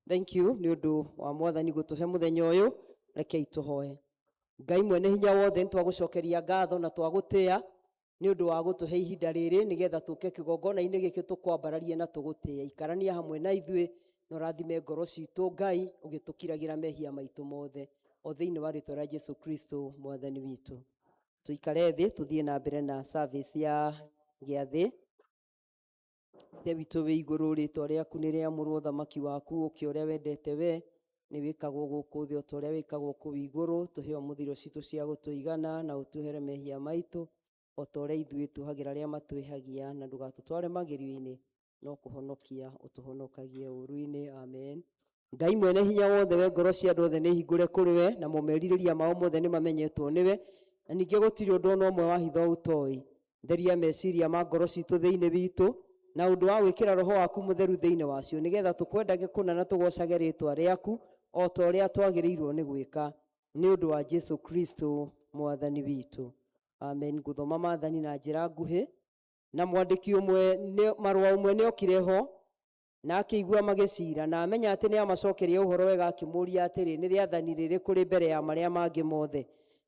Thank you ni undu wa mwathani gutuhe muthenya uyu rekei tuhoe. Ngai mwene hinya wothe ntwagucokeria ngatho na twagutia ni undu wa gutuhe ihinda riri nigetha tuke kigongona-ini giki tukwambararie na tugutia. Ikarania hamwe na ithui na urathime ngoro citu Ngai ugitukiragira mehia maitu mothe o thiini wa ritwa ria Jesu Kristo mwathani witu. Tuikare thi tuthie na mbere na service ya giathi. Ithe witũ wĩ igũrũ, rĩtwa rĩaku nĩ rĩamũrwo, ũthamaki waku ũke ũrĩa wendete we nĩ wĩkagwo gũkũ thĩ o ta ũrĩa wĩkagwo kũu igũrũ. Tũhe mũthiro citũ cia gũtũigana na ũtũhere mehia maitũ o ta ũrĩa ithuĩ twĩhagĩra arĩa matwĩhagia, na ndũgatũtware magerio-inĩ no kũhonokia ũtũhonokagie ũũru-inĩ. Amen. Ngai mwene hinya wothe, we ngoro cia andũ othe nĩ hingũre kũrĩ we, na momerirĩria mao mothe nĩ mamenyetwo nĩwe, na ningĩ gũtirĩ ũndũ ona ũmwe wa hitho ũtoĩ. Theria meciria ma ngoro citũ thĩinĩ witũ na ũndũ wa gwĩkĩra roho waku mũtheru thĩinĩ wacio, nĩgetha tũkwendage kũna na tũgocage rĩtwa rĩaku o ta ũrĩa twagĩrĩirwo nĩ gwĩka, nĩ ũndũ wa Jesu Kristo mwathani witũ. Amen. Ngũthoma maathani na njĩra nguhĩ. Na mwandĩki ũmwe marũa ũmwe nĩ okire ho na akĩigua magĩcira, na amenya atĩ nĩ amacokeria ũhoro wega, akĩmũũria atĩrĩ, nĩ rĩathani rĩrĩkũ rĩ mbere ya marĩa mangĩ mothe?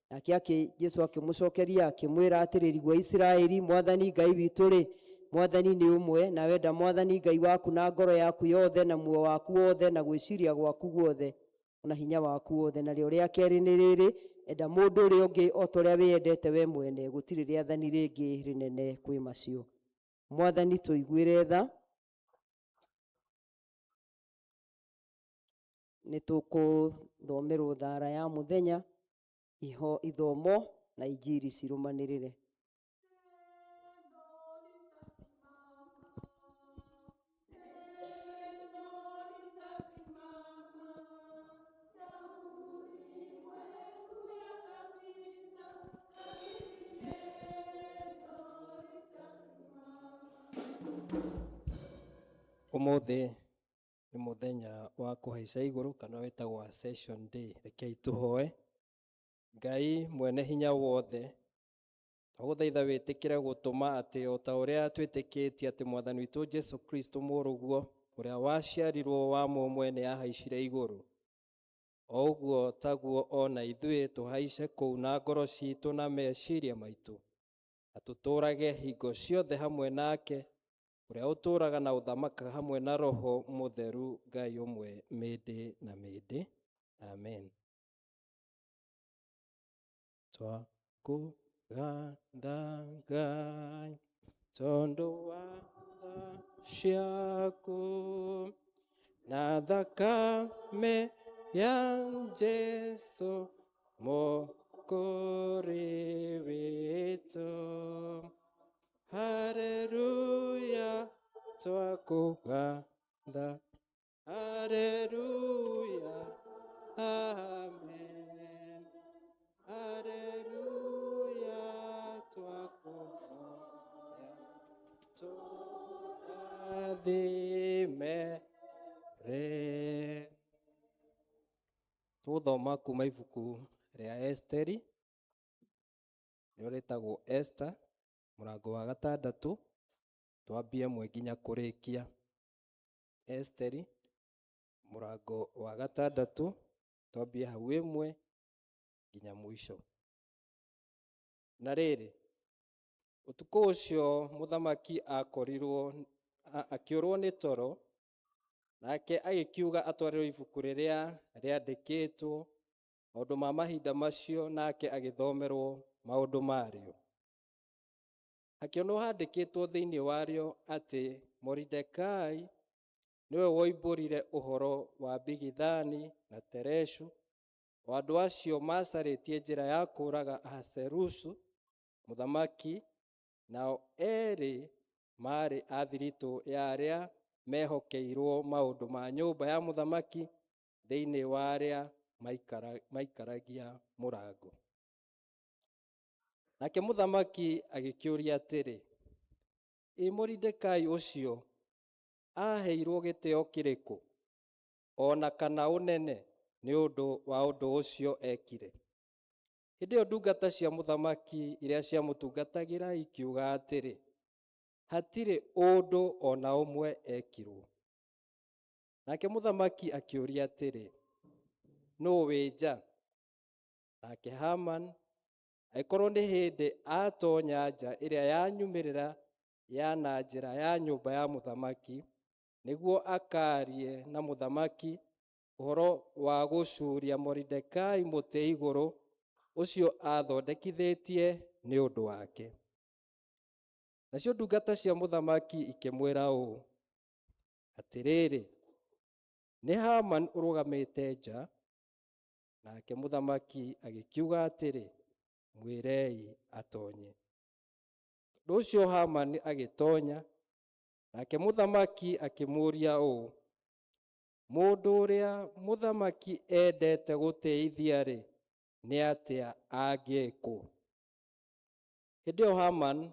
Nake Jesu akĩmũcokeria akĩmwĩra atĩrĩ, gwa Isiraeli, Mwathani Ngai witũ rĩ, Mwathani nĩ ũmwe, na wenda Mwathani Ngai waku na ngoro yaku yothe na muoyo waku wothe na gwĩciria gwaku guothe na hinya waku wothe. Narĩo rĩa kerĩ nĩ rĩrĩ, enda mũndũ ũrĩa ũngĩ o ta ũrĩa wĩyendete we mwene. Gũtirĩ rĩathani rĩngĩ rĩnene kwĩ macio. Mwathani tũiguĩre tha. Nĩ tũkũthomerwo thara ya mũthenya, ithomo na injiri cirũmanĩrĩre. Ũmũthĩ nĩ mũthenya wa kũhaica igũrũ kana wĩtagwo Ascension Day. Rekei tũhoe. Ngai mwene hinya wothe, twagũthaitha wĩtĩkĩre gũtũma atĩ o ta ũrĩa twĩtĩkĩtie atĩ Mwathani witũ Jesu Kristo mũrũguo ũrĩa waciarirwo wa mũmwe nĩ ahaicire igũrũ, o ũguo taguo ona ithuĩ tũhaice kũu na ngoro citũ na meciria maitũ, na tũtũũrage hingo ciothe hamwe nake ũrĩa ũtũũraga na ũthamaka hamwe na Roho Mũtheru, Ngai ũmwe mĩndĩ na mĩndĩ. Amen. Twakũgatha Ngai tondũ wa tha ciaku na thakame ya Jesu Mwokozi wetu. Haleluya, twakuganda. Haleluya, amen. Haleluya, twakuhoya, turathimere. Tuthoma kuma ibuku ria Esteri, rĩo rĩtagwo Esther, mũrango wa 6, twambie 1 nginya kũrĩkia. Esteri, mũrango wa 6, twambie hau 1 nginya mũico. Na rĩrĩ, ũtukũ ũcio mũthamaki akĩũrwo nĩ toro, nake agĩkiuga atwarĩrwo ibuku rĩrĩa rĩandĩkĩtwo maũndũ ma mahinda macio, nake agĩthomerwo maũndũ marĩo. Akĩonwo handĩkĩtwo thĩinĩ warĩo atĩ Moridekai nĩwe woimbũrire ũhoro wa Bigithani na Tereshu, o andũ acio macarĩtie njĩra ya kũũraga Ahasuerusu mũthamaki, nao erĩ marĩ a thiritũ ya arĩa mehokeirwo maũndũ ma nyũmba ya mũthamaki thĩinĩ wa arĩa maikaragia mũrango. Nake mũthamaki agĩkĩũria atĩrĩ, Moridekai ũcio aheirwo gĩtĩo kĩrĩkũ, ona kana ũnene nĩ ũndũ wa ũndũ ũcio ekire? Hĩndĩ ĩyo ndungata cia mũthamaki iria ciamũtungatagĩra ikiuga atĩrĩ, hatirĩ ũndũ ona ũmwe ekirwo. Nake mũthamaki akĩũria atĩrĩ, nũũ wĩ nja? Nake Haman agĩkorwo nĩ hĩndĩ atonya nja ĩrĩa yanyumĩrĩra ya na njĩra ya nyũmba ya mũthamaki, nĩguo akaarie na mũthamaki ũhoro wa gũcuuria Moridekai mũtĩ igũrũ ũcio athondekithĩtie nĩ ũndũ wake. Nacio ndungata cia mũthamaki ikĩmwĩra ũũ, atĩrĩrĩ, nĩ Haman ũrũgamĩte nja. Nake mũthamaki agĩkiuga atĩrĩ, mwĩrei atonye. Ũndũ ũcio Haman agĩtonya, nake mũthamaki akĩmũũria ũũ, mũndũ ũrĩa mũthamaki endete gũtĩithia-rĩ, nĩ atĩa angĩkwo? Hĩndĩ ĩyo Haman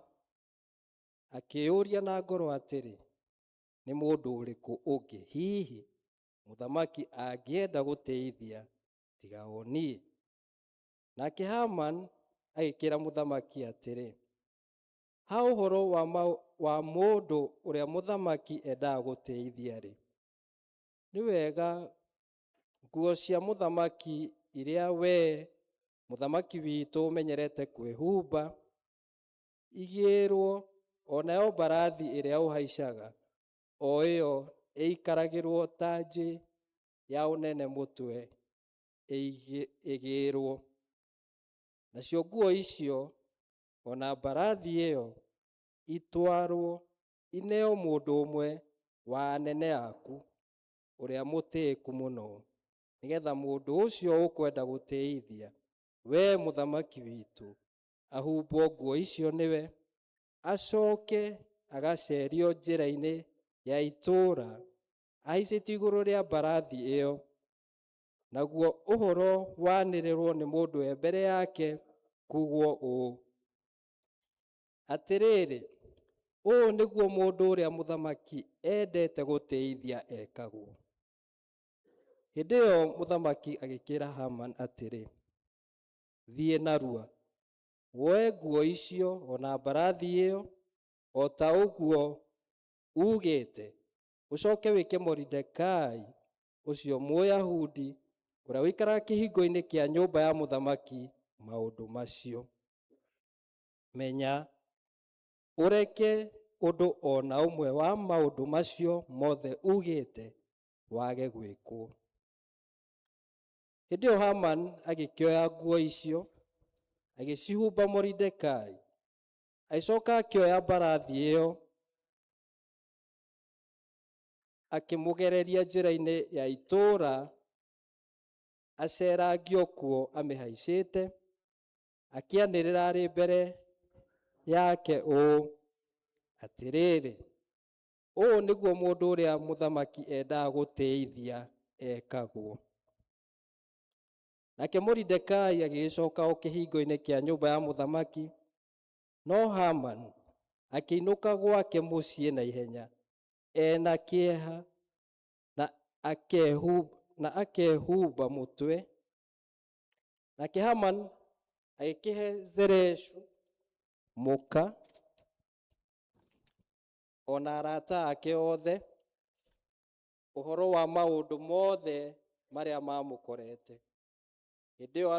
akĩũria na ngoro atĩrĩ, nĩ mũndũ ũrĩkũ ũngĩ hihi mũthamaki angĩenda gũtĩithia tiga o niĩ? Nake Haman agĩkĩra mũthamaki atĩrĩ, ha ũhoro wa mũndũ ũrĩa mũthamaki endaga gũtĩithia-rĩ, nĩ wega nguo cia mũthamaki iria wee mũthamaki witũ ũmenyerete kwĩhumba igĩrwo, onayo mbarathi ĩrĩa ũhaicaga, o ĩyo ĩikaragĩrwo tanji ya ũnene mũtwe ĩgĩrwo. Nacio nguo icio ona mbarathi ĩyo itwarwo ineo mũndũ ũmwe wa anene aku ũrĩa mũtĩĩku mũno, nĩgetha mũndũ ũcio ũkwenda gũtĩithia wee mũthamaki witũ ahumbwo nguo icio nĩwe, acoke agacerio njĩra-inĩ ya itũũra ahaicĩtio igũrũ rĩa mbarathi ĩyo, naguo ũhoro wanĩrĩrwo nĩ mũndũ e mbere yake, kugwo ũũ, atĩrĩrĩ, ũũ nĩguo mũndũ ũrĩa mũthamaki endete gũtĩithia ekagwo. Hĩndĩ ĩyo mũthamaki agĩkĩra Haman atĩrĩ, thiĩ narua, woe nguo icio ona mbarathi ĩyo, o ta ũguo ugĩte, ũcoke wĩke Moridekai ũcio Mũyahudi ũrĩa ũikaraga kĩhingo-inĩ kĩa nyũmba ya mũthamaki maũndũ macio. Menya ũreke ũndũ ona ũmwe wa maũndũ macio mothe ugĩte wage gwĩkwo. Hĩndĩ ĩyo Haman agĩkĩoya nguo icio, agĩcihumba Moridekai, agĩcoka akĩoya mbarathi ĩyo, akĩmũgereria njĩra-inĩ ya itũũra, acerangio kuo amĩhaicĩte, akĩanĩrĩra arĩ mbere yake ũũ atĩrĩrĩ, ũũ nĩguo mũndũ ũrĩa mũthamaki endaga gũtĩithia ekagwo. Nake Moridekai agĩcoka o kĩhingo-inĩ kĩa nyũmba ya mũthamaki, no Hamani akĩinũka gwake mũciĩ na ihenya, ena kĩeha na akehumba mũtwe. Nake Hamani agĩkĩhe Zereshu mũka ona arata ake othe ũhoro wa maũndũ mothe marĩa mamũkorete. Hĩndĩ ĩyo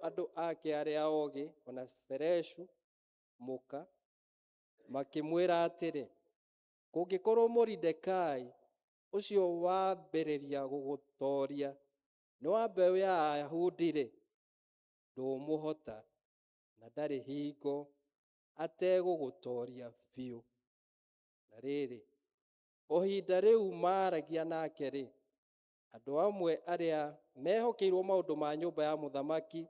andũ ake arĩa ogĩ ona Zereshu mũka makĩmwĩra atĩrĩ, kũngĩkorwo Moridekai ũcio wambĩrĩria gũgũtooria nĩ wa mbeũ ya Ayahudi-rĩ, ndũmũhota na ndarĩ hingo ategũgũtooria biũ. Na rĩrĩ, o ihinda rĩu maaragia nake-rĩ, andũ amwe arĩa mehokeirwo maũndũ ma nyũmba ya mũthamaki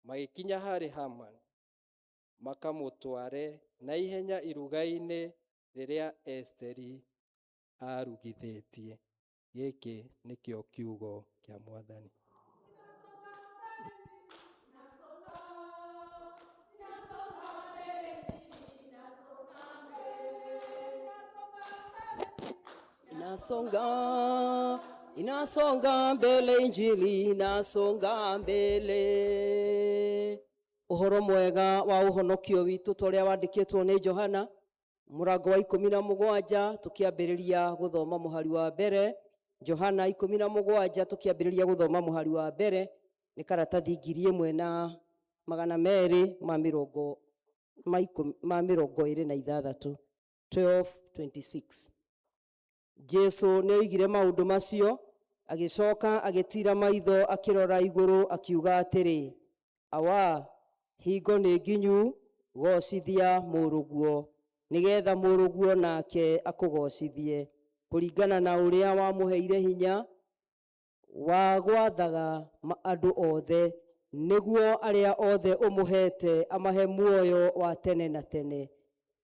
magĩkinya harĩ Hamani, makamũtware na ihenya iruga-inĩ rĩrĩa Esteri arugithĩtie. Gĩkĩ nĩkĩo kiugo kĩa Mwathani. Inasonga mbele, injili inasonga mbele. Ũhoro mwega wa ũhonokio witũ ũrĩa wandĩkĩtwo nĩ Johana, mũrango wa 17 tũkĩambĩrĩria gũthoma mũhari wa mbere. Johana 17 tũkĩambĩrĩria gũthoma mũhari wa mbere, nĩ karatathi 1226. 12:26. Jesu nĩ oigire maũndũ macio, agĩcoka agĩtira maitho akĩrora igũrũ akiuga atĩrĩ, awa, hingo nĩ nginyu, gocithia mũrũguo, nĩgetha mũrũguo nake akũgocithie, kũringana na ũrĩa wamũheire hinya wa gwathaga andũ othe, nĩguo arĩa othe ũmũhete amahe muoyo wa tene na tene.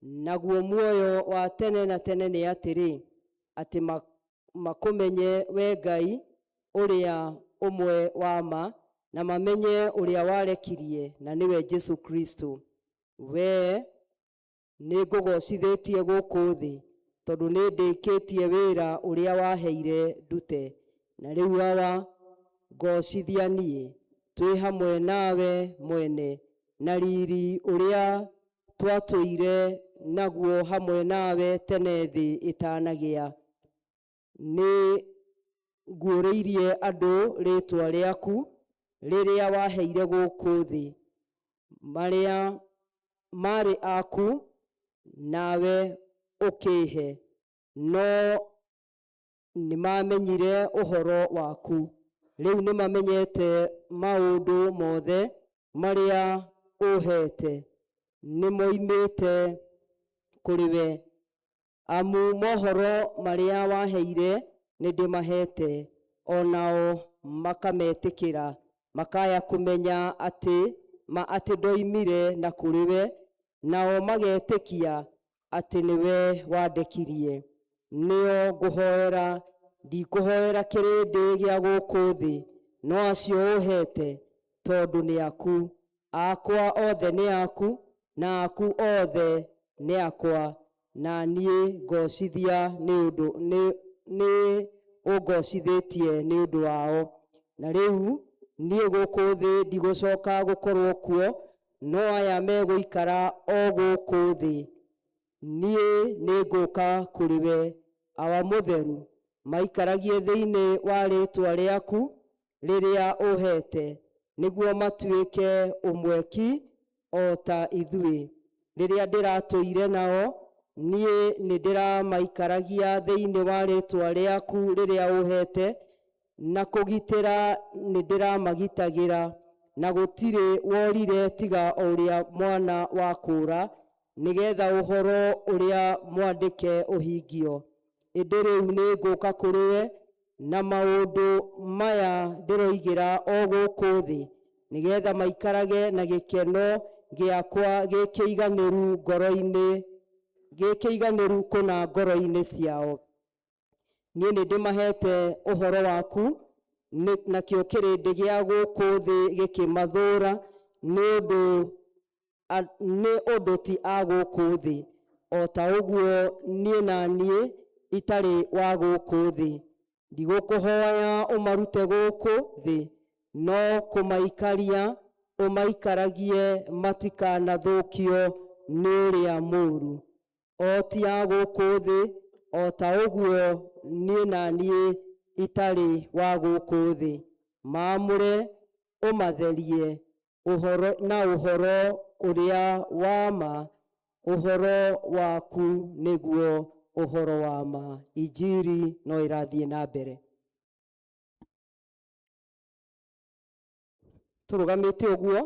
Naguo muoyo wa tene na tene nĩ atĩrĩ, atĩ makũmenye we Ngai ũrĩa ũmwe wa ma, na mamenye ũrĩa warekirie, na nĩwe Jesu Kristo. We nĩ ngũgocithĩtie gũkũ thĩ, tondũ nĩ ndĩkĩtie wĩra ũrĩa waheire ndute. Na rĩu awa, ngocithia niĩ, twĩ hamwe nawe mwene, na riri ũrĩa twatũire naguo hamwe nawe tene thĩ ĩtanagĩa. Nĩ nguũrĩirie andũ rĩĩtwa rĩaku rĩrĩa waheire gũkũ thĩ, marĩa marĩ aku nawe ũkĩhe, no nĩmamenyire ũhoro waku. Rĩu nĩmamenyete maũndũ mothe marĩa ũhete, nĩmoimĩte kũrĩ we. Amu mohoro marĩa waheire nĩndĩmahete, onao makametĩkĩra, makaya kũmenya atĩ ndoimire na kũrĩ we, nao magetĩkia atĩ nĩwe wandekirie. Nĩo ngũhoera, ndikũhoera kĩrĩndĩ gĩa gũkũ thĩ, no acio ũhete, tondũ nĩ aku. Akwa othe nĩ aku, na aku othe nĩ akwa, na niĩ ngocithia nĩ ũngocithĩtie nĩ ũndũ wao. Na rĩu niĩ gũkũ thĩ ndigũcoka gũkorwo kuo, no aya megũikara o gũkũ thĩ. Niĩ nĩ ngũka kũrĩ we, awa mũtheru, maikaragie thĩinĩ wa rĩĩtwa rĩaku rĩrĩa ũhete, nĩguo matuĩke ũmweki o ta ithuĩ. Rĩrĩa ndĩratũire nao, niĩ nĩndĩramaikaragia thĩinĩ wa rĩĩtwa rĩaku rĩrĩa ũhete, na kũgitĩra nĩndĩramagitagĩra, na gũtirĩ worire tiga o ũrĩa mwana wa kũũra, nĩgetha ũhoro ũrĩa mwandĩke ũhingio. ĩndĩ rĩu nĩ ngũka kũrĩ we na maũndũ maya ndĩroigĩra o gũkũ thĩ, nĩgetha maikarage na gĩkeno gĩakwa gĩkĩiganĩru kũna ngoro-inĩ ciao. Niĩ nĩ ndĩmahete ũhoro waku, nakĩo kĩrĩndĩ gĩa gũkũ thĩ gĩkĩmathũũra nĩ ũndũ ti a gũkũ thĩ, o ta ũguo niĩ na niĩ itarĩ wa gũkũ thĩ. Ndigũkũhoya ũmarute gũkũ thĩ, no kũmaikaria ũmaikaragie matikanathũkio nĩ ũrĩa mũũru. O ti a gũkũ thĩ, o ta ũguo niĩ na niĩ itarĩ wa gũkũ thĩ. Maamũre ũmatherie na ũhoro ũrĩa wa ma, ũhoro waku nĩguo ũhoro wa ma. Injiri no ĩrathiĩ na mbere. Tũrũgamĩte ũguo,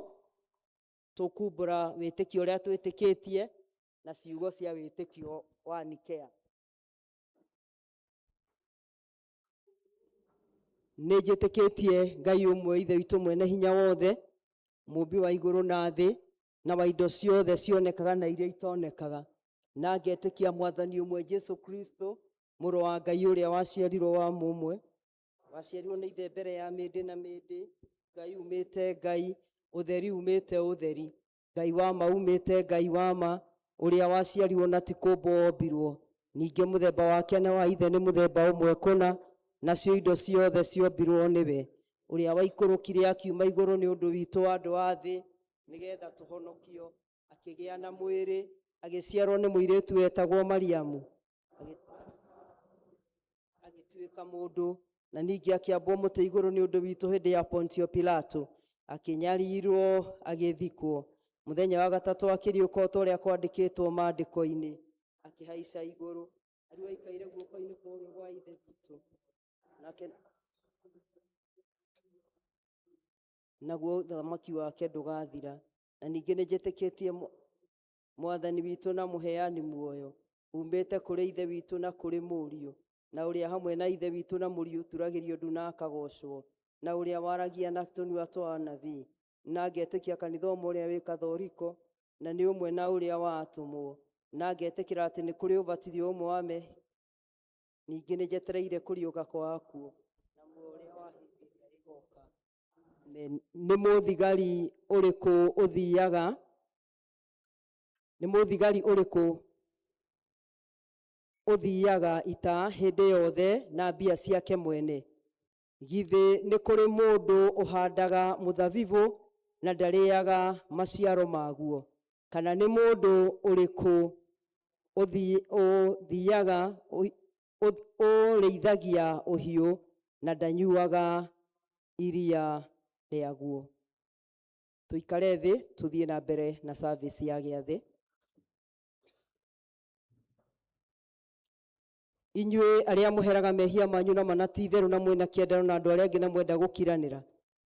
tũkumbũra wĩtĩkio ũrĩa twĩtĩkĩtie na ciugo cia wĩtĩkio wa Nikea. Nĩ njĩtĩkĩtie Ngai ũmwe Ithe witũ mwene hinya wothe, mũmbi wa igũrũ na thĩ na wa indo ciothe cionekaga na iria itonekaga, na ngetĩkia Mwathani ũmwe Jesu Kristo, mũrũ wa Ngai ũrĩa waciarirwo wa mũmwe, waciarirwo nĩ Ithe mbere ya mĩndĩ na mĩndĩ, Ngai umĩte Ngai, ũtheri umĩte ũtheri, Ngai wa ma umĩte Ngai wa ma, ũrĩa waciarirwo na ti kũmbwo ombirwo. Ningĩ mũthemba wake na wa Ithe nĩ mũthemba ũmwe kũna, nacio indo ciothe ciombirwo nĩwe, ũrĩa waikũrũkire akiuma igũrũ nĩ ũndũ witũ andũ a thĩ, nĩgetha tũhonokio, akĩgĩa na mwĩrĩ, agĩciarwo nĩ mũirĩtu wetagwo Mariamu, agĩtuĩka mũndũ, na ningĩ akĩambwo mũtĩ igũrũ nĩ ũndũ witũ hĩndĩ ya Pontio Pilato, akĩnyarirwo, agĩthikwo. Mũthenya wa gatatũ akĩriũka o ta ũrĩa kwandĩkĩtwo maandĩko-inĩ, akĩhaica igũrũ, arĩ aikaire guoko-inĩ kwa ũrĩo gwa Ithe witũ. Naguo ũthamaki wake ndũgathira. Na ningĩ nĩ njĩtĩkĩtie Mwathani witũ na mũheani muoyo, umĩte kũrĩ Ithe witũ na kũrĩ Mũriũ, na ũrĩa hamwe na Ithe witũ na Mũriũ turagĩrio ndu na akagocwo, na ũrĩa waragia na tũnua twa anabii, na ngetĩkia kanitha ũmwe ũrĩa wĩ Kathoriko, na nĩ ũmwe na ũrĩa watũmwo, na ngetĩkĩra atĩ nĩ kũrĩ ũbatithio ũmwe wa mehia. Ningĩ nĩ njetereire kũriũka kwa akuũ na muoyo ũrĩa wa hĩndĩ ĩrĩa ĩgoka. Nĩ mũthigari ũrĩkũ ũthiaga, nĩ mũthigari ũrĩkũ ũthiaga ita hĩndĩ yothe na mbia ciake mwene? Githĩ nĩ kũrĩ mũndũ ũhandaga mũthabibũ na ndarĩaga maciaro maguo? Kana nĩ mũndũ ũrĩkũ ũthiaga ũrĩithagia ũhiũ na ndanyuaga iria rĩaguo? Tũikare thĩ, tũthiĩ na mbere na service ya gĩathĩ. Inyuĩ arĩa mũheraga mehia manyu na manatitherũ na mwĩna kĩendano na andũ arĩa angĩ na mwenda gũkiranĩra,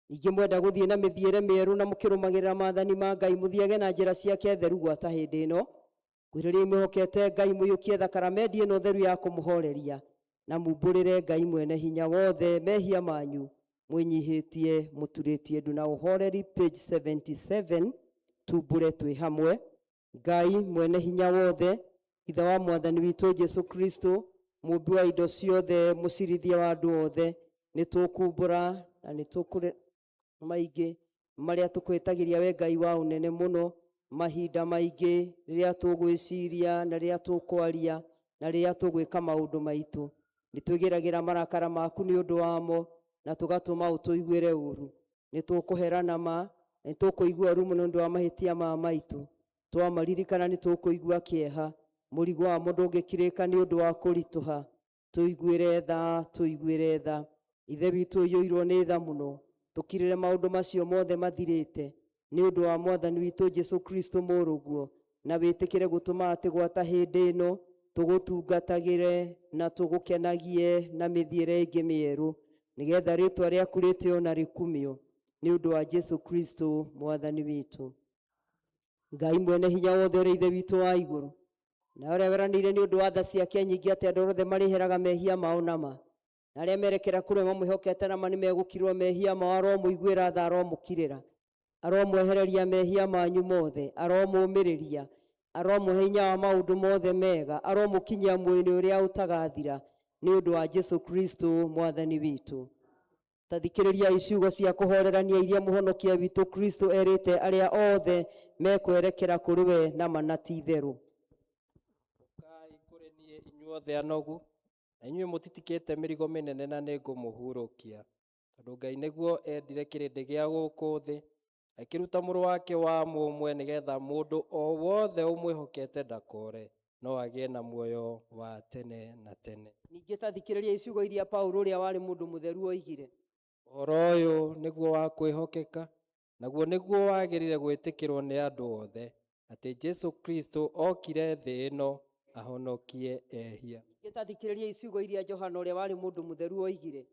ningĩ mwenda gũthiĩ na mĩthiĩre mĩerũ na mũkĩrũmagĩrĩra maathani ma Ngai, mũthiage na njĩra ciake theru gwata hĩndĩ ĩno, ngwĩrĩrai mwĩhokete Ngai, mũiyũkie thakramenti ĩno theru ya kũmũhoreria, na mumbũrĩre Ngai mwene hinya wothe mehia manyu mwĩnyihĩtie mũturĩtie ndu na ũhoreri. Page 77. Tumbũre twĩ hamwe. Ngai mwene hinya wothe, Ithe wa Mwathani witũ Jesu Kristo, mũmbi wa indo ciothe, mũcirithia wa andũ othe, nĩ tũkumbũra na nĩ tũkũre maingĩ marĩa tũkwĩtagĩria we Ngai wa ũnene mũno, mahinda maingĩ rĩrĩa tũgwĩciria na rĩrĩa tũkwaria na rĩrĩa tũgwĩka maũndũ maitũ. Nĩ twĩgĩragĩra marakara maku nĩ ũndũ wamo, na tũgatũma ũtũiguĩre ũũru. Nĩ tũkũherana ma, nĩ tũkũigua ruo mũno nĩ ũndũ wa mahĩtia ma maitũ. Twamaririkana nĩ tũkũigua kĩeha, mũrigo wa mũndũ ũngĩkirĩka nĩ ũndũ wa kũritũha. Tũiguĩre tha, tũiguĩre tha. Ithe witũ ũiyũirwo nĩ tha mũno, tũkirĩre maũndũ macio mothe mathirĩte nĩ ũndũ wa Mwathani witũ Jesu Kristo mũrũguo, na wĩtĩkĩre gũtũma atĩ gwata hĩndĩ ĩno tũgũtungatagĩre na tũgũkenagie na mĩthiĩre ĩngĩ mĩerũ, nĩgetha rĩtwa rĩaku rĩtĩo na rĩkumio nĩ ũndũ wa Jesu Kristo Mwathani witũ. Ngai mwene hinya wothe ũrĩ Ithe witũ wa igũrũ, na ũrĩa weranĩire nĩ ũndũ wa tha ciake nyingĩ atĩ andũ othe marĩheraga mehia mao nama, na arĩa merekera kũrĩ mamwĩhokete nama nĩ megũkirwo mehia mao, aromũiguĩra tha, aromũkirĩra, aromwehereria mehia manyu mothe, aromũmĩrĩria, aromũhe hinya wa maũndũ mothe mega, aromũkinyia muoyo-inĩ ũrĩa ũtagathira nĩ ũndũ wa Jesu Kristo mwathani witũ. Tathikĩrĩria ciugo cia kũhorerania iria mũhonokia witũ Kristo erĩte arĩa othe mekwerekera kũrĩ we nama na ti itherũ. Ũkai kũrĩ niĩ inyuothe anogu, na inyuĩ mũtitikĩte mĩrigo mĩnene, na nĩngũmũhurũkia. Tondũ Ngai nĩguo endire kĩrĩndĩ gĩa gũkũ thĩ, akĩruta mũrũ wake wa mũmwe, nĩgetha mũndũ o wothe ũmwĩhokete ndakore, no agĩe na muoyo wa tene na tene. Ningĩ tathikĩrĩria ciugo iria Paulo ũrĩa warĩ mũndũ mũtheru oigire. Ũhoro ũyũ nĩguo wa kwĩhokeka, naguo nĩguo wagĩrĩire gwĩtĩkĩrwo nĩ andũ othe, atĩ Jesu Kristo okire thĩ ĩno ahonokie ehia. Ningĩ tathikĩrĩria ciugo iria Johana ũrĩa warĩ mũndũ mũtheru oigire.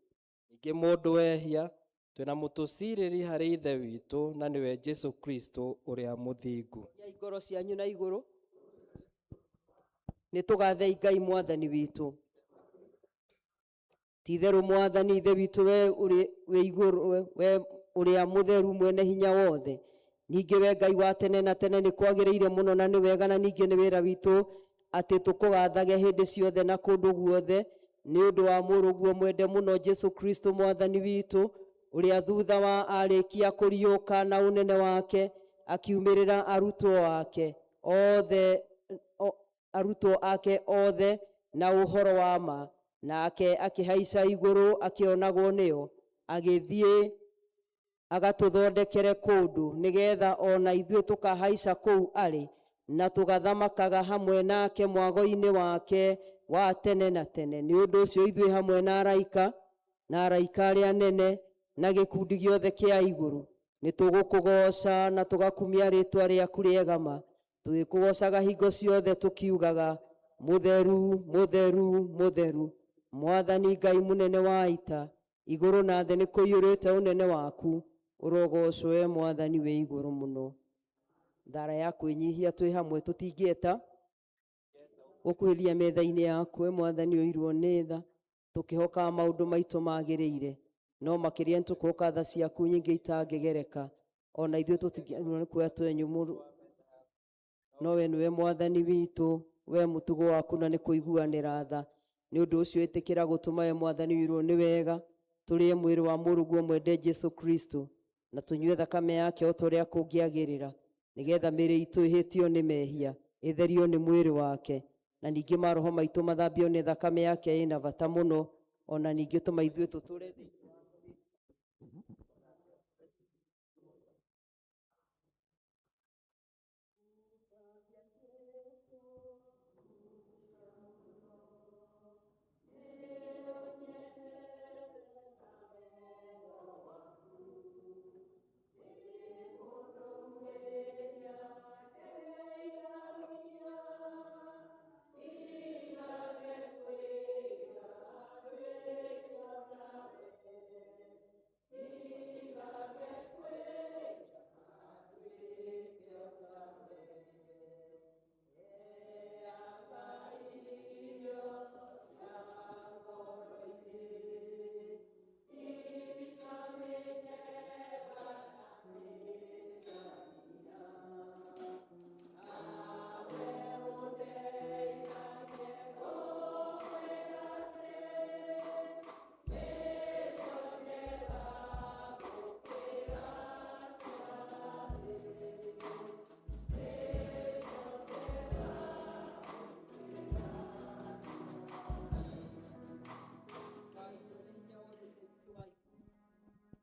Ningĩ mũndũ wehia, twĩna mũtũcirĩri harĩ ithe witũ, na nĩwe Jesu Kristo ũrĩa mũthingu. Ngoro cianyu na igũrũ, nĩ tũgathei Ngai mwathani witũ. Ti itherũ mwathani ithe witũ, we igũrũ, we ũrĩa mũtheru mwene hinya wothe, ningĩ we Ngai wa tene na tene, nĩ kwagĩrĩire mũno na nĩ wega na ningĩ nĩ wĩra witũ atĩ tũkũgathage hĩndĩ ciothe na kũndũ guothe nĩ ũndũ wa mũrũguo mwende mũno Jesu Kristo mwathani witũ, ũrĩa thutha wa arĩkia kũriũka na ũnene wake akiumĩrĩra arutwo ake othe na ũhoro wa ma, nake akĩhaica igũrũ akĩonagwo nĩo, agĩthiĩ agatũthondekere kũndũ, nĩgetha ona ithuĩ tũkahaica kũu arĩ, na tũgathamakaga hamwe nake mwago-inĩ wake wa tene na tene. Nĩ ũndũ ũcio ithuĩ hamwe na araika arĩa anene na gĩkundi gĩothe kĩa igũrũ nĩ tũgũkũgoca na tũgakumia rĩtwa rĩaku rĩega ma, tũgĩkũgocaga hingo ciothe tũkiugaga, mũtheru mũtheru mũtheru, mwathani Ngai mũnene wa ita, igũrũ na thĩ nĩ kũiyũrĩte ũnene waku, ũrogocwo mwathani wĩ igũrũ mũno. Thara ya kwĩnyihia twĩ hamwe tũtingĩeta gũkuhĩria metha-inĩ yaku mwathani ũirwo nĩ tha, tũkĩhoka maũndũ maitũ magĩrĩire, no makĩria nĩ tũkũhoka tha ciaku nyingĩ itangĩgereka, ona ithuĩ tũtingĩagĩrĩirwo nĩ kuoya twenyũ, no we nĩwe mwathani witũ, we mũtugo waku na nĩ kũiguanĩra tha. Nĩ ũndũ ũcio ĩtĩkĩra gũtũma we mwathani witũ nĩ wega tũrĩe mwĩrĩ wa mũrũguo mwende Jesu Kristo, na tũnyue thakame yake o ta ũrĩa kũngĩagĩrĩra, nĩgetha mĩĩrĩ itũ ĩhĩtio nĩ mehia ĩtherio nĩ mwĩrĩ wake, na ningĩ maroho maitũ mathambio nĩ thakame yake ĩna bata mũno, ona ningĩ tũma ithuĩ tũtũre thĩ.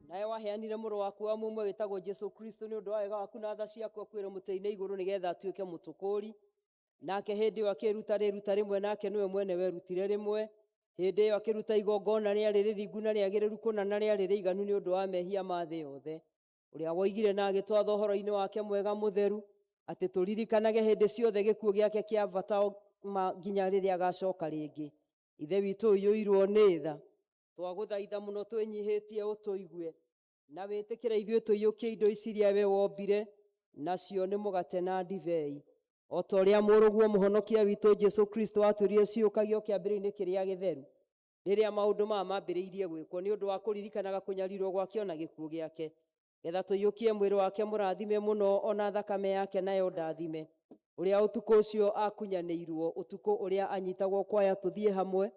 nawe waheanire mũrũ waku wa mũmwe wĩtagwo Jesu Kristo nĩ ũndũ wa wega waku na tha ciaku akwĩre mũtĩ-inĩ igũrũ nĩgetha atuĩke mũtũkũri. Nake hĩndĩ ĩyo akĩruta rĩruta rĩmwe, nake nĩwe mwene werutire rĩmwe. Hĩndĩ ĩyo akĩruta igongona rĩarĩ rĩthingu na rĩagĩrĩru kũna na rĩarĩ rĩiganu nĩ ũndũ wa mehia ma thĩ yothe, ũrĩa woigire na agĩtwatha ũhoro-inĩ wake mwega mũtheru, atĩ tũririkanage hĩndĩ ciothe gĩkuũ gĩake kĩa bata nginya rĩrĩa agacoka rĩngĩ. Ithe witũ ũiyũirwo nĩ tha, twagũthaitha mũno twĩnyihĩtie ũtũigue, na wĩtĩkĩre ithuĩ tũiyũkie indo ici iria we wombire, nacio nĩ mũgate na ndibei, o ta ũrĩa mũrũguo mũhonokia witũ Jesu Kristo atwĩrire ciũkagio kĩambĩrĩria-inĩ kĩrĩa gĩtheru rĩrĩa maũndũ maya mambĩrĩirie gwĩkwo nĩ ũndũ wa kũririkanaga kũnyarirwo gwake ona gĩkuũ gĩake, getha tũiyũkie mwĩrĩ wake mũrathime mũno ona thakame yake nayo ndathime, ũrĩa ũtukũ ũcio akunyanĩirwo, ũtukũ ũrĩa anyitagwo kwaya tũthiĩ hamwe.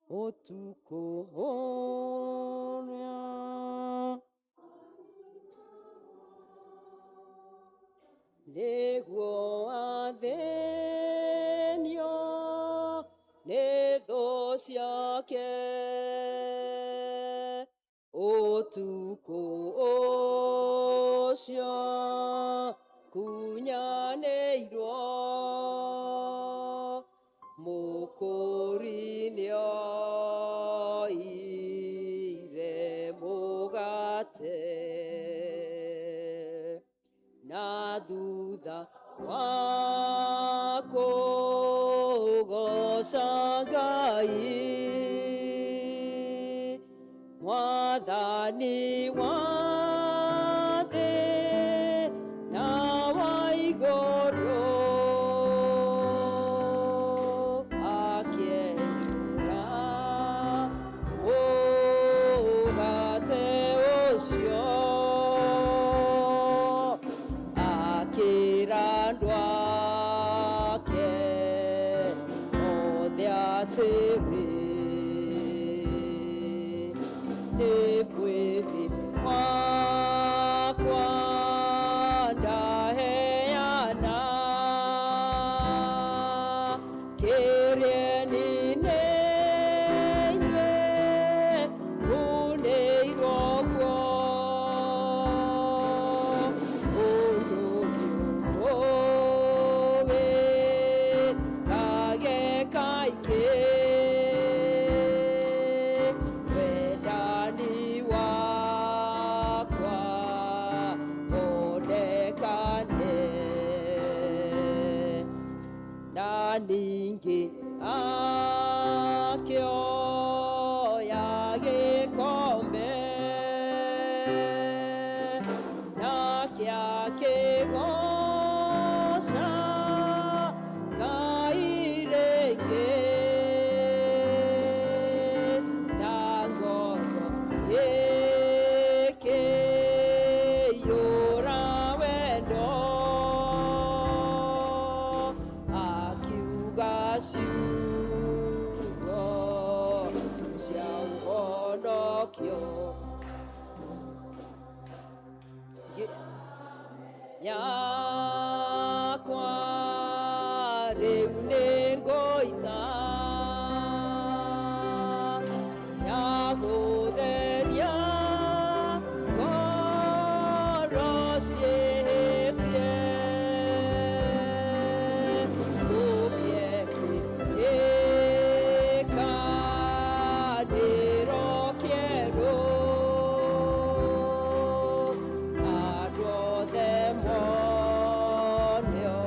Ũtukũ ũrĩa nĩguo athĩnio nĩ thũ ciake, ũtukũ ũcio kunyanĩirwo mũkũri nĩoire mũgate na thutha wa kũgoca Ngai, Mwathani wa thĩ na wa igũrũ akĩenyũra mũgate ũcio akĩra andũ ake othe atĩrĩ, nĩ mwĩrĩ wakwa ndaheana, kĩrĩeni nĩ inyuĩ munĩirwo guo, ũndũ wĩkage kaingĩ, wendani wakwa wonekane, na ningĩ akĩoya gĩkombe nake akĩgoca Ngai rĩngĩ, na ngoro ĩkĩiyũra wendo, akiuga ciugo cia ũhonokio yakwa rĩu nĩ ngũita ya gũtheria ngoro ciĩhĩtie, gũkĩkanĩro kĩerũ, andũ othe monio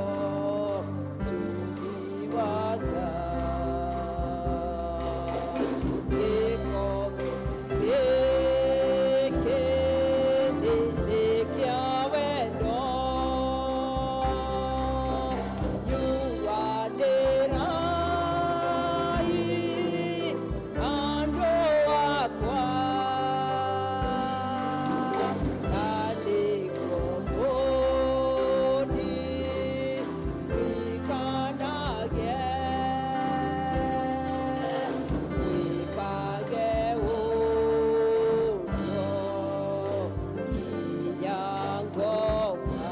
tugi wa Ngai, gĩkombe gĩkĩ nĩ kĩa wendo, nyuanĩrai andũ akwa, na nĩguo mũnirikanage mwĩkage ũguo nginya ngoka.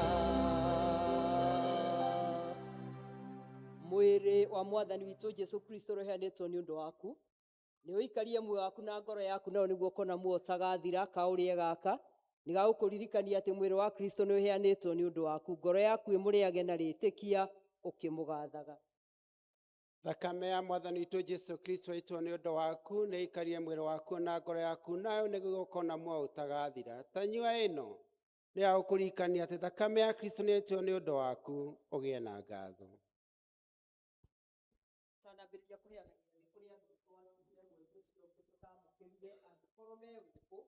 Mwĩrĩ wa Mwathani witũ Jesu Kristo ũheanĩtwo nĩ ũndũ waku, nĩ ũikarie muoyo waku na ngoro yaku, nayo nĩguo kona muoyo ũtagathira kaũrĩe gaka nĩ gagũkũririkania atĩ mwĩrĩ wa Kristo nĩ ũheanĩtwo nĩ ũndũ waku, ngoro yaku ĩmũrĩage na rĩtĩkia ũkĩmũgathaga. Thakame ya Mwathani witũ Jesu Kristo waitwo nĩ ũndũ waku nĩ ĩikarie mwĩrĩ waku na ngoro yaku, nayo nĩguo ũkona muoyo ũtagathira. Ta nyua ĩno nĩ ya gũkũririkania atĩ thakame ya Kristo nĩ yaitwo nĩ ũndũ waku, ũgĩe na ngatho. Twanambĩrĩria kũheanagia nĩ kũrĩ andũ twatugire mwĩhĩtwo tũtamũkĩrire, angĩkorwo me gũkũ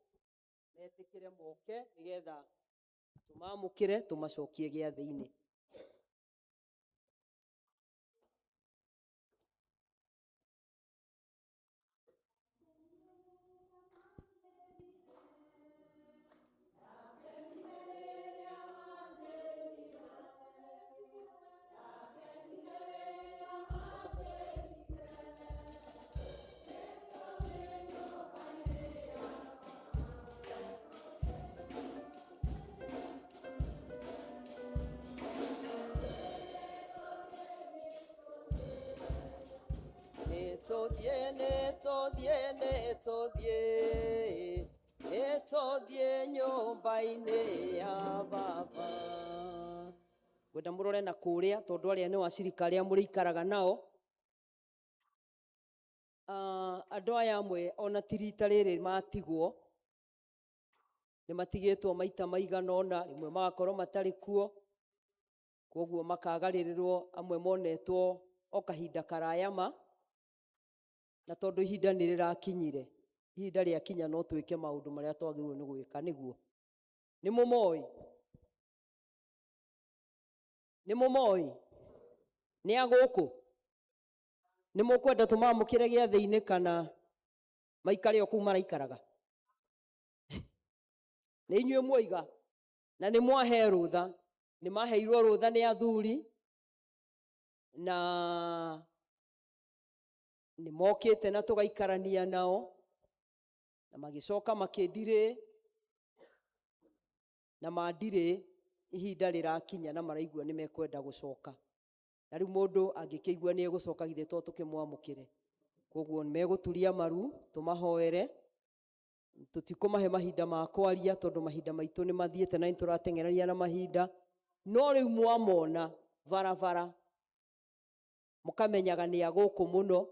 metĩkĩre moke nĩgetha tũmamũkĩre tũmacokie gĩathĩ-inĩ. Nĩtũthiĩ nyũmba-inĩ ya baba. Ngwenda mũrore na kũrĩa tondũ arĩa nĩ acirika arĩa mũrĩikaraga nao. Andũ aya amwe ona ti rita rĩrĩ matigwo, nĩ matigĩtwo maita maigana ũna, rĩmwe magakorwo matarĩ kuo, koguo makagarĩrĩrwo, amwe monetwo o kahinda karaya ma, na tondũ ihinda nĩ rĩrakinyire, ihinda rĩakinya no twĩke maũndũ marĩa twagĩrĩirwo nĩ gwĩka nĩguo. Nĩ mũmoĩ? Nĩ mũmoĩ? Nĩ agũkũ? Nĩ mũkwenda tũmamũkĩre gĩathĩ-inĩ kana maikare o kũu maraikaraga? Nĩ inyuĩ mwoiga na nĩ mwahe rũtha, nĩ maheirwo rũtha nĩ athuri na nĩ mokĩte na tũgaikarania nao na magĩcoka makĩndirĩ na mandirĩ, ihinda rĩrakinya na maraigua nĩ mekwenda gũcoka. Na rĩu mũndũ angĩkĩigua nĩ egũcoka githĩ to tũkĩmwamũkĩre. Koguo nĩ megũturia maru tũmahoere, tũtikũmahe mahinda ma kwaria tondũ mahinda maitũ nĩ mathiĩte na nĩ tũrateng'erania na mahinda. No rĩu mwamona barabara mũkamenyaga nĩ agũkũ mũno,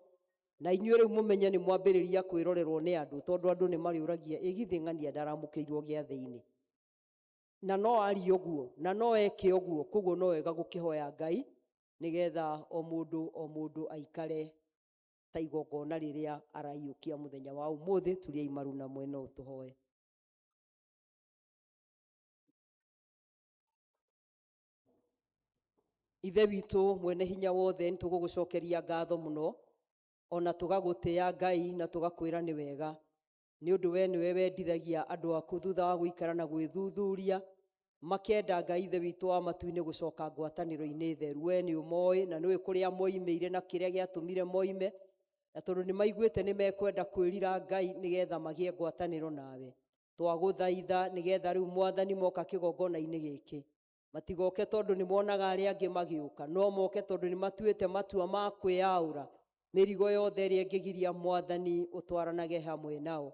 na inyuĩ rĩu mũmenye nĩ mwambĩrĩria kwĩrorerwo nĩ andũ, tondũ andũ nĩ marĩũragia ĩ githĩ ng'ania ndaramũkĩirwo gĩathĩ-inĩ. Na no arie ũguo na no eke ũguo, koguo no wega gũkĩhoya Ngai nĩgetha o mũndũ aikare ta igongona rĩrĩa araiyũkia mũthenya wa ũmũthĩ. Turiai maru na mwena ũtũhoe. Ithe witũ mwene hinya wothe, nĩ tũgũgũcokeria ngatho mũno, ona tũgagũtĩĩa Ngai na tũgakwĩra nĩ wega, nĩ ũndũ we nĩwe wendithagia andũ aku thutha wa gũikara na gwĩthuthuria makenda Ngai ithe witũ wa matu-inĩ gũcoka ngwatanĩro-inĩ theru. We nĩ ũmoĩ na nĩũĩ kũrĩa moimĩire na kĩrĩa gĩatũmire moime, na tondũ nĩ maiguĩte nĩ mekwenda kwĩrira Ngai nĩgetha magĩe ngwatanĩro nawe. Twagũthaitha nĩgetha rĩu Mwathani moka kĩgongona-inĩ gĩkĩ matigoke tondũ nĩ monaga arĩa angĩ magĩũka, no moke tondũ nĩ matuĩte matua ma kwĩyaũra mĩrigo yothe ĩrĩa ĩngĩgiria Mwathani ũtwaranage hamwe nao.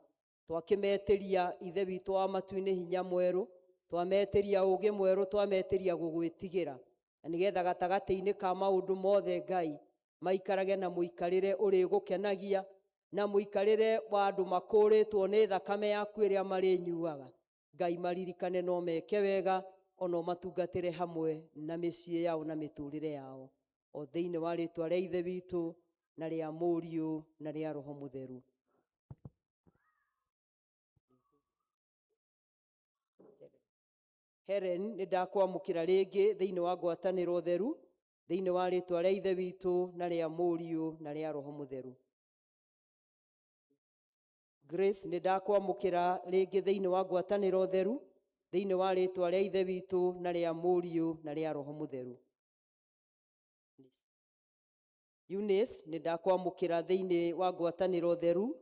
Twakĩmetĩria ithe witũ wa matu-inĩ hinya mwerũ, twametĩria ũũgĩ mwerũ, twametĩria gũgwĩtigĩra, na nĩgetha gatagatĩ-inĩ ka maũndũ mothe Ngai maikarage na mũikarĩre ũrĩ gũkenagia, na mũikarĩre wa andũ makũrĩtwo nĩ thakame yaku ĩrĩa marĩnyuaga. Ngai maririkane no meke wega, ona matungatĩre hamwe na mĩciĩ yao na mĩtũrĩre yao, o thĩinĩ wa rĩtwa rĩa ithe witũ na rĩa Mũriũ na rĩa Roho Mũtheru. Helen, nĩ ndakwamũkĩra rĩngĩ thĩinĩ wa ngwatanĩro theru, thĩinĩ wa rĩtwa rĩa ithe witũ na rĩa Mũriũ na rĩa Roho Mũtheru. Grace, nĩ ndakwamũkĩra rĩngĩ thĩinĩ wa ngwatanĩro theru, thĩinĩ wa rĩtwa rĩa ithe witũ na rĩa Mũriũ na rĩa Roho Mũtheru. Eunice, nĩ ndakwamũkĩra thĩinĩ wa ngwatanĩro theru,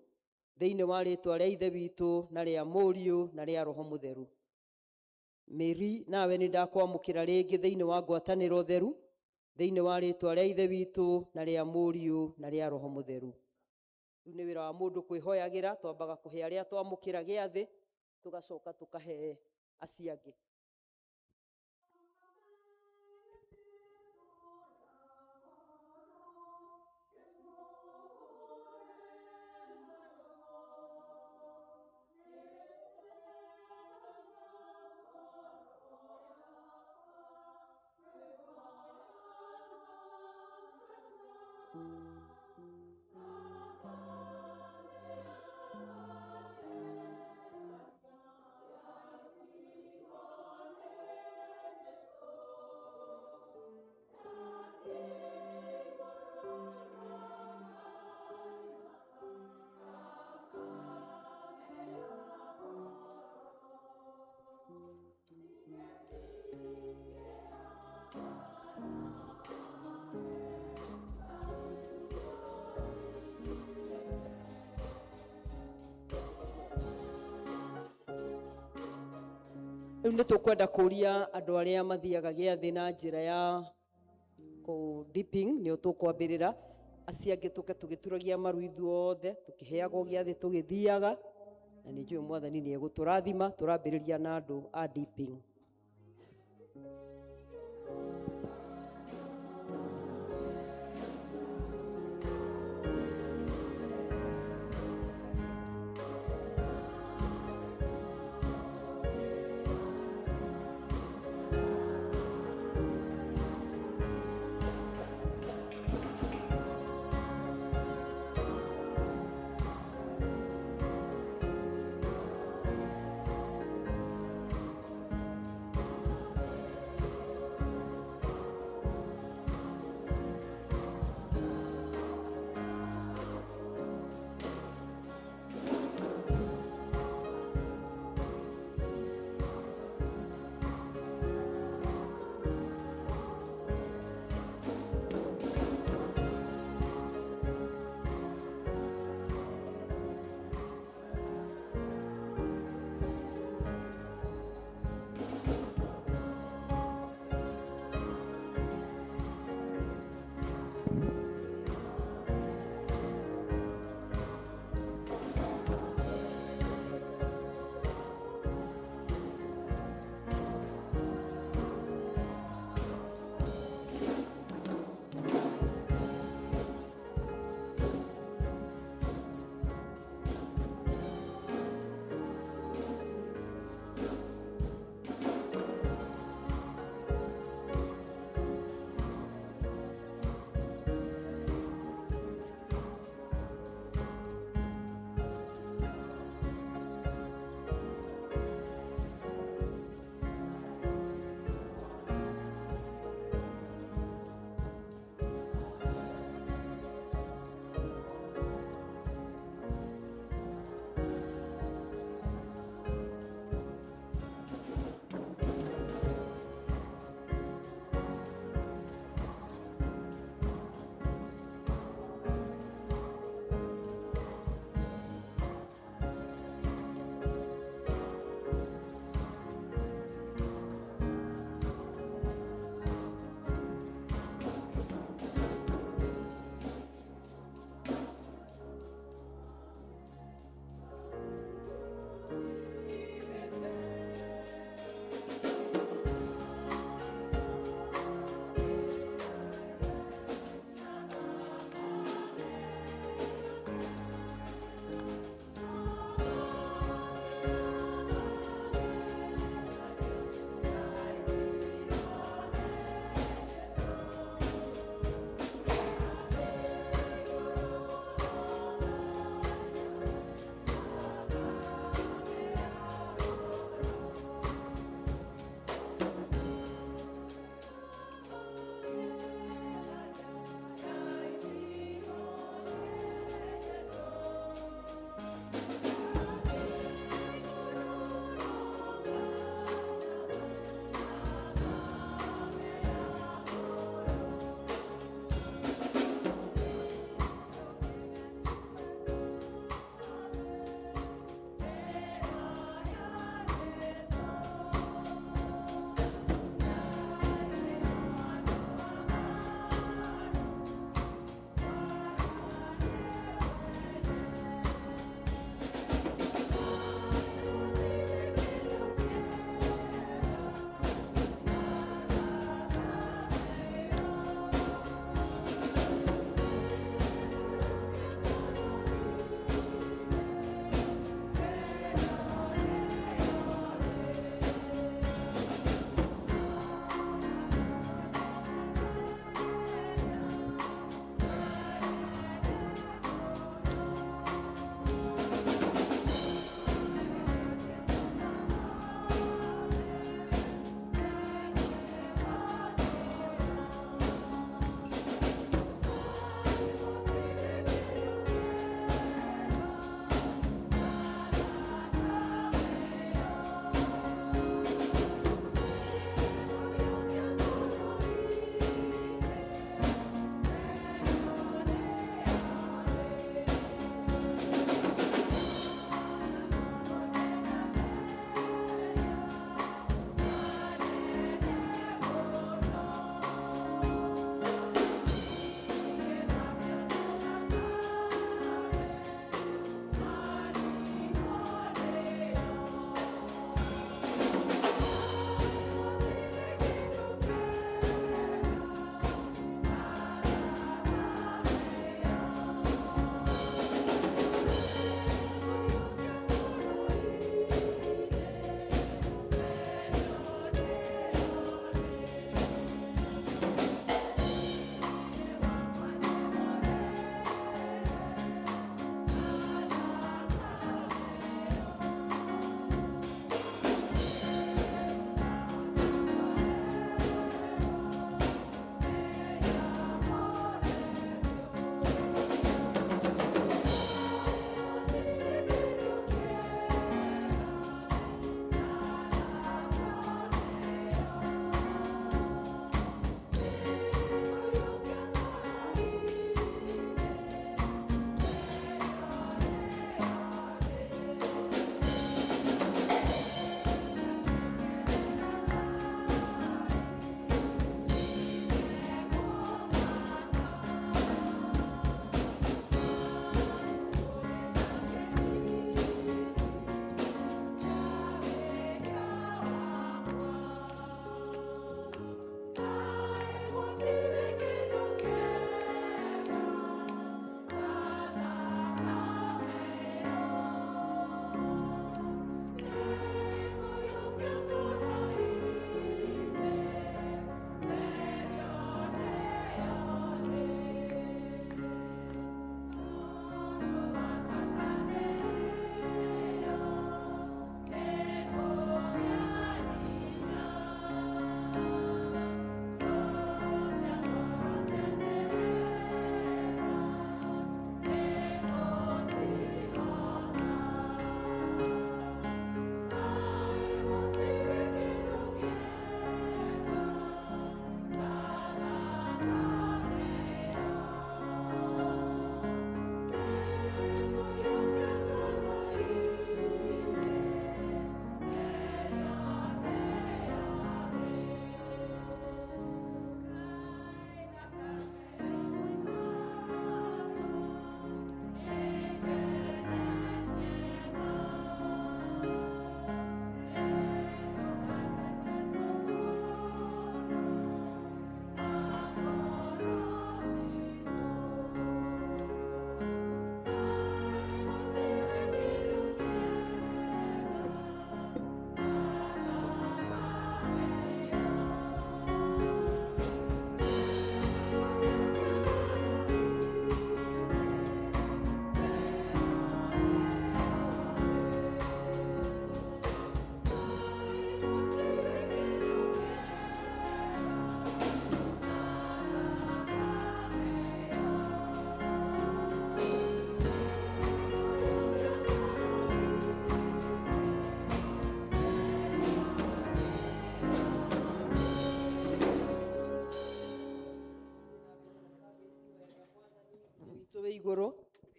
thĩinĩ wa rĩtwa rĩa ithe witũ na rĩa Mũriũ na rĩa Roho Mũtheru. Mary, nawe nĩ ndakwamũkĩra rĩngĩ thĩinĩ wa ngwatanĩro theru, thĩinĩ wa rĩtwa rĩa ithe witũ na rĩa Mũriũ na rĩa Roho Mũtheru. Rĩu nĩ wĩra wa mũndũ kwĩhoyagĩra, twambaga kũhe arĩa twamũkĩra gĩathĩ, tũgacoka tũkahe acio angĩ. Rĩu nĩ tũkwenda kũria andũ arĩa mathiaga gĩathĩ na njĩra ya dipping, nĩo tũkwambĩrĩra. acio angĩ tũke tũgĩturagia maru ithuothe tũkĩheagwo gĩathĩ tũgĩthiaga, na nĩ njũĩ Mwathani nĩ egũtũrathima. Tũrambĩrĩria na andũ a dipping.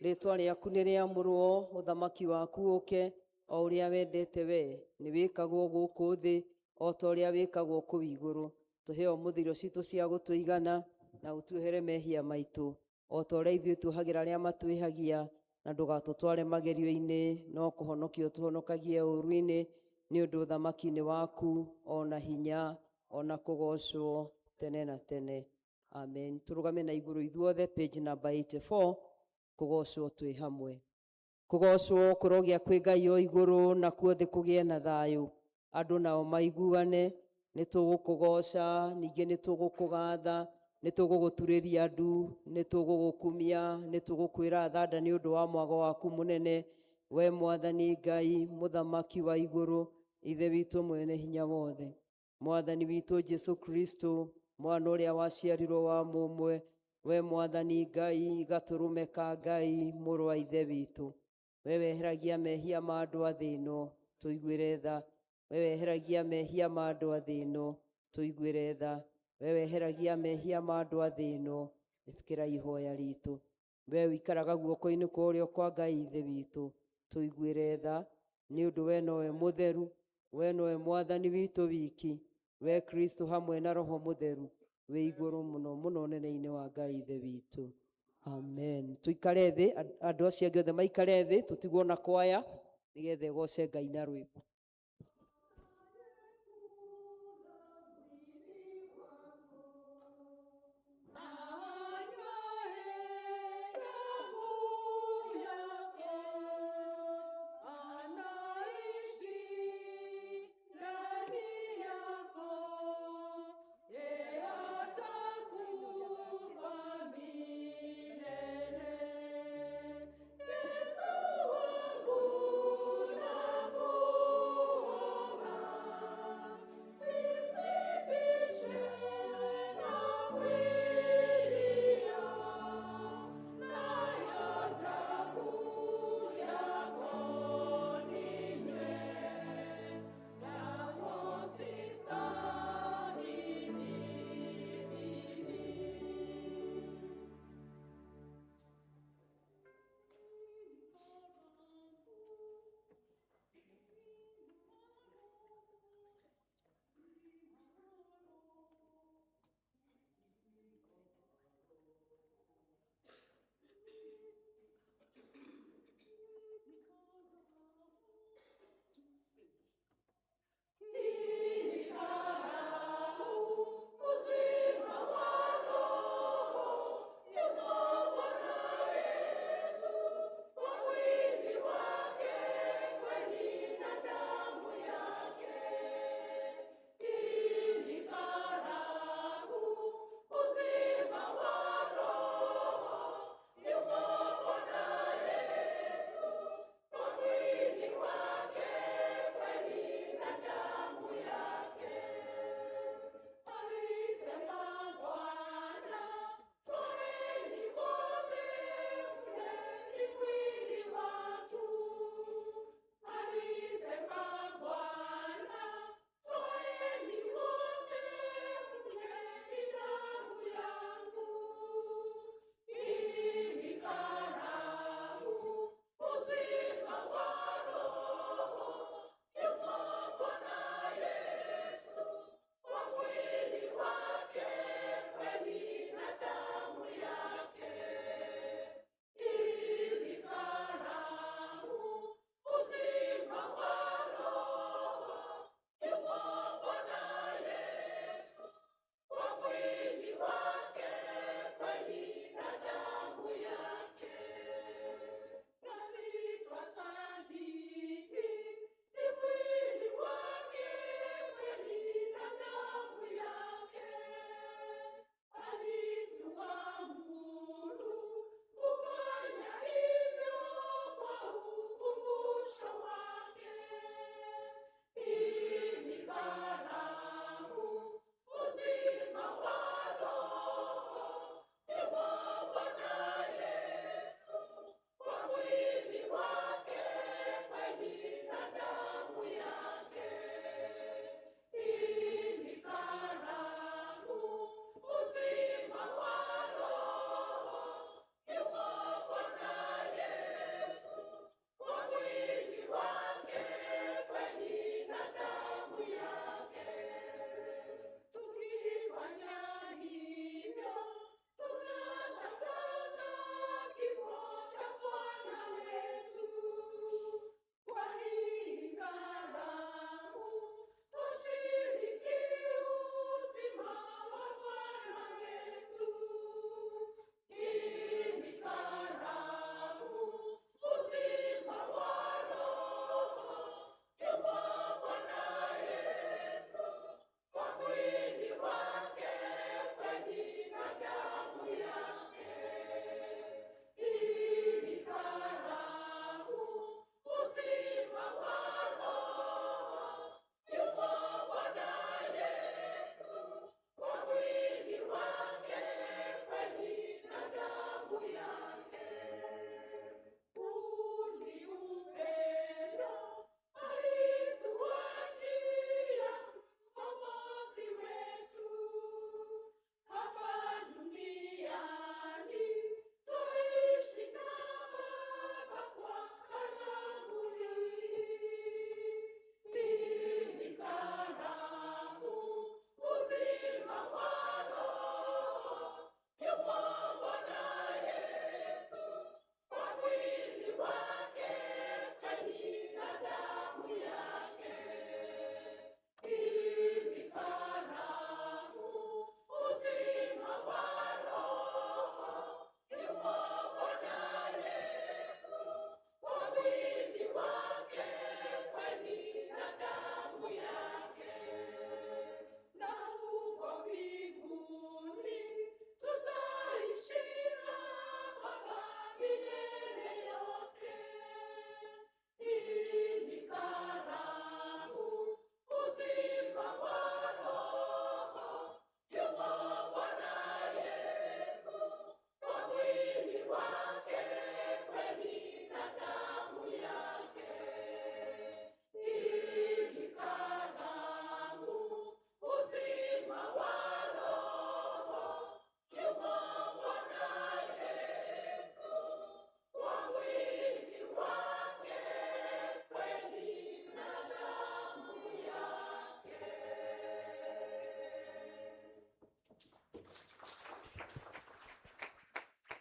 rĩtwa rĩaku nĩ rĩamũrwo, ũthamaki waku ũke, o ũrĩa wendete we nĩ wĩkagwo gũkũ thĩ o ta ũrĩa wĩkagwo kũu igũrũ. Tũhe mũthiro citũ cia gũtũigana na ũtuohere mehia maitũ o ta ũrĩa ithuĩ tuohagĩra arĩa matwĩhagia, na ndũgatũtware magerio-inĩ, no kũhonokia ũtũhonokagie ũũru-inĩ, nĩ ũndũ ũthamaki-inĩ waku ona hinya ona kũgocwo tene na tene. Amen. Tũrũgame na igũrũ ithuothe, page number 84, kũgocwo twĩ hamwe. Kũgocwo kũrogĩa kwĩ Ngai o igũrũ, na kuothe kũgĩe na thayũ. Andũ nao maiguane, nĩ tũgũkũgoca, ningĩ nĩ tũgũkũgatha, nĩ tũgũgũturĩria ndu, nĩ tũgũgũkumia, nĩ tũgũkwĩra thanda nĩ ũndũ wa mwago waku mũnene, we Mwathani Ngai mũthamaki wa igũrũ, ithe witũ mwene hinya wothe. Mwathani witũ Jesu Kristo, mwana ũrĩa waciarirwo wa mũmwe, we Mwathani Ngai gatũrũme ka Ngai, mũrũ wa ithe witũ. We weheragia mehia ma andũ a thĩ ĩno, tũiguĩre tha. We weheragia mehia ma andũ a thĩ ĩno, tũiguĩre tha. We weheragia mehia ma andũ a thĩ ĩno, ĩtĩkĩra ihoya ritũ. We wĩikaraga guoko-inĩ kwa ũrĩo kwa Ngai ithe witũ, tũiguĩre tha, nĩ ũndũ we nowe mũtheru, we nowe Mwathani witũ wiki, we Kristo hamwe na Roho Mũtheru, wĩ igũrũ mũno mũno ũnene-inĩ wa Ngai ithe witũ. Amen. Tũikare thĩ, andũ acio angĩ othe maikare thĩ, tũtigwo na kwaya nĩgetha ĩgoce Ngai na rwĩmbo. Yesu wangu na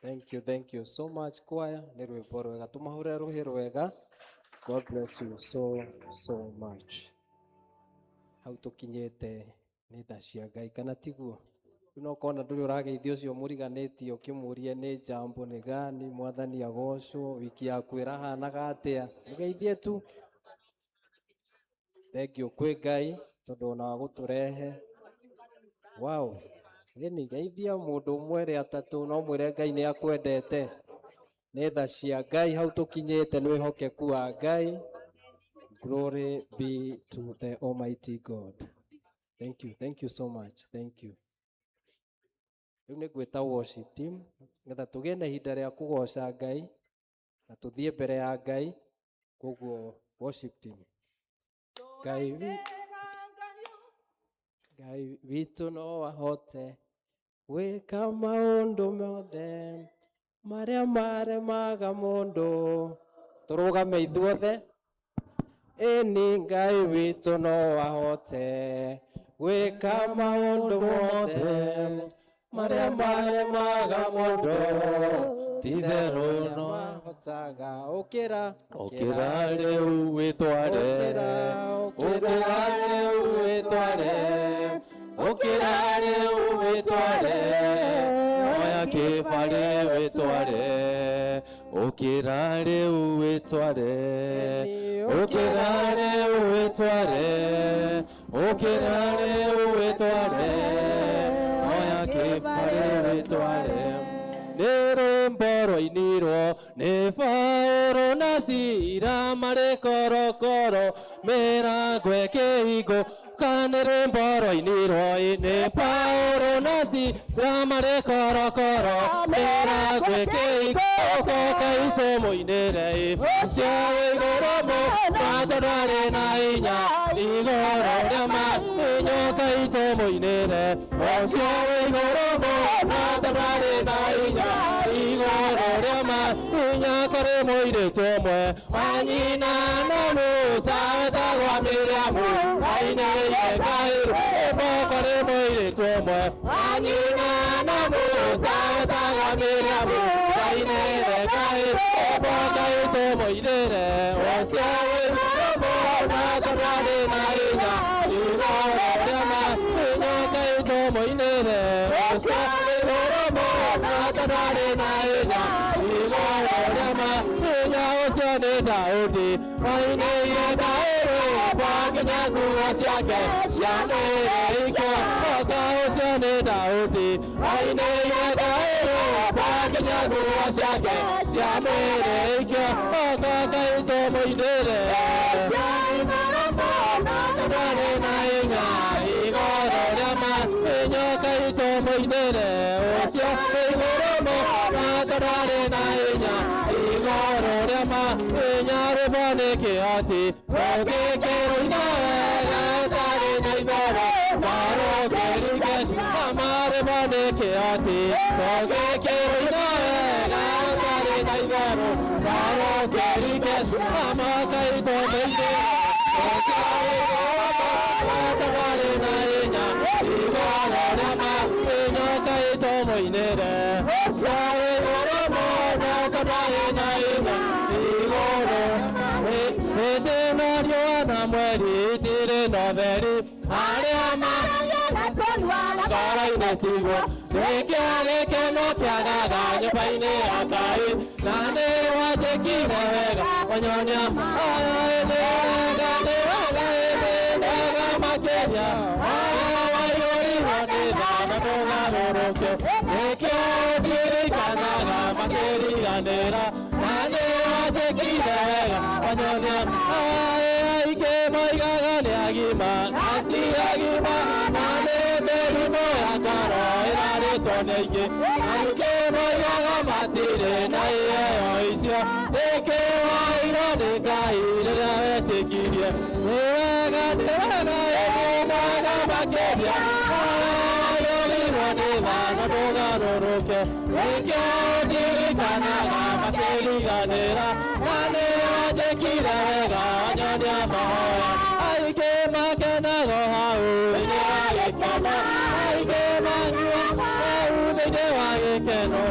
Thank you so much choir. Nĩ rwĩmbo rwega, tũmahũre rũhĩ rwega. God bless you so much. Hau tũkinyĩte nĩ tha cia Ngai kana tiguo? Rĩu no kona ndũrĩ ũrageithia ũcio mũriganĩtie ũkĩmũria nĩ jambo nĩ gani, mwathani agocwo, wiki yaku ĩrahanaga atĩa? Mũgeithie tu. Thengiũ kwĩ Ngai tondũ ona wa gũtũrehe. Wow. Gĩni geithia mũndũ ũmwe erĩ atatũ no mwĩre Ngai nĩ akwendete. Nĩ tha cia Ngai hau tũkinyĩte nĩ wĩhokeku wa Ngai. Glory be to the Almighty God. Thank you so much. Thank you. Rĩu nĩ ngwĩta worship team ngetha tũgĩe na ihinda rĩa kũgoca Ngai na tũthiĩ mbere ya Ngai. Koguo worship team. Ngai witũ no ahote gwĩka maũndũ mothe marĩa maremaga mũndũ. Tũrũgame ithuothe. Ĩni Ngai witũ no ahote gwĩka maũndũ mothe marĩa maremaga mũndũ. Ti-itherũ no ahotaga. Ũkĩra rĩu wĩtware, ũkĩra rĩu wĩtware, ũkĩra rĩu wĩtware, oya kĩbarĩ wĩtware, ũkĩra rĩu wĩtware, ũkĩra rĩu wĩtware, ũkĩra rĩu wĩtware, oya kĩbarĩ wĩtware. Nĩ rwĩmbo rwainirwo nĩ Paũlũ na Sila marĩ korokoro mĩrango ĩkĩhingwo. Nĩ rwĩmbo rwainirwo nĩ Paũlũ na Sila marĩ korokoro mĩrango ĩkĩhingwo. Kaĩ tũmũinĩre ũcio wĩ igũrũ mũno tondũ arĩ na hinya igũrũ rĩa mahinya. Kaĩ tũmũinĩre ũcio wĩ igũrũ mũno tondũ arĩ na hinya igũrũ rĩa mahinya. Kũrĩ mũirĩtu ũmwe wa nyina na Musa wetagwo Miriamu ainĩire Ngai rwĩmbo. Kũrĩ mũirĩtu ũmwe wa nyina na Musa wetagwo Miriamu ainĩire Ngai rwĩmbo. Ngai tũmũinĩre ũcio wĩ igũrũ mũno tondũ arĩ na hinya igũrũ rĩa mahinya. Ngai tũmũinĩre ũcio wĩ igũrũ mũno tondũ arĩ na hinya igũrũ rĩa mahinya. Ũcio nĩ Daudi ainĩire Ngai rwĩmbo nginya nguo ciake ciamĩrĩ ikĩo. Ũcio nĩ Daudi ainĩire Ngai rwĩmbo nginya nguo ciake ciamĩrĩ ikĩo. Ngai tũmũinĩre ũcio igũrũ mũno tondũ arĩ na hinya igũrũ rĩa mahinya. Ngai tũmũinĩre ũcio igũrũ mũno tondũ arĩ na hinya igũrũ rĩa mahinya. Rwĩmbo nĩ kĩhoti rũgĩkĩrũina wega ũtarĩ na ithara marũkĩringĩcama. Rwĩmbo nĩ kĩhoti rũgĩkĩrũina wega ũtarĩ na ithara marũkĩringĩcama. Ngai tũmũinĩre ũcio igũrũ mũno tondũ arĩ na hinya igũrũ rĩa mahinya. Ngai tũmũinĩre ũcio igũrũ mũno tondũ arĩ na hinya igũrũ. Hĩndĩ ĩno riũa na mweri itirĩ na ũtheri harĩa ngoro-inĩ tiguo. Nĩkĩo gĩkeno kĩagaga nyũmba-inĩ ya Ngai na nĩ wanjĩkire wega wanyonia nĩ wega nĩ wega nĩ wega makĩria waiyũrirwo nĩ tha na tũgarũrũke. Nĩkĩo ndirikanaga makĩriganĩra na nĩ wanjĩkire wega wanyonia. Aingĩ moigaga nĩ agima na ti agima na nĩ mĩrimũ ya ngoro ĩrarĩtwo nĩ aingĩ. Aingĩ moigaga matirĩ na iheo icio. Nĩkĩ wairwo nĩ Ngai rĩrĩa wetĩkirie. Nĩ wega nĩ wega nĩ wega makĩria waiyũrirwo nĩ tha na ndũgarũrũke. Nĩkĩo ndirikanaga makĩriganĩra na nĩ wanjĩkire wega wanyonia mahoya. Aingĩ makenaga hau thĩinĩ wa gĩkeno, aingĩ manyua hau thĩinĩ wa gĩkeno.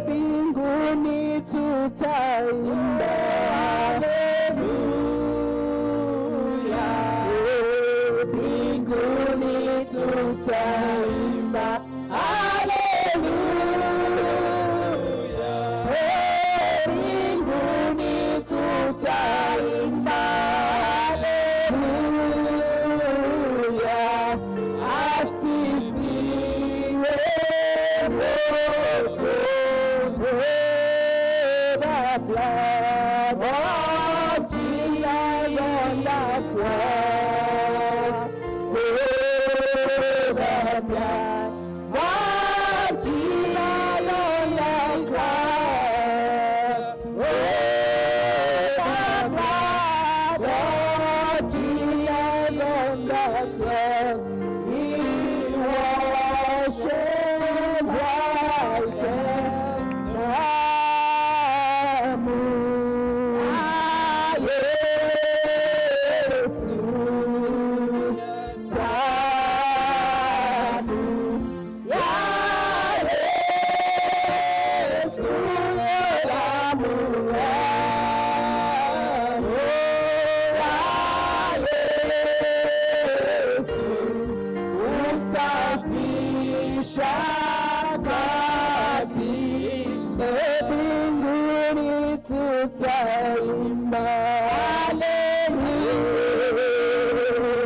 Mbinguni tutaimba righteous, each washes white as the moon. Ah, Yesu, damu ya Yesu, damu ya Yesu, usafisha kabisa. Mbinguni tutaimba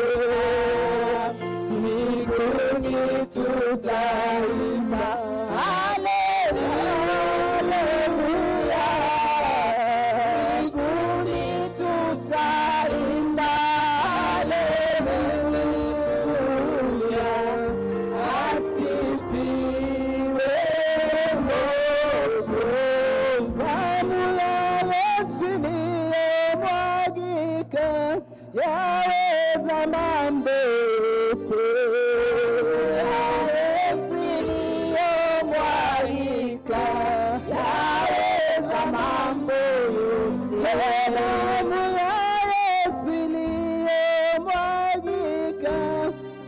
haleluya, mbinguni tutaimba haleluya, mbinguni tutaimba haleluya, asifiwe Mwokozi. Damu ya Yesu iliyomwagika yaweza mambo yote. Yesu iliyomwagika yaweza mambo yote. Damu ya Yesu iliyomwagika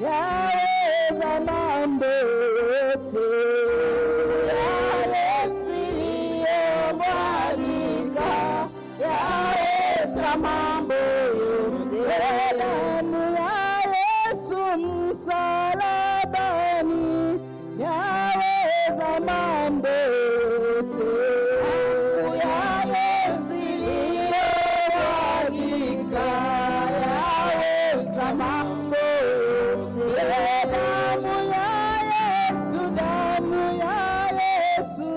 yaweza mambo yote. Yesu iliyomwagika yaweza mambo yote. Damu ya Yesu msalabani yaweza mambo yote. Damu ya Yesu iliyomwagika yaweza mambo yote. Damu ya Yesu, damu ya Yesu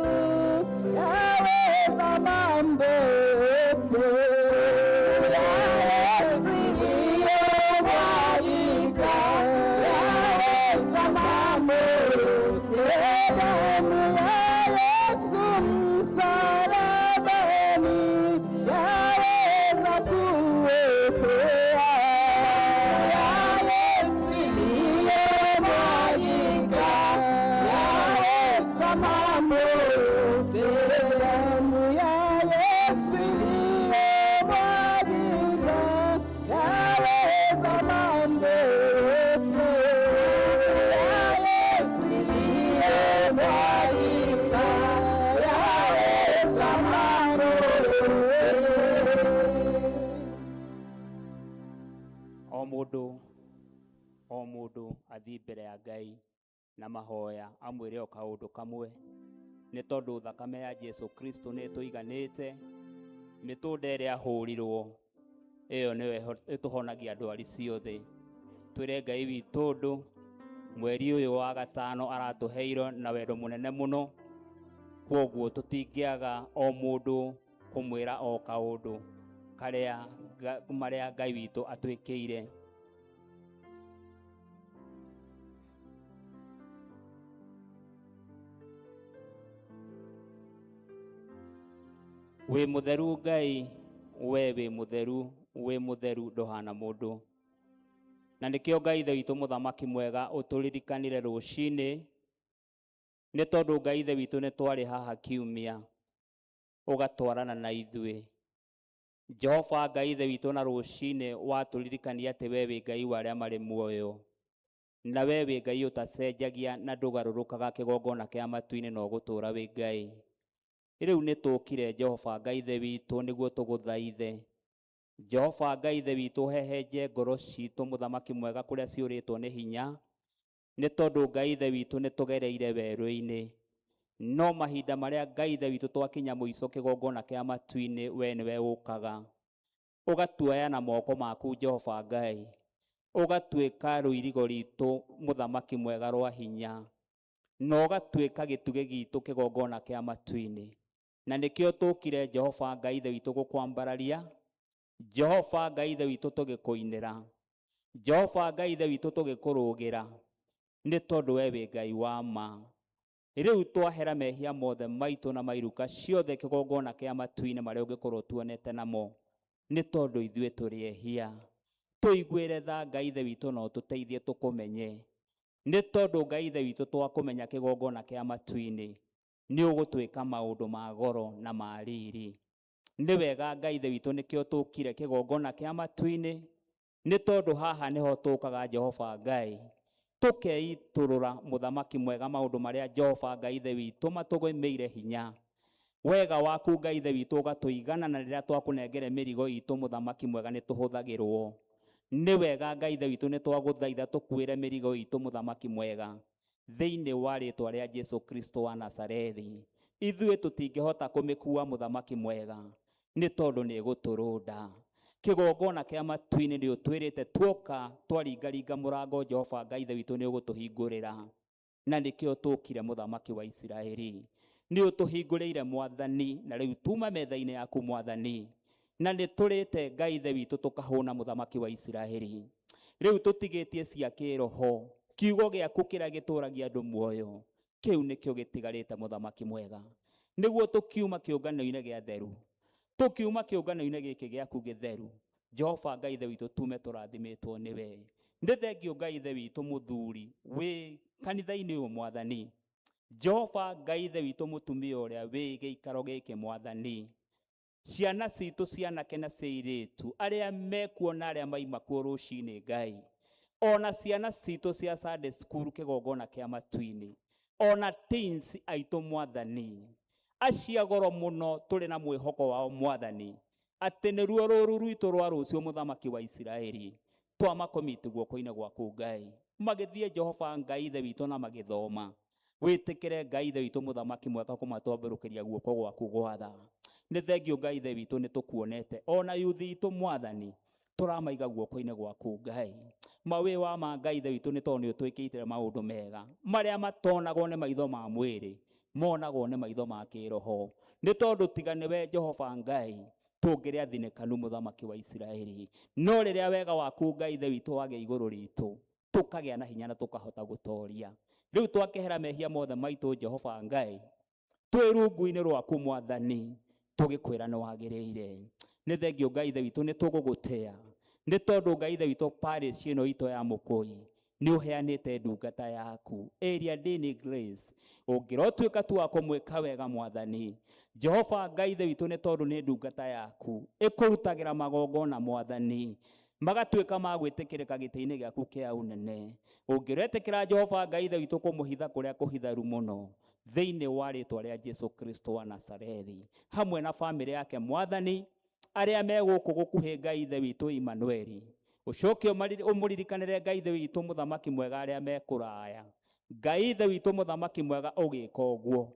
yaweza mambo yote. Yesu iliyomwagika yaweza mambo yote. Damu ya Yesu msalabani yaweza kuokoa. Yesu iliyomwagika yaweza mambo yote. Damu ya Yesu iliyomwagika yaweza mambo yote. Yesu iliyomwagika yaweza mambo yote. o mundu athii mbere ya Ngai na mahoya amwire o kaundu kamwe ni tondu thakame ya Jesu Kristo ni tuiganite mitunda iria ahurirwo iyo niyo ituhonagia ndwari ciothe. Twire Ngai witu ndu mweri uyu wa gatano aratuheiro na wendo munene muno, kwoguo tutingiaga o mundu kumwira o kaundu karia maria Ngai witu atwikiire. We mutheru Ngai, we wi mutheru ndohana mundu. Na nikio Ngai ithe witu muthamaki mwega uturirikanire rucini, ni tondu Ngai ithe witu ni twari haha kiumia ugatwarana na ithui. Jehova Ngai ithe witu na rucini waturirikania ati we wi Ngai wa aria mari muoyo, na we wi Ngai utacenjagia na ndugarurukaga kigongona kia matu-ini no gutura wi Ngai. Riu ni tukire Jehova Ngai ithe witu niguo tuguthaithe. Jehova Ngai ithe witu hehenje ngoro citu muthamaki mwega kuria ciuritwo ni hinya, ni tondu Ngai ithe witu ni tugereire weru-ini, no mahinda maria Ngai ithe witu twakinya muico kigongona kia matu-ini we niwe ukaga ugatuoya na moko maku Jehova Ngai, ugatwika ruirigo ritu muthamaki mwega rwa hinya, no ugatwika gituge gitu kigongona kia matu-ini. Na nikio tukire Jehova Ngai ithe witu gukwambararia, Jehova Ngai ithe witu tugikuinira, Jehova Ngai ithe witu tugikurugira, ni tondu we wi Ngai wa ma. Riu twahera mehia mothe maitu na mairuka ciothe kigongona kia matu-ini maria ungikorwo tuonete namo, ni tondu ithue turi ehia. tuiguire tha Ngai ithe witũ no tũteithie tũkũmenye, nĩ tondũ Ngai ithe witũ twakũmenya kĩgongona kĩa matu-inĩ nĩ ũgũtwĩka maũndũ ma goro na ma riri. Nĩ wega Ngai ithe witũ nĩkĩo tũkire kĩgongona kĩa matu-inĩ, nĩ tondũ haha nĩho tũkaga Jehova Ngai tũkeitũrũra mũthamaki mwega maũndũ marĩa Jehova Ngai ithe witũ matũgũmĩire hinya. Wega waku Ngai ithe witũ ũgatũigana na rĩrĩa twakũnengere mĩrigo itũ mũthamaki mwega nĩ tũhũthagĩrwo. Nĩ wega Ngai ithe witũ nĩ twagũthaitha tũkuĩre mĩrigo itũ mũthamaki mwega thĩinĩ wa rĩtwa rĩa Jesu Kristo wa Nazarethi. Ithuĩ tũtingĩhota kũmĩkua mũthamaki mwega nĩ tondũ nĩ gũtũrũnda. Kĩgongona kĩa matu-inĩ nĩ ũtwĩrĩte tuoka twaringaringa mũrango Jehova Ngai ithe witũ nĩ ũgũtũhingũrĩra, na nĩkĩo tũkire mũthamaki wa Isiraeli. Nĩ ũtũhingũrĩire Mwathani, na rĩu tuma metha-inĩ yaku Mwathani, na nĩ tũrĩte Ngai ithe witũ tũkahũna mũthamaki wa Isiraeli. Rĩu tũtigĩtie cia kĩroho, kiugo gĩaku kĩrĩa gĩtũragia andũ muoyo, kĩu nĩkĩo gĩtigarĩte mũthamaki mwega. Nĩguo tũkiuma kĩũngano-inĩ gĩa theru, tũkiuma kĩũngano-inĩ gĩkĩ gĩaku gĩtheru, Jehova Ngai ithe witũ tume tũrathimĩtwo nĩwe. Nĩ thengio Ngai ithe witũ mũthuri wĩ kanitha-inĩ ũyũ Mwathani. Jehova Ngai ithe witũ mũtumia ũrĩa wĩ gĩikaro gĩkĩ Mwathani. Ciana citũ cianake na cia airĩtu arĩa mekuo na arĩa maima kuo rũcinĩ Ngai, ona ciana citũ cia Sunday school kĩgongona kĩa matu-inĩ, ona teens aitũ Mwathani, acia goro mũno tũrĩ na mwĩhoko wao Mwathani, atĩ nĩruo rũru rwitũ rwa rũciũ mũthamaki wa Isiraeli, twamakomiti guoko-inĩ gwaku Ngai, magĩthiĩ Jehova Ngai ithe witũ na magĩthoma. Wĩtĩkĩre Ngai ithe witũ mũthamaki mwega kũmatwambũrũkĩria guoko gwaku gwatha. Nĩ thengio Ngai ithe witũ nĩ tũkuonete, ona yuthi itũ Mwathani tũramaiga guoko-inĩ gwaku Ngai. Mawĩ wa ma Ngai ithe witũ nĩ tondũ nĩ ũtwĩkĩte maũndũ mega marĩa matonagwo nĩ maitho ma mwĩrĩ, monagwo nĩ maitho ma kĩroho. Nĩ tondũ tiga nĩwe Jehova Ngai tũngĩrĩ athinĩkanu mũthamaki wa Isiraeli, no rĩrĩa wega waku Ngai ithe witũ wagĩa igũrũ ritũ, tũkagĩa na hinya na tũkahota gũtoria. Rĩu twakehera mehia mothe maitũ Jehova Ngai, twĩ rungu-inĩ rwaku Mwathani, tũgĩkwĩra nĩ wagĩrĩire. Nĩ thengio Ngai ithe witũ nĩ tũgũgũtĩa, nĩ tondũ Ngai ithe witũ parish ĩno itũ ya Mũkũi nĩ ũheanĩte ndungata yaku Area Dini Grace. Ũngĩrotwĩka tu wa kũmwĩka wega Mwathani, Jehova Ngai ithe witũ nĩ tondũ nĩ ndungata yaku ĩkũrutagĩra magongona Mwathani, magatwĩka ma gwĩtĩkĩrĩka gĩtĩ-inĩ gĩaku kĩa ũnene. Ũngĩretĩkĩra Jehova Ngai ithe witũ kũmũhitha kũrĩa kũhitharu mũno thĩinĩ wa rĩtwa rĩa Jesu Kristo wa Nazarethi, hamwe na bamĩrĩ yake Mwathani, arĩa megũkũ gũkuhĩ Ngai ithe witũ Imanueli, ũcoke ũmũririkanĩre Ngai ithe witũ mũthamaki mwega arĩa mekũraya. Ngai ithe witũ mũthamaki mwega ũgĩka ũguo,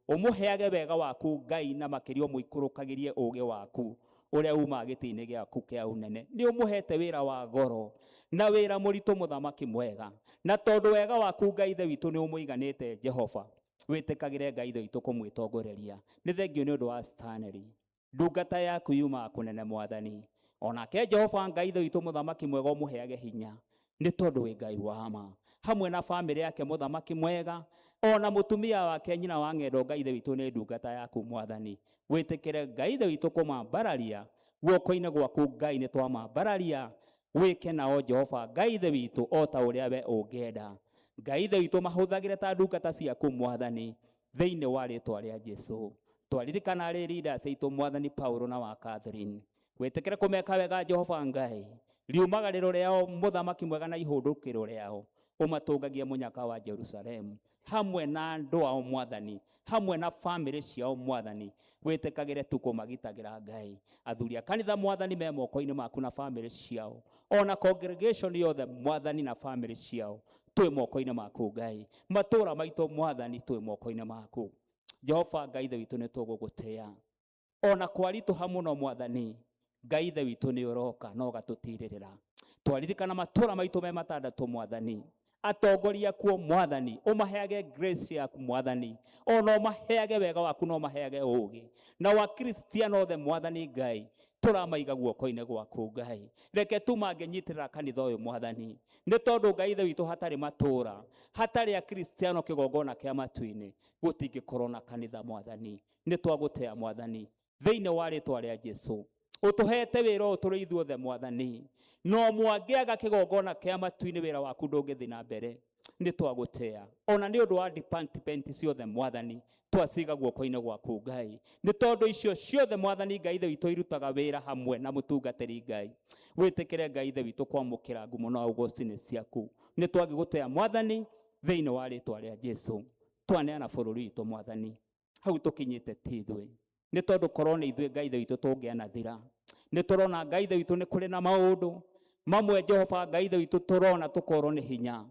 ũmũheage wega waku Ngai, na makĩria ũmũikũrũkagĩrie ũũgĩ waku ũrĩa uma gĩtĩ-inĩ gĩaku kĩa ũnene. Nĩ ũmũhete wĩra wa goro na wĩra mũritũ mũthamaki mwega, na tondũ wega waku Ngai ithe witũ nĩ ũmũiganĩte Jehova, wĩtĩkagĩre Ngai ithe witũ kũmwĩtongoreria. Nĩ thengio nĩ ũndũ wa Stanley, ndungata yaku yumaga kũnene Mwathani. Onake Jehova Ngai ithe witũ mũthamaki mwega ũmũheage hinya, nĩ tondũ wĩ Ngai wa ma, hamwe na bamĩrĩ yake mũthamaki mwega, ona mũtumia wake nyina wa ng'endo. Ngai ithe witũ nĩ ndungata yaku Mwathani, wĩtĩkĩre Ngai ithe witũ kũmambararia guoko-inĩ gwaku Ngai, nĩ twamambararia. Wĩke nao Jehova Ngai ithe witũ o ta ũrĩa we ũngĩenda. Ngai ithe witũ mahũthagĩre ta ndungata ciaku Mwathani, thĩinĩ wa rĩtwa rĩa Jesu. Twaririkana rĩ leaders aitũ Mwathani Paulo na wa Catherine, wĩtĩkĩre kũmeka wega Jehova Ngai, riumagarĩro rĩao mũthamaki mwega na ihũndũkĩro rĩao ũmatũngagie mũnyaka wa Jerusalemu, hamwe na andũ ao Mwathani, hamwe na bamĩrĩ ciao Mwathani, wĩtĩkagĩre tu kũmagitagĩra Ngai. Athuri a kanitha Mwathani me moko-inĩ maku na bamĩrĩ ciao, ona congregation yothe Mwathani na bamĩrĩ ciao twĩ moko-inĩ maku Ngai. Matũũra maitũ Mwathani twĩ moko-inĩ maku Jehova Ngai ithe witũ, nĩ tũgũgũtĩa ona kwaritũha mũno Mwathani. Ngai ithe witũ nĩ ũroka na ũgatũtirĩrĩra. Twaririkana matũũra maitũ me matandatũ Mwathani, atongoria kuo Mwathani, ũmaheage grace yaku Mwathani, ona ũmaheage wega waku na ũmaheage ũũgĩ, na wa Kristiano othe Mwathani Ngai tũramaiga guoko-inĩ gwaku Ngai. Reke tu mangĩnyitĩrĩra kanitha ũyũ Mwathani, nĩ tondũ Ngai ithe witũ hatarĩ matũũra, hatarĩ a Kristiano kĩgongona kĩa matu-inĩ, gũtingĩkorwo na kanitha Mwathani. Nĩ twagũtĩa Mwathani, thĩinĩ wa rĩtwa rĩa Jesu, utuhete wira uturi ithuothe mwathani no mwangiaga kigongona kia matu-ini wira waku ndungithi na mbere ni twagutea ona ni undu wa department ciothe mwathani twaciga guoko-ini gwaku Ngai ni tondu icio ciothe mwathani Ngai ithe witũ irutaga wira hamwe na mutungatĩri Ngai witikire Ngai ithe witũ kwamũkĩra ngumo na ugoci-inĩ ciaku ni twagigutea mwathani thiini wa ritwa ria Jesu twaneana bũrũri witũ mwathani hau tukinyite tithwe ni tondu korona ithwe Ngai ithe witũ tũngiana thira ni turona Ngai ithe witũ ni kuri na maundu mamwe Jehova Ngai ithe witũ turona tukorwo ni hinya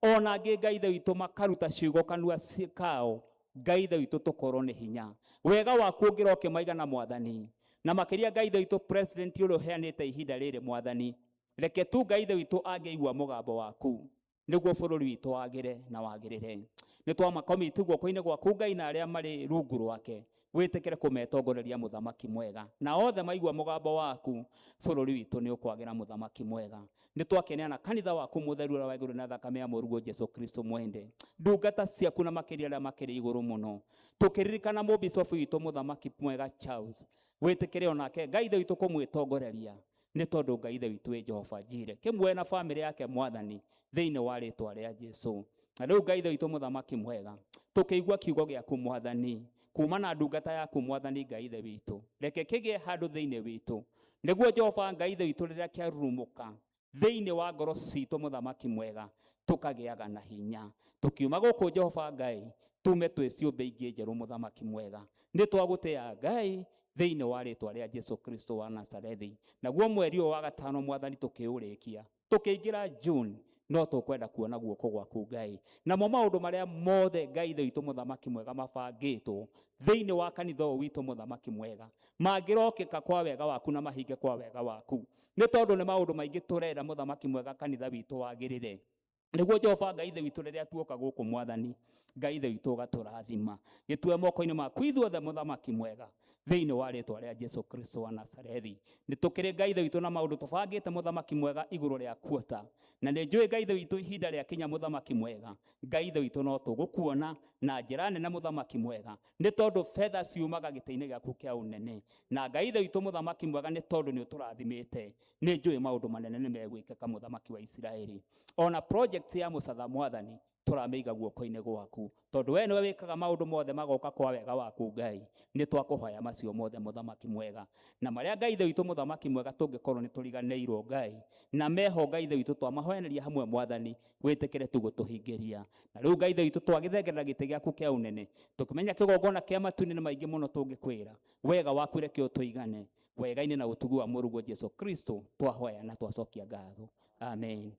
ona angi Ngai ithe witũ makaruta ciugo kanua kao Ngai ithe witũ tukorwo ni hinya wega waku ngiroke maigana mwathani na makiria Ngai ithe witũ president uria uheanite ihinda riri mwathani reke tu Ngai ithe witũ angĩigua mũgambo waku niguo bũrũri witũ wagire na wagirire ni twamakomiti guoko-ini gwaku Ngai na aria mari rungu rwake witikire kumetongoreria muthamaki mwega na othe maigua mugambo waku bũrũri witũ ni ukwagira muthamaki mwega ni twakeneana kanitha waku mutheru wa iguru na thakame ya mũruguo Jesu Kristo mwende ndungata ciaku na makiria aria makiri iguru muno tukiririkana mũbishofu witũ muthamaki mwega Charles witikire onake Ngai ithe witũ kumwitongoreria ni tondu Ngai ithe witũ Jehova Jire kimwe na family yake mwathani thiini wa ritwa ria Jesu na riu Ngai ithe witũ muthamaki mwega tukigua kiugo giaku mwathani kuma na ndungata yaku mwathani Ngai ithe witũ reke kigie handu thiini witũ niguo Jehova Ngai ithe witũ riria kiarurumuka thiini wa ngoro citũ muthamaki mwega tukagiaga na hinya tukiuma guku Jehova Ngai tume twi ciumbe ingi njeru muthamaki mwega ni twagutea Ngai thiini wa ritwa ria Jesu Kristo wa Nazarethi naguo mweri wa gatano mwathani tukiurikia tukiingira June no tukwenda kuona guoko gwaku Ngai na maundu maria mothe Ngai ithe witũ muthamaki mwega mabangitwo thiini wa kanitha witũ muthamaki mwega mangirokeka kwa wega waku na mahinge kwa wega waku ni tondu ni maundu maingi turenda muthamaki mwega kanitha witũ wagirire niguo Jehova Ngai ithe witũ riria tuoka guku mwathani Ngai ithe witũ gaturathima gitue moko-ini maku ithuothe muthamaki mwega thiini wa ritwa ria Jesu Kristo wa Nazarethi ni tukiri Ngai ithe witũ na maundu tubangite muthamaki mwega iguru ria kuota na ni njui Ngai ithe witũ ihinda ria kinya muthamaki mwega Ngai ithe witũ no tugukuona na njira nene muthamaki mwega ni tondu fedha ciumaga gite-ini giaku kia unene na Ngai ithe witũ muthamaki mwega ni tondu ni uturathimite ni njui maundu manene ni megwikika muthamaki wa Israeli ona project ya mucatha mwathani turameiga guoko-ini gwaku tondu we niwe wikaga maundu mothe magoka kwa wega waku Ngai ni twakuhoya macio mothe muthamaki mwega na maria Ngai ithe witũ muthamaki mwega tungikorwo ni turiganeirwo Ngai na meho Ngai ithe witũ twamahoyaneria hamwe mwathani witikire tu gutuhingiria na riu Ngai ithe witũ twagithengerera gite giaku kia unene tukimenya kigongona kia matu-ini ni maingi muno tungikwira wega waku reke utuigane wega-ini na utugu wa mũruguo Jesu Kristo twahoya na twacokia ngatho amen.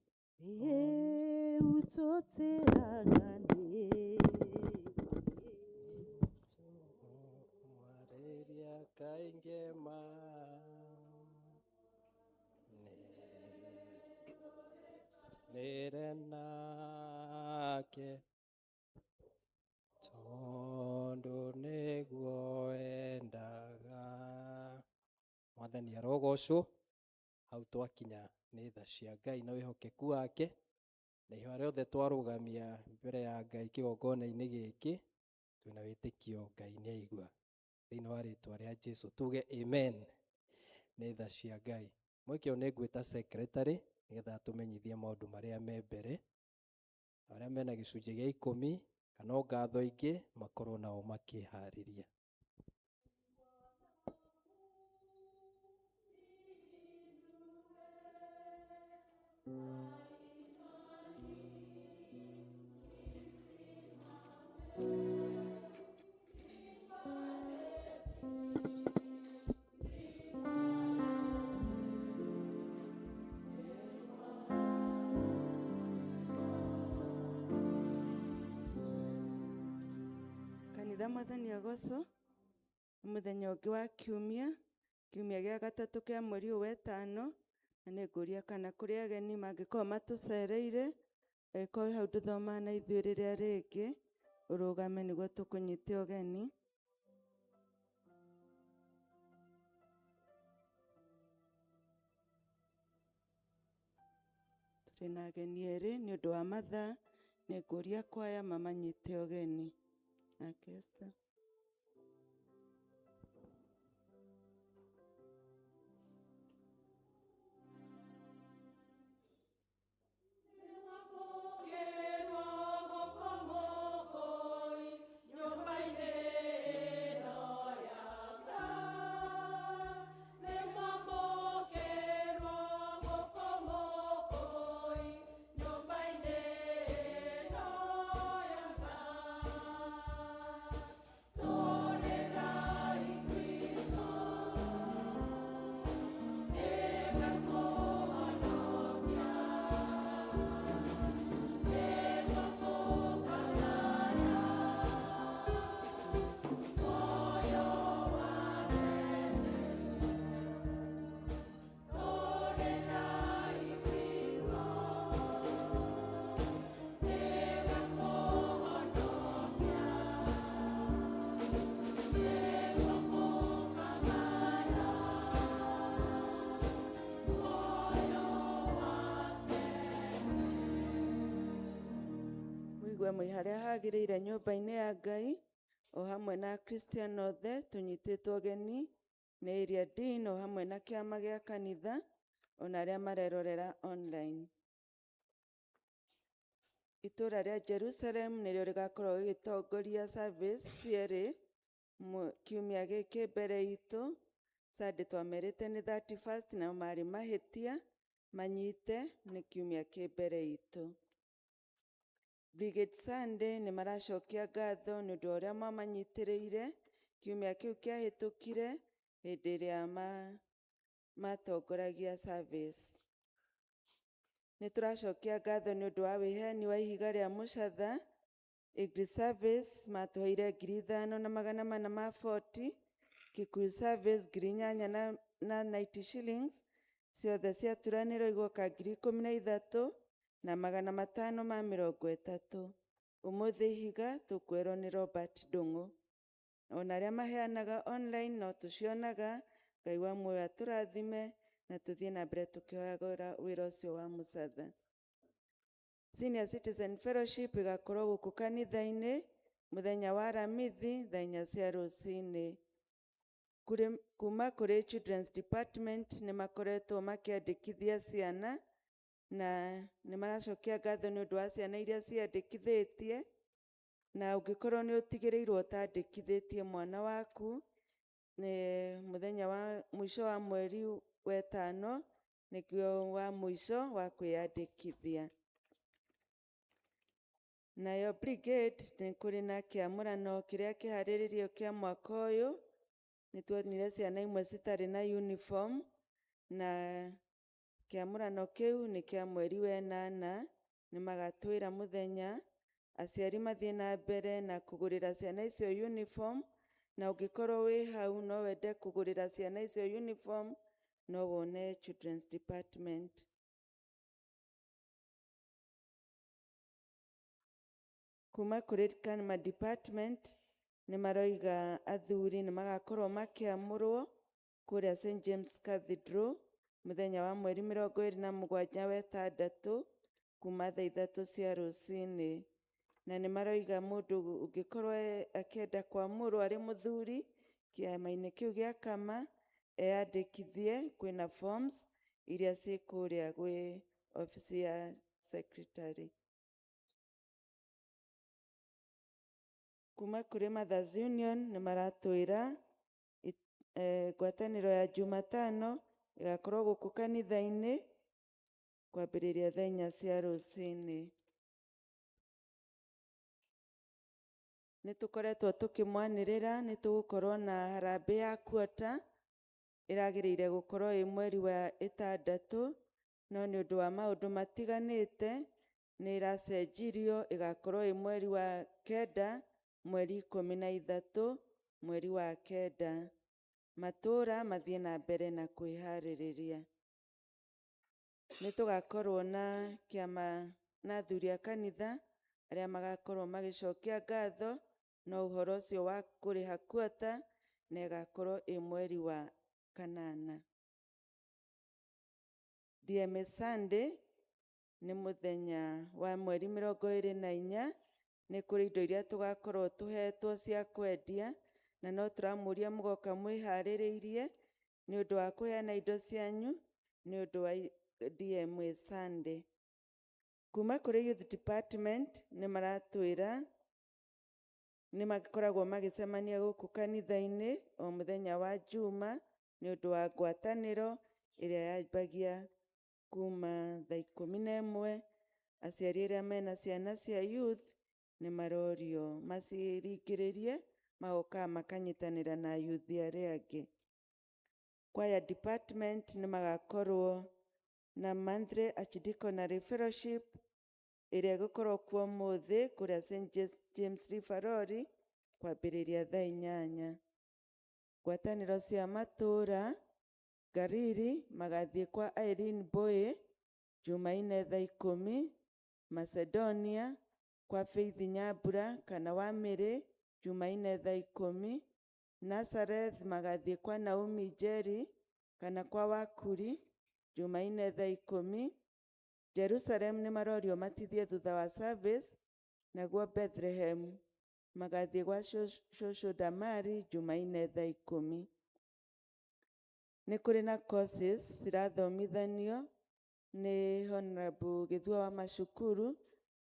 Mwareria kaingema nirenake tondu niguo endaga mwathani arogocwo hau twakinya nĩ tha cia Ngai na wĩhokeku wake na ihooya rĩothe twarugamia mbere ya Ngai kĩgongona-inĩ gĩkĩ twĩna wĩtĩkio Ngai nĩ aigua thĩinĩ wa rĩtwa rĩa Jesu tuge amen. Nĩ tha cia Ngai mwĩkĩo nĩ ngwĩta secretary nĩgetha tũmenyithie maũndũ marĩa me mbere arĩa mena gĩcunjĩ gĩa 10 kana ngatho ingĩ makorwo nao makĩharĩria. Kanitha mwathani agoco muthenya ũngĩ wa kiumia gĩa gatatũ kĩa mweri wa ĩtano na nĩngũria kana kũrĩ ageni mangĩkorwo matũcereire korwo hau tũthoma na ithuĩ rĩrĩa rĩngĩ ũrũgame nĩguo tũkũnyite ũgeni. Tũrĩ na ageni erĩ nĩ ũndũ wa mathaa nĩngũria kwaya mamanyite ũgeni. Esther. mũigue mwĩ harĩa hagĩrĩire nyũmba-inĩ ya Ngai, o hamwe na Christian othe tũnyitĩtwo ũgeni nĩ Area Dean o hamwe na kĩama gĩa kanitha ona arĩa marerorera online. Itũũra rĩa Jerusalem nĩrĩo rĩgakorwo rĩgĩtongoria service cierĩ kiumia gĩkĩ mbere itũ. Sunday twamerĩte nĩ 31st na marĩ mahĩtia manyite nĩ kiumia kĩ mbere itũ. Brigade Sunday nĩ maracokia ngatho nĩ ũndũ ũrĩa mwamanyitĩrĩire kiumia kĩu kĩahĩtũkire hĩndĩ ĩrĩa matongoragia service. Nĩ tũracokia ngatho nĩ ũndũ wa wĩheani wa ihiga rĩa mũcatha. Eagle service matũheire 5,440, Kikuyu service 8,090 shillings, ciothe ciaturanĩrwo igoka 13,530. Ũmũthĩ ihiga tũkwĩrwo nĩ Robert Ndung'u. Ona arĩa maheanaga online no tũcionaga. Ngai wa muoyo atũrathime na tũthiĩ na mbere tũkĩhoyagĩra wĩra ũcio wa mũcatha. Senior Citizen Fellowship ĩgakorwo gũkũ kanitha-inĩ mũthenya wa Aramithi thaa 4 cia rũcinĩ. Kuma kũrĩ Children's Department nĩ makoretwo makĩandĩkithia ciana na nĩ maracokia ngatho nĩ ũndũ wa ciana iria ciandĩkithĩtie, na ũngĩkorwo nĩ ũtigĩrĩirwo ũtandĩkithĩtie mwana waku mũthenya wa mũico wa mweri wetano nĩguo wa mũico wa kwĩyandĩkithia. Nayo brigade nĩ kũrĩ na kĩamũrano kĩrĩa kĩharĩrĩirio kĩa mwaka ũyũ. Nĩ tuonire ciana imwe citarĩ na uniform na kĩamũrano kĩu nĩ kĩa mweri wa 8. Nĩ magatwĩra mũthenya. Aciari mathiĩ na mbere na kũgũrĩra ciana icio uniform, na ũngĩkorwo wĩ hau no wende kũgũrĩra ciana icio uniform no wone Children's Department. Kuma kũrĩ Kanema Department nĩ maroiga athuri nĩ magakorwo makĩamũrwo kũrĩa St. James Cathedral mũthenya wa mweri 27/6 kuma thaa 3 cia rũcinĩ. Na nĩ maroiga mũndũ ũngĩkorwo akĩenda kwamũrwo arĩ mũthuri kĩama-inĩ kĩu gĩa kama eyandĩkithie. Kwĩna forms iria ciĩ kũrĩa gwĩ obici ya secretary. Kuma kũrĩ Mothers Union nĩ maratwĩra ngwatanĩro ya Jumatano ĩgakorwo gũkũ kanitha-inĩ kwambĩrĩria thaa 4 cia rũcinĩ. Nĩ tũkoretwo tũkĩmwanĩrĩra nĩ tũgũkorwo na harambĩ ya quarter ĩragĩrĩire gũkorwo ĩ mweri wa 6, no nĩ ũndũ wa maũndũ matiganĩte nĩ ĩracenjirio ĩgakorwo ĩ mweri wa 9 mweri 13 mweri wa 9. Matũũra mathiĩ na mbere na kwĩharĩrĩria. Nĩ tũgakorwo na kĩama na athuri a kanitha arĩa magakorwo magĩcokia ngatho no ũhoro ũcio wa kũrĩha quarter na ĩgakorwo ĩ mweri wa 8. DMA Sunday nĩ mũthenya wa mweri 24. Nĩ kũrĩ indo iria tũgakorwo tũhetwo cia kwendia na no tũramũria mũgoka mwĩharĩrĩirie nĩ ũndũ wa kũheana indo cianyu nĩ ũndũ wa DMA Sunday. Kuma kũrĩ Youth Department nĩ maratwĩra nĩ makoragwo magĩcemania gũkũ kanitha-inĩ o mũthenya wa Juma nĩ ũndũ wa ngwatanĩro ĩrĩa yambagia kuma thaa 11. Aciari arĩa mena ciana cia youth nĩ marorio maciringĩrĩrie magoka makanyitanĩra na youth arĩa angĩ. Choir Department nĩ magakorwo na monthly Archdeaconry Fellowship ĩrĩa ĩgũkorwo kuo ũmũthĩ kũrĩa St. James Riveroli kwambĩrĩria thaa 8. Ngwatanĩro cia matũũra Gariri magathiĩ kwa Irene Boy Jumaine thaa 10. Macedonia kwa Faith Nyambura kana wa Mĩrĩ Jumaine thaa 10. Nazareth magathiĩ kwa Naomi Njeri kana kwa Wakuri Jumaine thaa 10. Jerusalem nĩ marorio matithie thutha wa service naguo Bethlehem magathie gwa Shosho Damari Jumaine thaa 10. Nĩ kũrĩ na courses cirathomithanio nĩ Honorable Gĩthua wa Macukuru,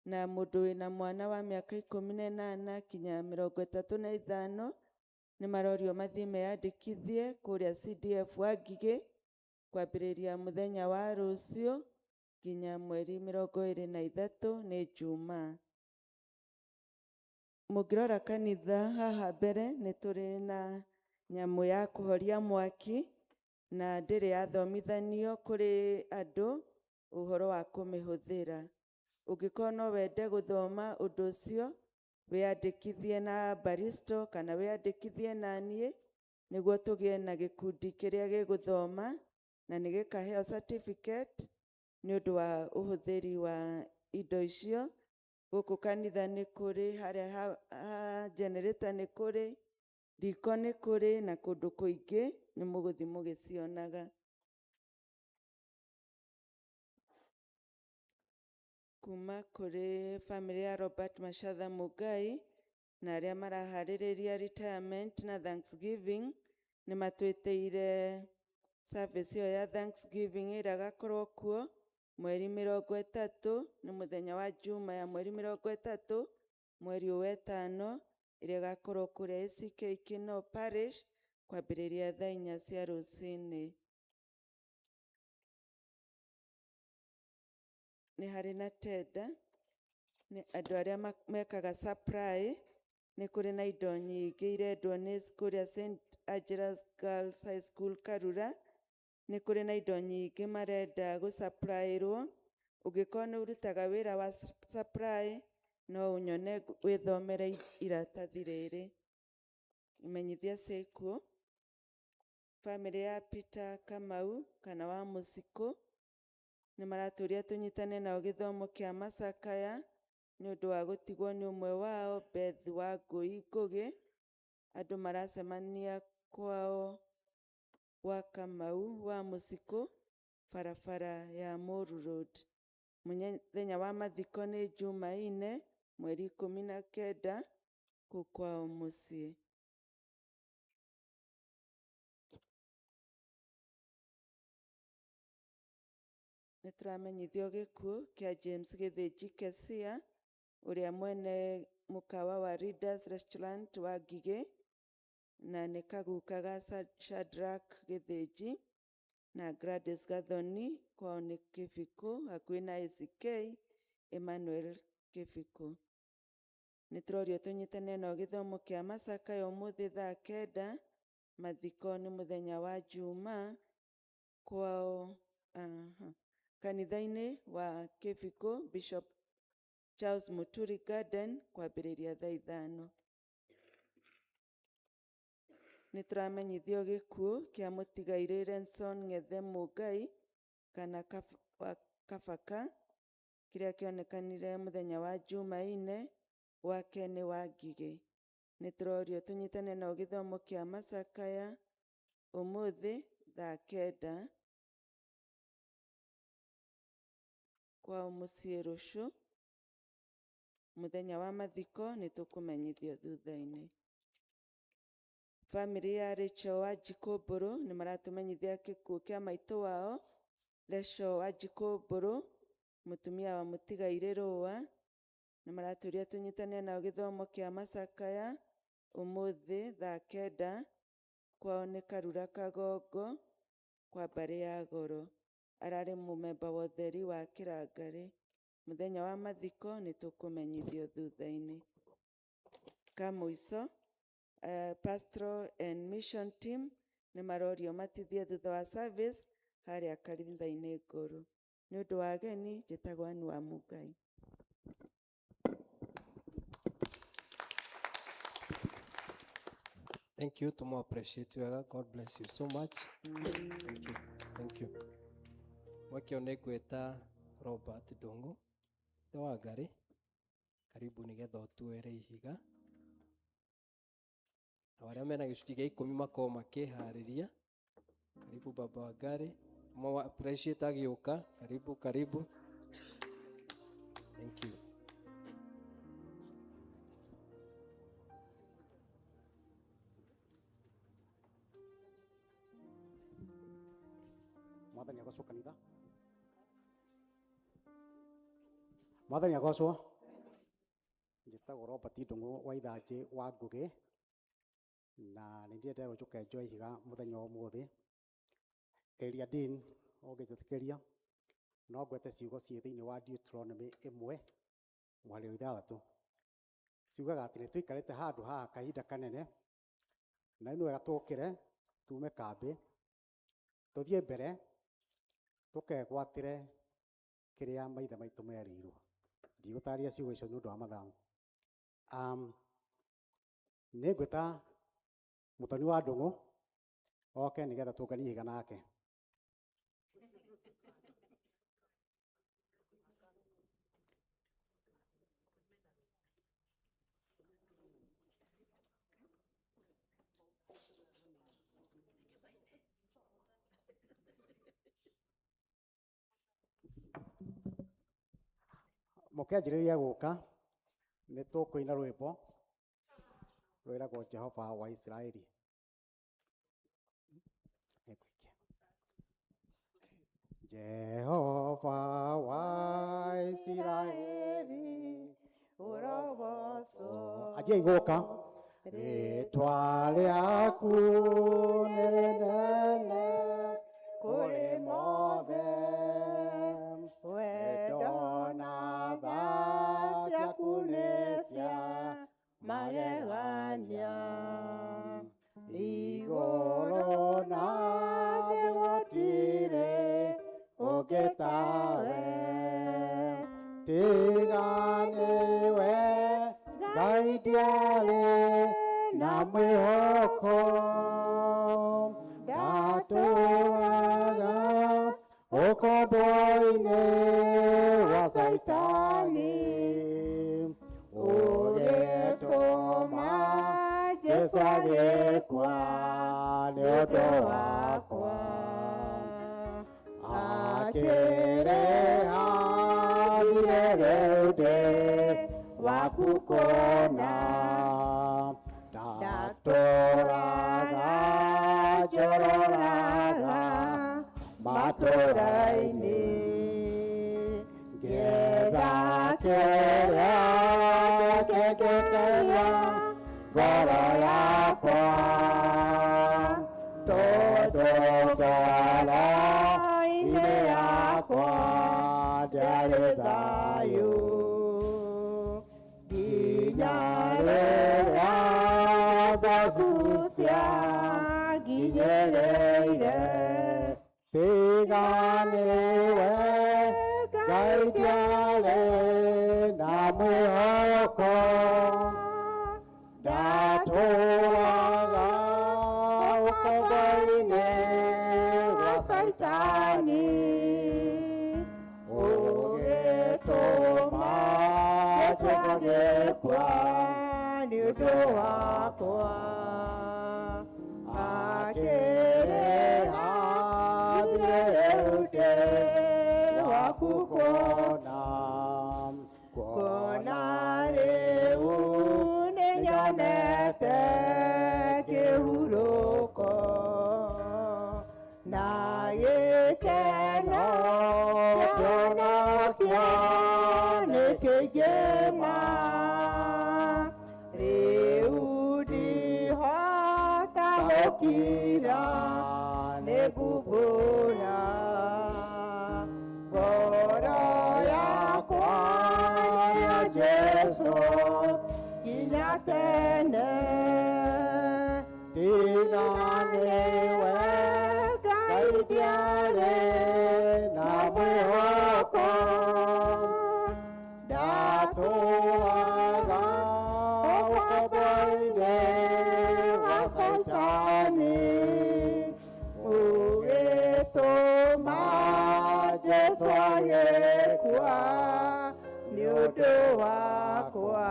na mũndũ wĩna mwana wa mĩaka 18 kinya 35 nĩ marorio mathiĩ meyandĩkithie kũrĩa CDF wa Ngigĩ kwambĩrĩria mũthenya wa rũciũ nginya mweri 23 nĩ Jumaa. Mũngĩrora kanitha haha mbere nĩ tũrĩ na nyamũ ya kũhoria mwaki na ndĩrĩ yathomithanio kũrĩ andũ ũhoro wa kũmĩhũthĩra. Ũngĩkorwo no wende gũthoma ũndũ ũcio, wĩyandĩkithie na Baristo kana wĩyandĩkithie na niĩ nĩguo tũgĩe na gĩkundi kĩrĩa gĩgũthoma na nĩ gĩkaheo certificate nĩ ũndũ wa ũhũthĩri wa indo icio. Gũkũ kanitha nĩ kũrĩ, harĩa ha generator nĩ kũrĩ, riko nĩ kũrĩ na kũndũ kũingĩ nĩ mũgũthiĩ mũgĩcionaga. Kuma kũrĩ family ya Robert Machatha Mugai na arĩa maraharĩrĩria retirement na Thanksgiving nĩ matwĩtĩire service ĩyo ya Thanksgiving ĩrĩa gakorwo kuo mweri 30 nĩ mũthenya wa Juma ya mweri 30 mweri wa 5 ĩrĩa gakorwo kũrĩa ACK Kinoo Parish kwambĩrĩria thaa 4 cia rũcinĩ. Nĩ harĩ na tenda, andũ arĩa mekaga supply, nĩ kũrĩ na indo nyingĩ irendwo nĩ kũrĩa St. Angela's Girls High School Karura. Nĩ kũrĩ na indo nyingĩ marenda gũsupplyĩrwo. Ũngĩkorwo nĩ ũrutaga wĩra wa supply, no ũnyone wĩthomere iratathi rĩrĩ. Imenyithia cia ikuũ, family ya Peter Kamau kana wa Mũcikũ nĩ maratũria tũnyitane nao gĩthomo kĩa macakaya nĩ ũndũ wa gũtigwo nĩ ũmwe wao Beth wa Ngũgĩ. Andũ maracemania kwao wa Kamau wa Mũcikũ barabara ya Mũru Road. Mũthenya wa mathiko nĩ Jumaine mweri 19 kũu kwao mũciĩ. Nĩ tũramenyithio gĩkuũ kĩa James Gĩthĩnji Kesia, ũrĩa mwene mũkawa wa Readers Restaurant wa Ngigĩ, na nĩ kaguka ga Shadrack Gĩthĩnji na Gladys Gathoni kwao nĩ Kĩbikũ hakuhĩ na ACK Emmanuel Kĩbikũ. Nĩ tũrorio tũnyitane nao gĩthomo kĩa macakaya ũmũthĩ thaa 9. Mathiko nĩ mũthenya wa Juma kwao kanitha-inĩ wa Kĩbikũ Bishop Charles Muturi Garden kwambĩrĩria thaa 5. Nĩ tũramenyithio gĩkuũ kĩa mũtigairĩ Renson Ng'ethe Mũgai kana Kabaka kĩrĩa kĩonekanire mũthenya wa Jumaine wake nĩ wa Ngigĩ. Nĩ tũrorio tũnyitane nao gĩthomo kĩa macakaya ũmũthĩ thaa 9 kwao mũciĩ Rũciũ. Mũthenya wa mathiko nĩ tũkũmenyithio thutha-inĩ. Family ya Rachel Wanjikũ Mbũrũ nĩ maratũmenyithia gĩkuũ kĩa maitũ wao Rachel Wanjikũ Mbũrũ, mũtumia wa mũtigairĩ Rũa. Nĩ maratũria tũnyitane nao gĩthomo kĩa macakaya ũmũthĩ thaa 9 kwao nĩ Karura Kagongo kwa Mbarĩ ya Goro. Ararĩ mũmemba wa ũtheri wa Kĩrangarĩ. Mũthenya wa mathiko nĩ tũkũmenyithio thutha-inĩ. Kamũico Pastoral and Mission Team nĩ marorio matithie thutha wa service harĩa kanitha-inĩ ngũrũ. Nĩ ũndũ wa ageni njĩtagwo Anne wa Mũgai. Thank you, tumo appreciate wega. God bless you so much. Thank you. Wakio nĩngwĩta Robert Ndũng'ũ wa Ngarĩ, karibu nĩgetha ũtuere ihiga. Na arĩa mena gĩcunjĩ gĩa 10 makorwo makĩharĩria. Karibu baba wa Ngarĩ, mo appreciate agĩũka. Karibu. Thank you. Mwathani agocwo kanitha. Mwathani agocwo. Njĩtagwo Robert Ndung'u wa Ithanjĩ wa Ngũgĩ, na nĩ ndienderwo njũke njoe ihiga mũthenya wa ũmũthĩ. Area Dean ũngĩnjĩtĩkĩria no ngwete ciugo ciĩ thĩinĩ wa Deuteronomy 1:6. Ciugaga atĩ nĩ tũikarĩte handũ haha kahinda kanene, na nĩ wega tũkĩre tume kambĩ tũthiĩ mbere tũkegwatĩre kĩrĩa maithe maitũ merĩirwo. Ndigũtarĩria ciugo icio nĩ ũndũ wa mathaa. Nĩ ngwĩta Mũthoni wa Ndung'u oke nĩgetha tũnganie ihiga nake. Mũkĩanjĩrĩria gũka nĩ tũkũina rwĩmbo rwĩragwo Jehova wa Isiraeli. Jehova wa Isiraeli urogocwo. Anjia igũka. Rĩĩtwa rĩaku nĩ rĩnene kũrĩ mothe, wendo na tha ciaku nĩ cia magegania. Igũrũ na thĩ gũtirĩ ũngĩ tawe, tiga nĩwe Ngai ndiarĩ na mwĩhoko. Ndatũũraga ũkombo-inĩ wa Saitani, ũgĩtũma Jesũ agĩkua nĩ ũndũ wakwa, akĩrehagire rĩu ndĩ waku kũna. Ndatũũraga njũrũraga matũũra-inĩ, ngĩetha kĩrĩa kĩngĩkenia ngoro yakwa, tondũ ngoro-inĩ yakwa ndĩarĩ thayũ. Nginya rĩrĩa thahu cianginyĩrĩire, tiga nĩwe Ngai ndiarĩ na mwĩhoko. Ndatũũraga ũkombo-inĩ wa Saitani, ũgĩtũma Jesũ agĩkua nĩ ũndũ wakwa, akĩrehagire rĩu ndĩ waku kuona. Kuona rĩu nĩ nyonete kĩhurũko na gĩkeno kĩonokio nĩ kĩingĩ ma. Rĩu ndihota gũkira nĩ ngumbũra, ngoro yakwa nĩyo Jesũ nginya tene. Tiga nĩwe Ngai ndiarĩ na mwĩhoko. Ndatũũraga ũkombo-inĩ wa Saitani, ũgĩtũma Jesũ agĩkua nĩ ũndũ wakwa,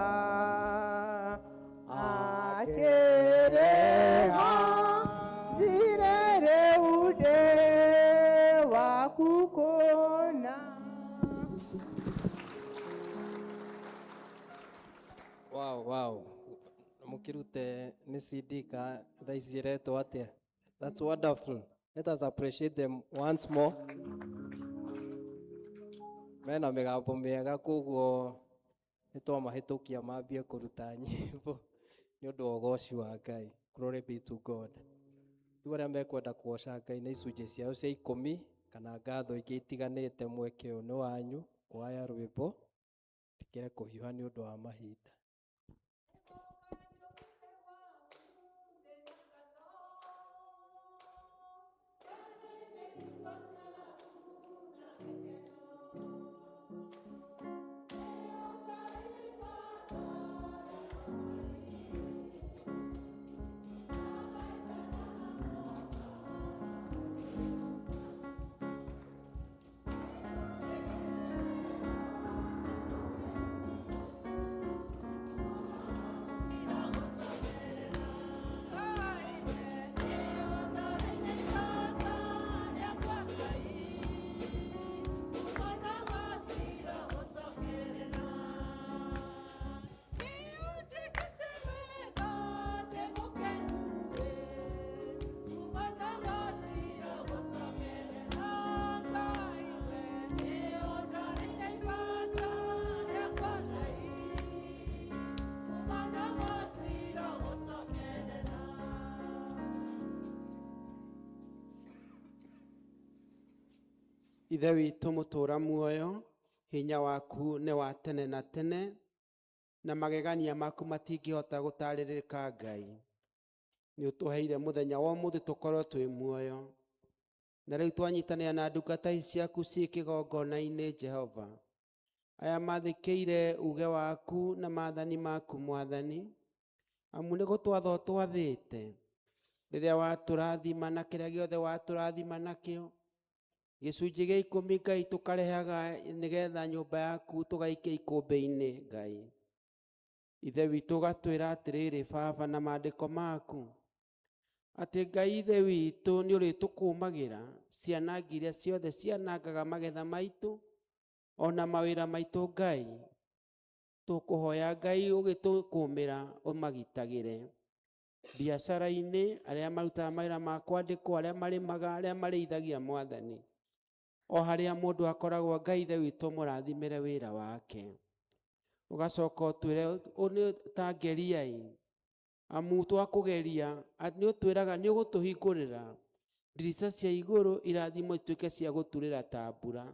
akĩrehagire rĩu ndĩ waku kũna. Wow. Mũkĩrute nĩ CD ka thaa ici iretwo atĩa? That's wonderful. Let us appreciate them once more. Mena mĩgambo mĩega koguo nĩtwamahĩtũkia mambie kũruta nyĩmbo nĩ ũndũ wa ũgoci wa Ngai. Glory be to God. Rĩu arĩa mekwenda kuoca Ngai na icunjĩ ciao cia 10 kana ngatho ingĩ itiganĩte, mweke ũyũ nĩ wanyu kwaya rwĩmbo tikĩre kũhiũha nĩ ũndũ wa mahinda. Ithe witũ mũtũra muoyo, hinya waku nĩ wa tene na tene, na magegania maku matingĩhota gũtarĩrĩka Ngai. Nĩ ũtũheire mũthenya wa ũmũthĩ tũkorwo twĩ muoyo. Na rĩu twanyitanĩra na ndungata ici ciaku ciĩ kĩgongona-inĩ Jehova. Aya mathĩkĩire uge waku na maathani maku Mwathani, amu nĩ gũtwatha ũtwathĩte rĩrĩa watũrathima na kĩrĩa gĩothe watũrathima nakĩo. Gĩcunjĩ gĩa 10 Ngai tũkarehaga nĩgetha nyũmba yaku tũgaikia ikũmbĩ-inĩ Ngai. Ithe witũ ũgatwĩra atĩrĩrĩ Baba na maandĩko maku, atĩ Ngai ithe witũ nĩ ũrĩtũkũmagĩra cianangi iria ciothe cianangaga magetha maitũ ona mawĩra maitũ Ngai. Tũkũhoya Ngai ũgĩtũkũmĩra ũmagitagĩre biacara-inĩ, arĩa marutaga mawĩra ma kwandĩkwo, arĩa marĩmaga, arĩa marĩithagia Mwathani. O harĩa mũndũ akoragwo Ngai ithe witũ mũrathimĩre wĩra wake. Ũgacoka ũtwĩre nĩ ta ngeriai, amu twakũgeria nĩ ũtwĩraga nĩ ũgũtũhingũrĩra ndirica cia igũrũ, irathimo ituĩke cia gũturĩra ta mbura.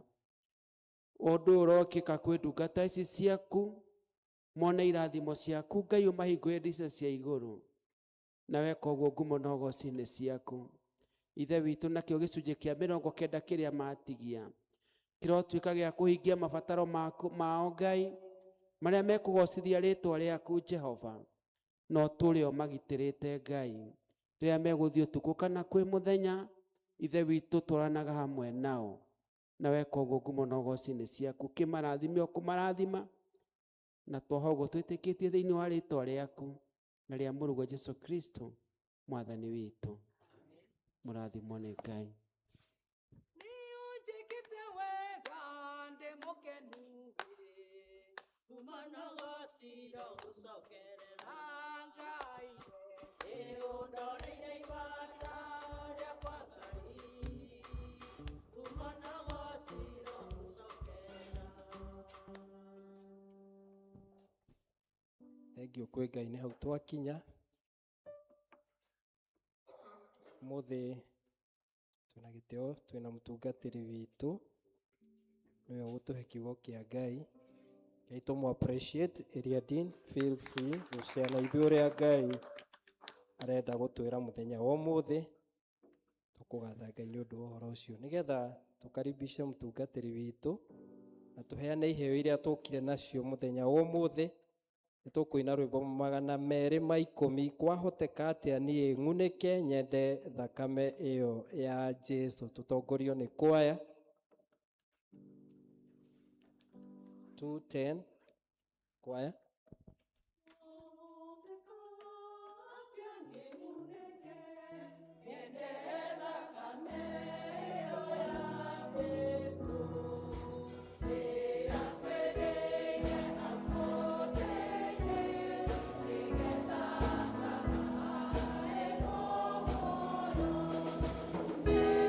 Ũndũ ũrokĩka kwĩ ndungata ici ciaku, mone irathimo ciaku Ngai ũmahingũrĩre ndirica cia igũrũ, na weka ũguo ngumo na ũgoci-inĩ ciaku. Ithe witũ nakĩo gĩcunjĩ kĩa 90 kĩrĩa matigia kĩrotuĩka gĩa kũhingia mabataro mao Ngai, marĩa mekũgocithia rĩtwa rĩaku Jehova, no tũrĩ o magitĩrĩte Ngai. Rĩrĩa megũthiĩ ũtukũ kana kwĩ mũthenya, ithe witũ tũranaga hamwe nao, na weka ũguo ngumo na ũgoci-inĩ ciaku. Kĩmarathime o kũmarathima, na twoha ũguo twĩtĩkĩtie thĩinĩ wa rĩtwa rĩaku na rĩa mũrũgwo Jesu Kristo Mwathani witũ. Mũrathimwo nĩ Ngai. Thengiũ kwĩ Ngai nĩ hau twakinya. Mũthĩ twĩna gĩtĩo, twĩna mũtungatĩri witũ nĩwe ũgũtũhe kiugo kĩa Ngai. Ngai tũmũ appreciate area dean, feel free gũciana ithuĩ ũrĩa Ngai arenda gũtwĩra mũthenya wa ũmũthĩ. Tũkũgatha Ngai nĩ ũndũ wa ũhoro ũcio, nĩgetha tũkaribishe mũtungatĩri witũ na tũheane iheo iria tũkire nacio mũthenya wa ũmũthĩ. Nĩtũkũina rwĩmbo 210 kwahoteka atĩa niĩ ng'unĩke nyende thakame ĩyo ya Jesu. Tũtongorio nĩ kwaya 210 kwaya. Yeah.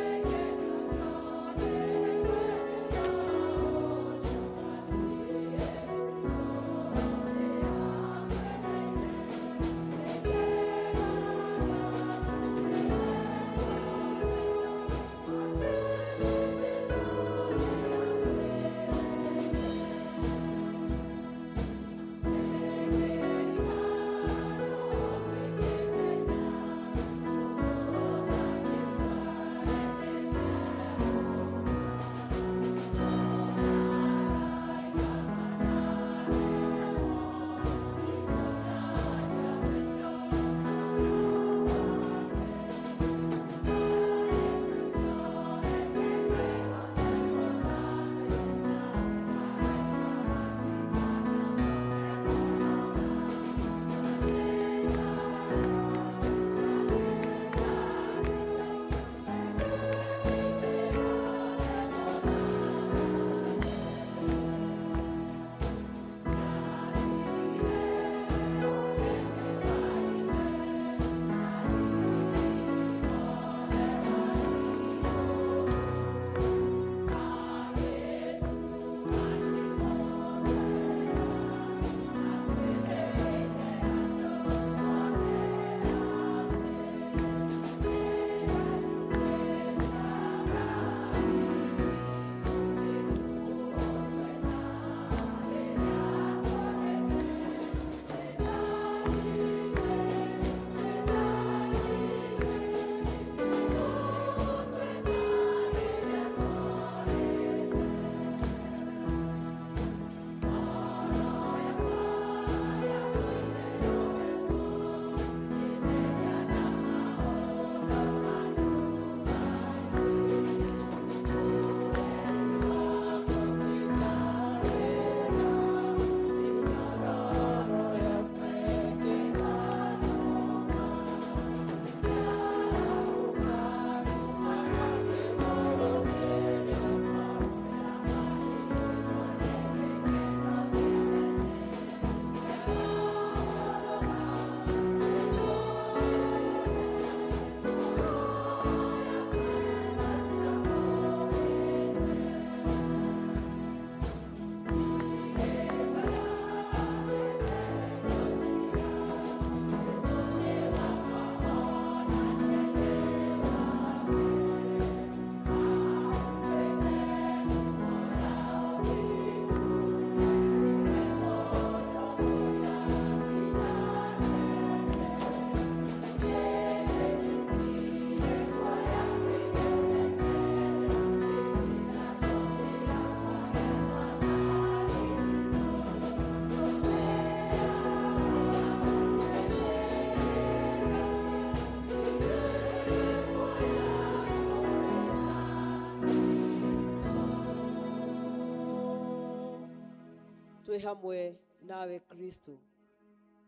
twĩ hamwe nawe Kristo,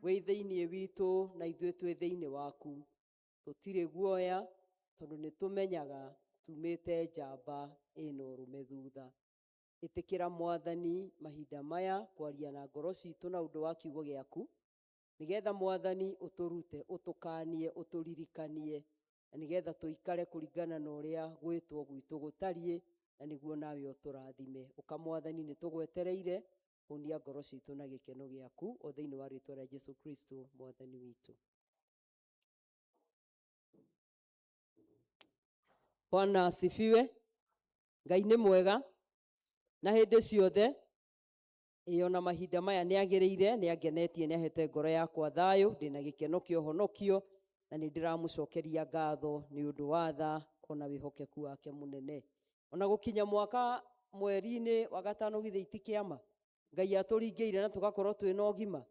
wĩ thĩinĩ witũ na ithuĩ twĩ thĩinĩ waku. Tũtirĩ guoya tondũ nĩ tũmenyaga tumĩte njamba ĩna ũrũme thutha. Ĩtĩkĩra Mwathani mahinda maya kwaria na ngoro citũ na ũndũ wa kiugo gĩaku, nĩgetha Mwathani ũtũrute, ũtũkanie, ũtũririkanie, na nĩgetha tũikare kũringana na ũrĩa gwĩtwo gwitũ gũtariĩ, na nĩguo nawe ũtũrathime. Ũka Mwathani nĩ tũgwetereire, ũnia ngoro citũ na gĩkeno gĩaku, o thĩinĩ wa rĩĩtwa rĩa Jesũ Kristo Mwathani witũ. Bwana asifiwe. Ngai nĩ mwega na hĩndĩ ciothe, ona mahinda maya nĩ agĩrĩire, nĩ angenetie, nĩ ahete ngoro yakwa thayũ, ndĩna gĩkeno kĩa ũhonokio, na nĩ ndĩramũcokeria ngatho nĩ ũndũ wa tha ona wĩhokeku wake mũnene. Ona gũkinya mwaka mweri-inĩ wa gatano githĩ itikĩama, Ngai atũringĩire na tũgakorwo twĩna ũgima,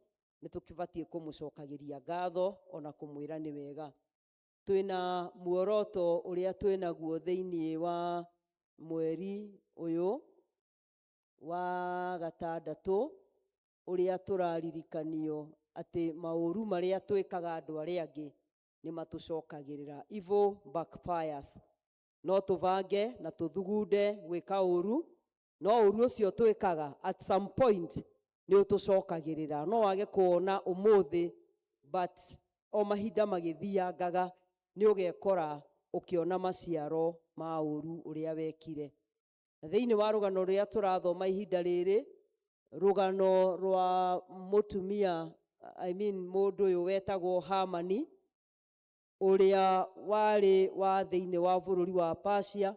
nĩ tũkĩbatiĩ kũmũcokagĩria ngatho ona kũmwĩra nĩ wega. Twĩna muoroto ũrĩa twĩnaguo thĩinĩ wa mweri ũyũ wa gatandatũ, ũrĩa tũraririkanio atĩ maũru marĩa twĩkaga andũ arĩa angĩ nĩ matũcokagĩrĩra, evil backfires. No tũbange na tũthugunde gwĩka ũru, no ũru ũcio twĩkaga at some point nĩ ũtũcokagĩrĩra. No wage kuona ũmũthĩ, but o mahinda magĩthiangaga nĩ ũgekora ũkĩona maciaro ma ũru ũrĩa wekire. Thĩinĩ wa rũgano rũrĩa tũrathoma ihinda rĩrĩ, rũgano rwa mũtumia, mũndũ ũyũ wetagwo Hamani, ũrĩa warĩ wa thĩinĩ wa bũrũri wa Persia,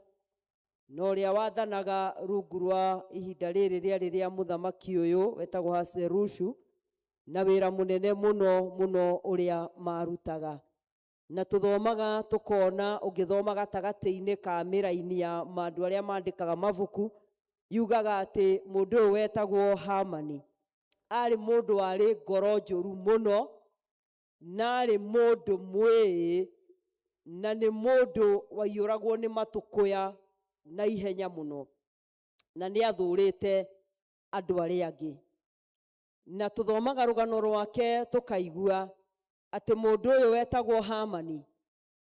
na ũrĩa wathanaga rungu rwa ihinda rĩrĩ rĩarĩ rĩa mũthamaki ũyũ wetagwo Ahasuerushu, na wĩra mũnene mũno mũno ũrĩa marutaga. Na tũthomaga tũkona, ũngĩthoma gatagatĩ-inĩ ka mĩraini ya andũ arĩa mandĩkaga mabuku, yugaga atĩ mũndũ ũyũ wetagwo Hamani arĩ mũndũ warĩ ngoro njũru mũno, na arĩ mũndũ mwĩĩ, na nĩ mũndũ waiyũragwo nĩ matũkũya na ihenya mũno, na nĩ athũrĩte andũ arĩa angĩ. Na tũthomaga rũgano rwake tũkaigua atĩ mũndũ ũyũ wetagwo Hamani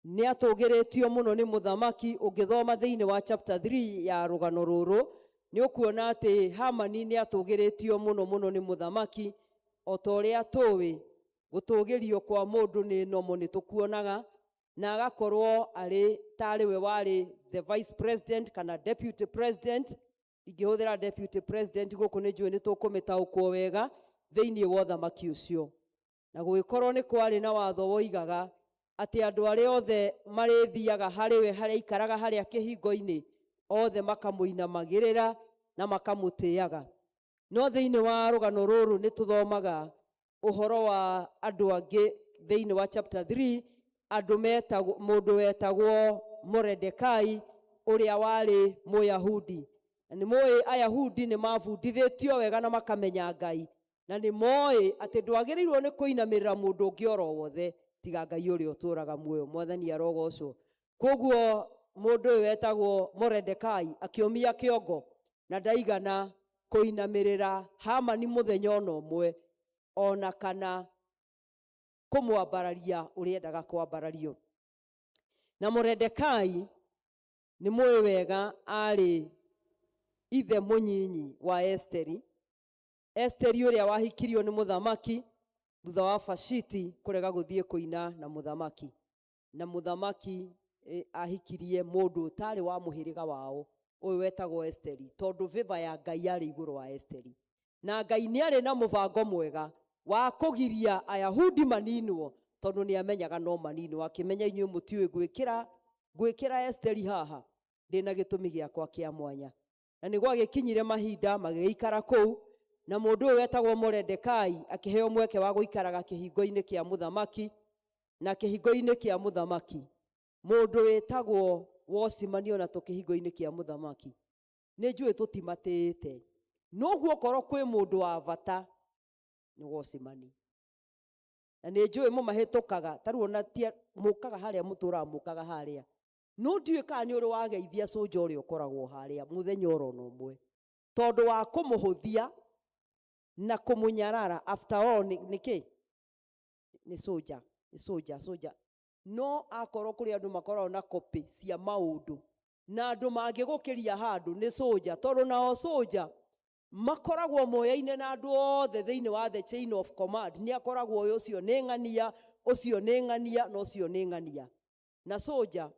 nĩ atũgĩrĩtio mũno nĩ mũthamaki. Ũngĩthoma thĩinĩ wa chapter 3 ya rũgano rũrũ, nĩ ũkuona atĩ Hamani nĩ atũgĩrĩtio mũno mũno nĩ mũthamaki. O ta ũrĩa tũĩ gũtũgĩrio kwa mũndũ nĩ nomo nĩ tũkuonaga, na agakorwo arĩ tarĩ we warĩ the vice president kana deputy president. Ingĩhũthĩra deputy president gũkũ nĩ njũĩ nĩ tũkũmĩtaũkwo wega thĩinĩ wa ũthamaki ũcio. Na gũgĩkorwo nĩ kwarĩ na watho woigaga atĩ andũ arĩa othe marĩthiaga harĩ we, harĩa aikaraga harĩa kĩhingo-inĩ, othe makamũinamagĩrĩra na makamũtĩaga. No thĩinĩ wa rũgano rũrũ nĩ tũthomaga ũhoro wa andũ angĩ thĩinĩ wa chapter 3, mũndũ wetagwo Moredekai ũrĩa warĩ Mũyahudi. Na nĩ mũĩ Ayahudi nĩ mabundithĩtio wega na makamenya Ngai, na nĩ moĩ atĩ ndwagĩrĩirwo nĩ kũinamĩrĩra mũndũ ũngĩ oro wothe tiga Ngai ũrĩa ũtũũraga muoyo. Mwathani arogocwo. Koguo mũndũ ũyũ wetagwo Moredekai akĩũmia kĩongo na ndaigana kũinamĩrĩra Hamani mũthenya ona ũmwe, ona kana kũmwambararia ũrĩa endaga kwambarario. Na Moredekai nĩ mũĩ wega arĩ ithe mũnyinyi wa Esteri. Esteri ũrĩa wahikirio nĩ mũthamaki thutha wa Vashiti kũrega gũthiĩ kũina na mũthamaki. Na mũthamaki ahikirie mũndũ ũtarĩ wa mũhĩrĩga wao, ũyũ wetagwo Esteri, tondũ favor ya Ngai yarĩ igũrũ wa Esteri. Na Ngai nĩ arĩ na mũbango mwega wa kũgiria Ayahudi maninwo, tondũ nĩ amenyaga no maninwo. Akĩmenya inyuĩ mũtiũĩ gwĩkĩra Esteri haha, ndĩna gĩtũmi gĩakwa kĩa mwanya. Na nĩ gwagĩkinyire mahinda magĩikara kũu, na mũndũ ũyũ wetagwo Moredekai akĩheo mweke wa gũikaraga kĩhingo-inĩ kĩa mũthamaki. Na kĩhingo-inĩ kĩa mũthamaki mũndũ wetagwo Wosimani, ona tũkĩhingo-inĩ kĩa mũthamaki nĩ njũĩ tũtimatĩĩte, noguo korwo kwĩ mũndũ wa bata nĩ Wosimani. Na nĩ njũĩ mũmahĩtũkaga, tarĩu ona mũkaga harĩa mũtũũraga mũkaga harĩa, no ndiũĩ kana nĩ ũrĩ wageithia soldier ũrĩa ũkoragwo harĩa mũthenya oro na ũmwe, tondũ wa kũmũhũthia na kumunyarara. After all ni soja no akorwo kuri andu makorwo na copy cia maundu na andu mangigukiria handu ni soja, tondu nao soja makoragwo moyaine na andu othe thiini wa the chain of command. Ni akoragwo ucio ni ng'ania, ucio ni ng'ania, no ucio ni ng'ania. Na soja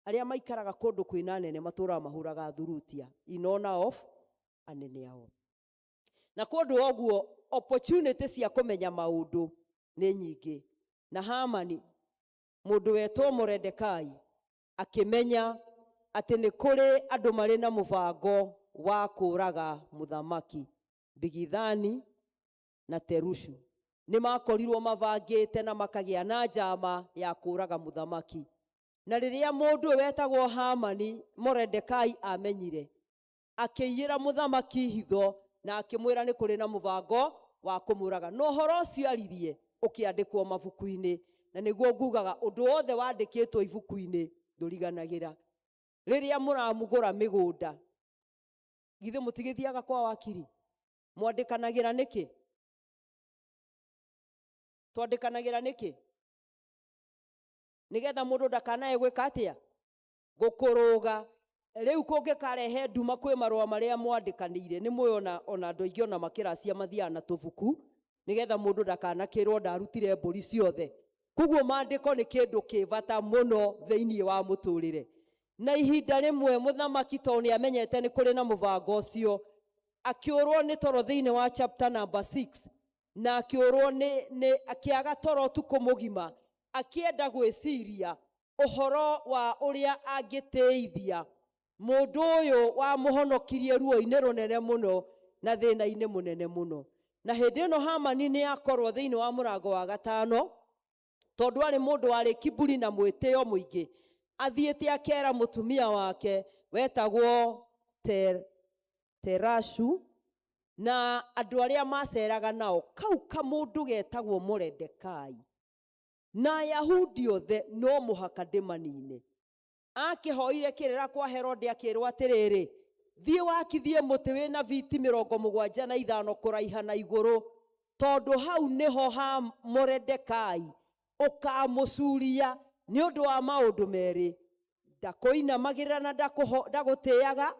aria maikaraga kundu kwina nene matura mahuraga thurutia in honor of anene ao. Na kundu oguo opportunity cia kumenya maundu ni nyingi. Na Hamani mundu wetwo Moredekai akimenya ati ni kuri andu mari na mubango wa kuraga muthamaki. Bigithani na Terushu ni makorirwo mabangite na makagia na njama ya kuraga muthamaki. Na riria mundu wetagwo Hamani Moredekai amenyire, akiyira muthamaki hitho na akimwira ni kuri na mubango wa kumuraga. No horo ucio aririe ukiandikwo mabuku-ini, na niguo ngugaga undu wothe wandikitwo ibuku-ini nduriganagira. Riria muramugura migunda githe mutigithiaga kwa wakiri, mwandikanagira niki? Twandikanagira niki? Nigetha mundu ndakanae gwika atia? Gukuruga. Riu kungikarehe nduma kwi marua maria mwandikanire, ni muyona ona andu aingi ona makiracia mathia na tubuku nigetha mundu ndakanakirwo ndarutire mburi ciothe. Kuguo mandiko ni kindu kivata muno thiini wa muturire. Na ihinda rimwe muthamaki to ni amenyete ni kuri na mubango ucio, akiurwo ni toro thiini wa chapter number 6, na akiurwo ni akiaga toro tu kumugima, akienda gwiciria uhoro wa uria angiteithia mundu uyu wa muhonokirie ruo-ini runene muno na thina-ini munene muno. Na hindi ino Hamani ni akorwo thiini wa murango wa 5, tondu ari mundu wari kiburi na mwitio muingi, athiite akera mutumia wake wetagwo Terashu na andu aria maceraga nao, kau kamundu getagwo Moredekai na Ayahudi othe no muhaka ndimanine. Akihoire kirira kwa Herode akirwo atiriri, thie wakithie muti wina viti 75 kuraiha na iguru, tondu hau niho ha Moredekai ukamucuria ni undu wa maundu meri, ndakuinamagirira na ndagutiaga.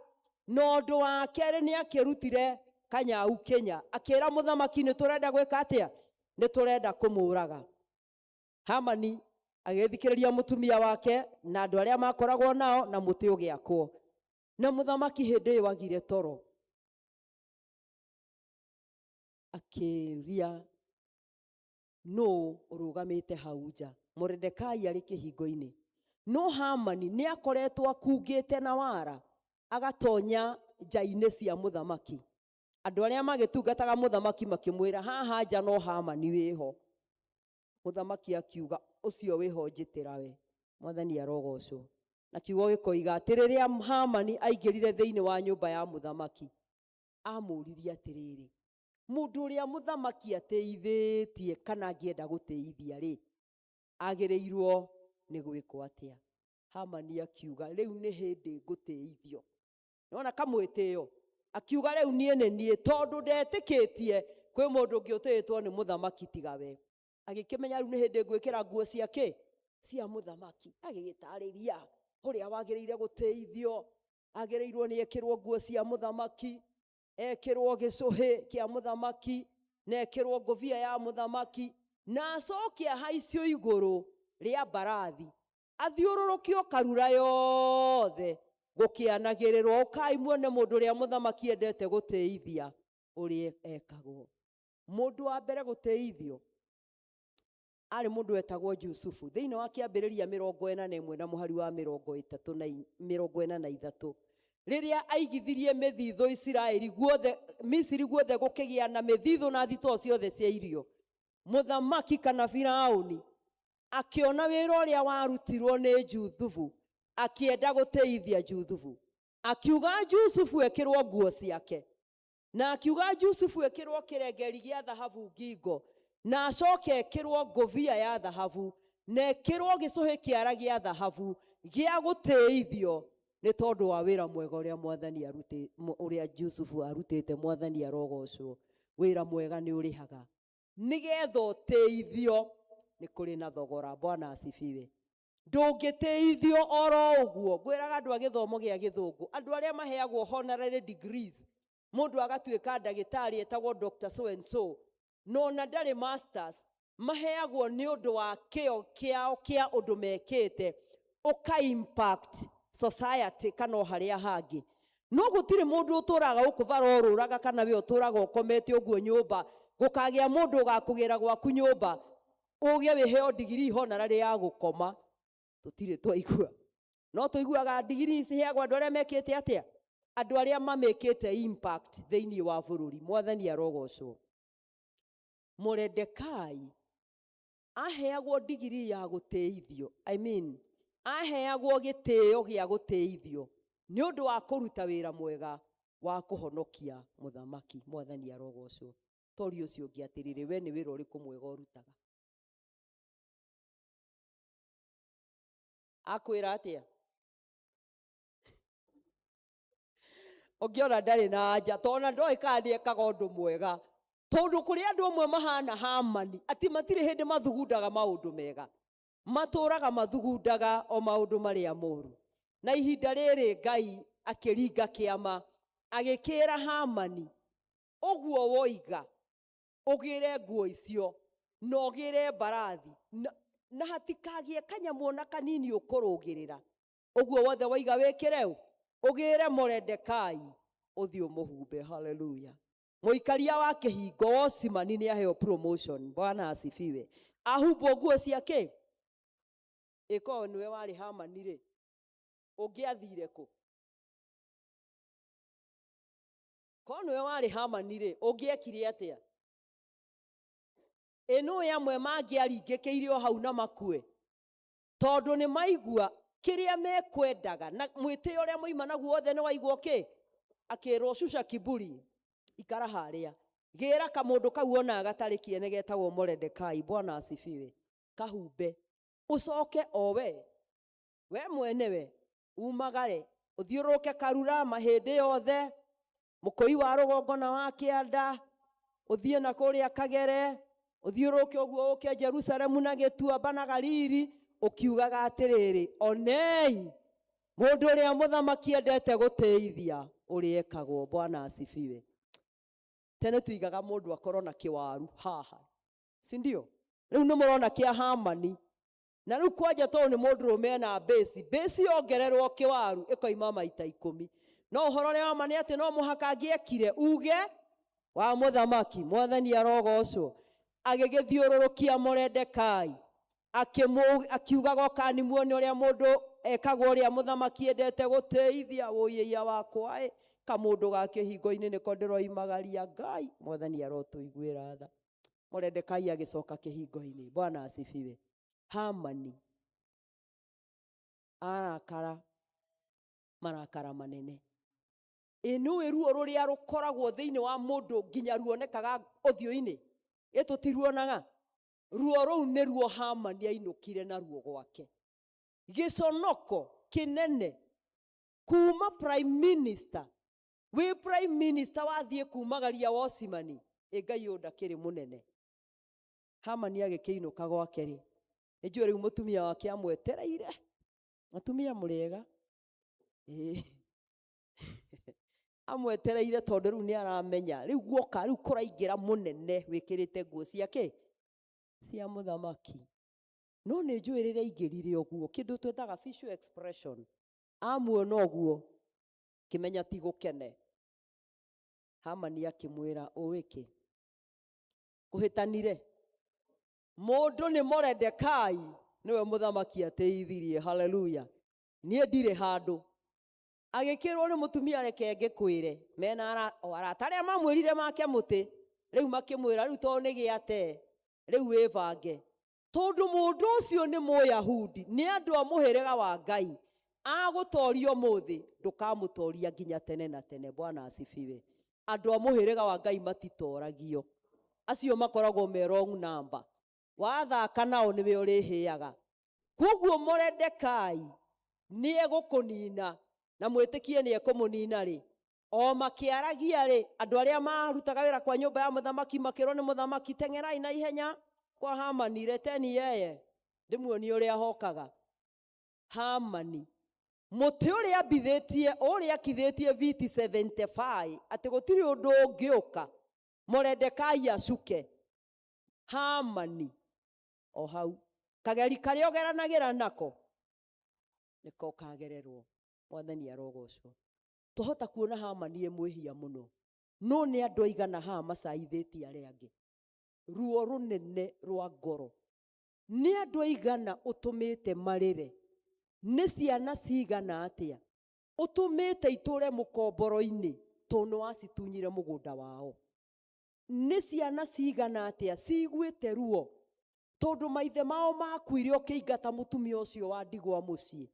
No undu wa keri ni akirutire kanyau Kenya, akira muthamaki ni turenda gwika atia? Ni turenda kumuraga. Hamani agithikiriria mutumia wake na andu aria makoragwo nao na muti ugiakwo. Na muthamaki hindi wagire toro, akiria no urugamite hau nja. Moredekai ari kihingo-ini, no Hamani ni akoretwo akungite na wara agatonya nja-ini cia muthamaki. Andu aria magitungataga muthamaki makimwira haha nja no Hamani wiho. Muthamaki akiuga ucio wiho njitira we, mwathani arogocwo. Na kiugo gikoiga atiriria Hamani aingirire thiini wa nyumba ya muthamaki, amuririe atiriri, mundu uria muthamaki ateithitie kana angienda guteithia ri agireirwo ni gwikwo atia? Hamani akiuga riu ni hindi nguteithio. Nona kamwitio, akiuga riu nie tondu ndetikitie kwi mundu ungi utitwo ni muthamaki tiga we. Agikimenya riu ni hindi ngwikira nguo ciake cia muthamaki, agigitariria uria wagireire guteithio. Agireirwo ni ekirwo nguo cia muthamaki, ekirwo gicuhi kia muthamaki, na ekirwo nguvia ya muthamaki, na acokia haicio iguru ria mbarathi, athiururukio karura yothe gukianagirirwo ukai muone mundu ria muthamaki endete guteithia uria ekagwo. Mundu wa mbere guteithio ari mundu wetagwo Jusufu thiini wa kiambiriria 41 na muhari wa 43. Riria aigithirie mithitho Israeli guothe Misiri guothe gukigia na mithitho na thito ciothe cia irio, muthamaki kana Firauni akiona wira uria warutirwo ni Juthufu, akienda guteithia Juthufu. Akiuga Jusufu ekirwo nguo ciake, na akiuga Jusufu ekirwo kirengeri gia thahabu ngingo, na acoke ekirwo nguvia ya thahabu, na ekirwo gicuhi kiara gia thahabu gia guteithio ni tondu wa wira mwega uria mwathani uria Jusufu arutite. Mwathani arogocwo. wĩra mwega nĩ ũrĩhaga. Nĩgetha ũteithio nĩ kũrĩ na thogora. Bwana asifiwe. Ndũngĩteithio oro ũguo. Ngwĩraga andũ a gĩthomo gĩa gĩthũngũ, andũ arĩa maheagwo honorary degrees, mũndũ agatuĩka ndagĩtarĩ etagwo Dr. so and so, no na ndarĩ masters, maheagwo nĩ ũndũ wa kĩo kĩao kĩa ũndũ mekĩte, ũka impact society kana harĩa hangĩ. No gũtirĩ mũndũ ũtũraga ũkũvara ũrũraga kana we ũtũraga ũkomete ũguo nyũmba, gũkagĩa mũndũ ũgakũgĩra gwaku nyũmba ũgĩe wĩheo degree honorary ya gũkoma. Tũtirĩ twaigua. No tũiguaga degree ciheagwo andũ arĩa mekĩte atĩa? Andũ arĩa mamekĩte impact thĩinĩ wa bũrũri. Mwathani arogocwo. Moredekai aheagwo degree ya gũteithio, aheagwo gĩtĩo gĩa gũteithio nĩ ũndũ wa kũruta wĩra mwega wa kũhonokia mũthamaki. Mwathani arogocwo. Tori ũcio ũngĩ atĩrĩrĩ, we nĩ wĩra ũrĩkũ mwega ũrutaga? Akwĩra atĩa? Ũngĩona ndarĩ na anja, tona ndoĩ kana nĩekaga ũndũ mwega. Tondũ kũrĩ andũ amwe mahana Hamani, atĩ matirĩ hĩndĩ mathugundaga maũndũ mega, matũraga mathugundaga o maũndũ marĩa moru. Na ihinda rĩrĩ Ngai akĩringa kĩama agĩkĩra Hamani, ũguo woiga ũgĩre nguo icio na ũgĩre mbarathi na hatikagĩe kanyamũ ona kanini ũkũrũgĩrĩra. Ũguo wothe woiga wĩkĩre ũgĩre Moredekai ũthiĩ ũmũhumbe. Hallelujah. Mũikaria wa kĩhingo Osimani nĩ aheo promotion. Bwana asifiwe. Ahumbwo nguo ciake. Ĩko nĩwe warĩ Hamani rĩ, ũngĩathire kũ? Ko nĩwe warĩ Hamani rĩ, ũngĩekire atĩa? Ĩno yamwe mangĩaringĩkĩire o hau na makue, tondũ nĩ maigua kĩrĩa mekwendaga na mwĩtĩo ũrĩa moima naguo wothe nĩ waigua kĩ? Akĩrwo Shusha kiburi, ikara harĩa, gĩra kamũndũ kau ona gatarĩ kĩene getagwo Moredekai. Bwana asifiwe. Kahumbe ucoke o we mwenewe umagare ũthiũrũke karura mahĩndĩ yothe, mũkũi wa rũgongona wa kĩanda ũthiĩ na kũrĩa Kagere, ũthiũrũke ũguo ũke Jerusalemu na Gĩtuamba na Galili, ũkiugaga atĩrĩrĩ, onei mũndũ ũrĩa mũthamaki endete gũteithia ũrĩekagwo. Bwana asifiwe. Tene tuigaga mũndũ akorwo na kĩwaru haha, si ndio? Rĩu nĩ mũrona kĩa Hamani, na rĩu kwanja tondũ nĩ mũndũ ũmena base yongererwo kĩwaru ĩkoima maita 10. No ũhoro ũrĩa wama nĩ atĩ no mũhaka angĩekire uge wa mũthamaki. Mwathani arogocwo. Agĩgĩthiũrũrũkia Moredekai akiugaga okani muone ũrĩa mũndũ ekagwo ũrĩa mũthamaki endete gũteithia. Ũyĩia wakwa kamũndũ ga kĩhingo-inĩ nĩko ndĩroimagaria Ngai. Mwathani arotũiguĩra tha. Moredekai agĩcoka kĩhingo-inĩ. Bwana asifiwe. Hamani arakara marakara manene. Ĩnũĩ ruo rũrĩa rũkoragwo thĩinĩ wa mũndũ nginya ruonekaga ũthiũ-inĩ, tũtiruonaga ruo rũu nĩ ruo Hamani ainũkire na ruo gwake. Gĩconoko kĩnene kuma prime minister, we prime minister wathiĩ kumagaria Osimani, Ngai ndakĩrĩ mũnene. Hamani agĩkĩinũka gwake rĩ, nĩnjũĩ rĩu mũtumia wake amwetereire, mũtumia mũrĩega amwetereire tondũ rĩu nĩ aramenya rĩu guoka rĩu kũraingĩra mũnene wĩkĩrĩte nguo ciake cia mũthamaki. No nĩ njũĩ rĩrĩa aingĩrire ũguo kĩndũ twĩtaga facial expression, amuona ũguo kĩmenya ti gũkene. Hamani akĩmwĩra ũwĩkĩ kũhĩtanire, mũndũ nĩ Moredekai nĩwe mũthamaki ateithirie. Hallelujah. Niĩ ndirĩ handũ. Agĩkĩrwo nĩ mũtumia reke ngĩkwĩre, mena arata arĩa mamwĩrire make mũtĩ, rĩu makĩmwĩra rĩu tondũ nĩ gĩate rĩu wĩbange, tondũ mũndũ ũcio nĩ Mũyahudi, nĩ andũ a mũhĩrĩga wa Ngai, agũtorio mũthĩ ndũkamũtoria nginya tene na tene. Bwana asifiwe. Andũ a mũhĩrĩga wa Ngai matitoragio, acio makoragwo me wrong number, wathaka nao nĩwe ũrĩhĩaga. Koguo Moredekai nĩ egũkũnina na mwĩtĩkie nĩ ekũmũnina rĩ, o makiaragia ri andu aria marutaga wira kwa nyumba ya muthamaki makirwo ni muthamaki tengerai na ihenya kwa Hamani reteni yeye ndimuonie uria hokaga. Hamani muti uria ambithitie uria akithitie viti 75 ati gutiri undu ungiuka Mordekai acuke. Hamani o hau kageri karia ogeranagira nako niko kagererwo. Mwathani arogocwo. Tuhota kuona Hamani emwihia muno no ni andu aigana ha macaithitie aria angi ruo runene rwa ngoro. Ni andu aigana utumite marire, ni ciana cigana atia utumite iture mukomboro-ini tondu wacitunyire mugunda wao. Ni ciana cigana atia ciguite ruo tondu maithe mao makuire ukiingata mutumia ucio wa ndigwa mucii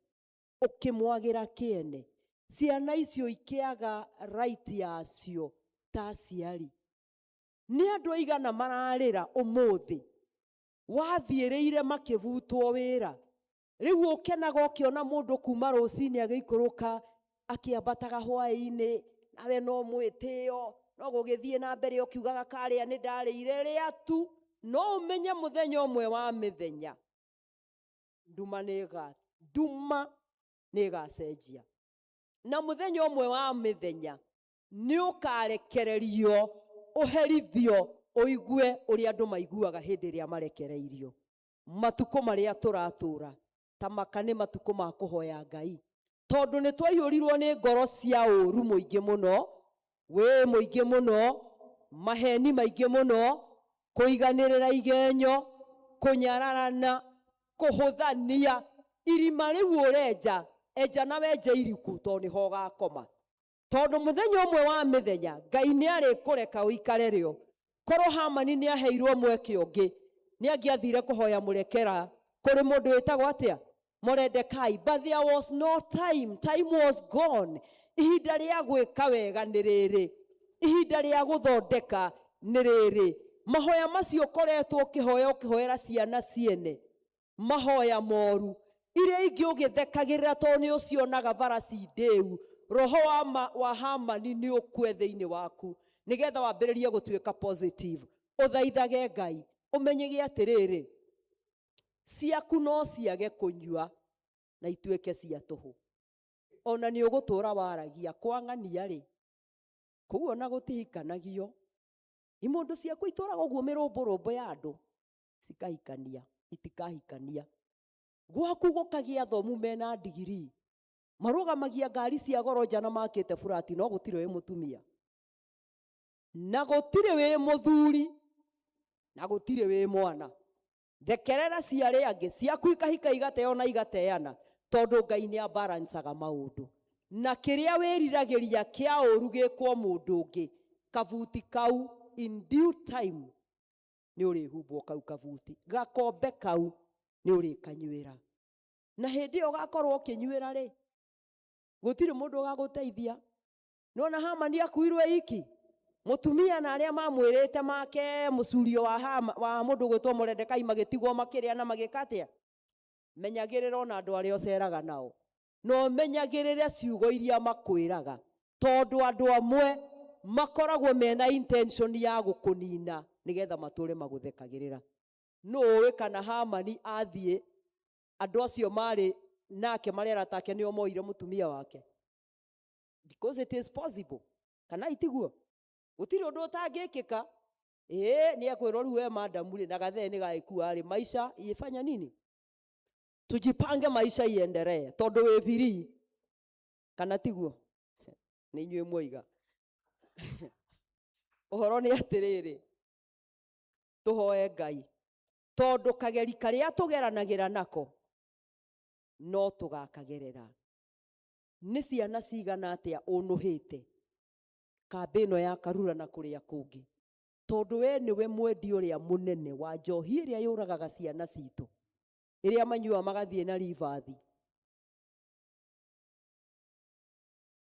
ukimwagira kiene. Ciana icio ikiaga right yacio ta ciari. Ni andu aigana mararira umuthi wathiiriire makivutwo wira. Riu ukenaga ukiona mundu kuma rucini agiikuruka akiambataga hwaini nawe no mwitio no gugithie na mbere ukiugaga karia ni ndarire ria tu no umenye muthenya umwe wa mithenya nduma nigacenjia na muthenya umwe wa mithenya ni ukarekererio uherithio uigue uria andu maiguaga hindi ria marekereirio. Matuko maria turatura ta makane matuko ma kuhoya Ngai tondu ni twaiyurirwo ni ngoro cia uru muingi muno, we muingi muno, maheni maingi muno, kuiganirira igenyo, kunyararana, kuhuthania. Irima riu urenja enja na wenje iriku tondu niho gakoma tondu muthenya umwe wa mithenya Ngai ni ari kureka uikare rio. Korwo Hamani ni aheirwo mweke ungi ni angiathire kuhoya murekera kuri mundu witagwo atia Mordekai, but there was no time. Time was gone. Ihinda ria gwika wega ni riri, ihinda ria guthondeka ni riri. Mahoya macio koretwo ukihoera ciana ciene mahoya moru iria ingi ugithekagirira tondu ni ucionaga barasi ndeu. Roho wa Hamani ni ukue thiini waku nigetha wambiririe gutuika positive. Uthaithage Ngai umenyege atiriri ciaku no ciage kunyua na ituike cia tuhu. Ona ni ugutura waragia kwa ng'ania ri kuo na gutihikanagio imundu ciaku ituraga uguo mirumburumbu ya andu cikahikania itikahikania. Gwaku gukagia thomu mena ndigiri marugamagia ngari cia goro njana makite furati no gutire we mutumia na gutire we muthuri na gutire we mwana. Thekerera ciari angi ciaku ikahika igateo na igateana tondu Ngai ni abarancaga maundu na kiria wiriragiria kia uru gikwo mundu ungi kavuti kau in due time ni urihubwo kau kavuti gakombe kau ni urikanywira na hindi yo gakorwo ukinywira ri gutire mundu gaguteithia. Nona Hamani akuirwe iki mutumia na aria mamwirite make mucurio wa mundu gwitwo Mordekai magitigwo makiria na magikatia. Menyagirira na andu aria oceraga nao no menyagirire ciugo iria makwiraga tondu andu amwe makoragwo mena intention ya gukunina nigetha mature maguthekagirira. No we kana Hamani athie andu acio mari nake marera take nio moire mutumia wake because it is possible. Kana itiguo gutiri undu utangikika ni akwirwo riu we madam ri na gatheni gaikua ri maisha ifanya nini. Tujipange maisha iendelee tondu we biri kana tiguo ni inywe mwiga. Uhoro ni atiriri tuhoe Ngai tondu kageri karia tugeranagira nako no tugakagerera. Ni ciana cigana atia unuhite kambino ya Karura na kuria kungi tondu we niwe mwendi uria munene wa njohi iria yuragaga ciana citu iria manyua magathie na rivathi.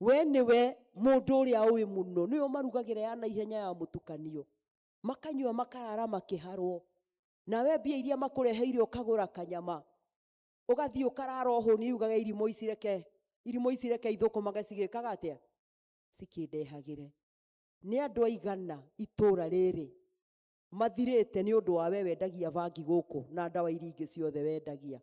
We niwe mundu uria uwi muno niyo marugagira ya na ihenya ya mutukanio makanyua makarara makiharwo na we bia iria makureheire ukagura kanyama ugathie ukarara ho ni ugaga irimo icireke ithuko magacigikaga atia cikindehagire. Nĩ andũ aigana itũũra rĩrĩ mathirĩte nĩ ũndũ wa we wendagia bangi gũkũ na ndawa iria ingĩ ciothe wendagia?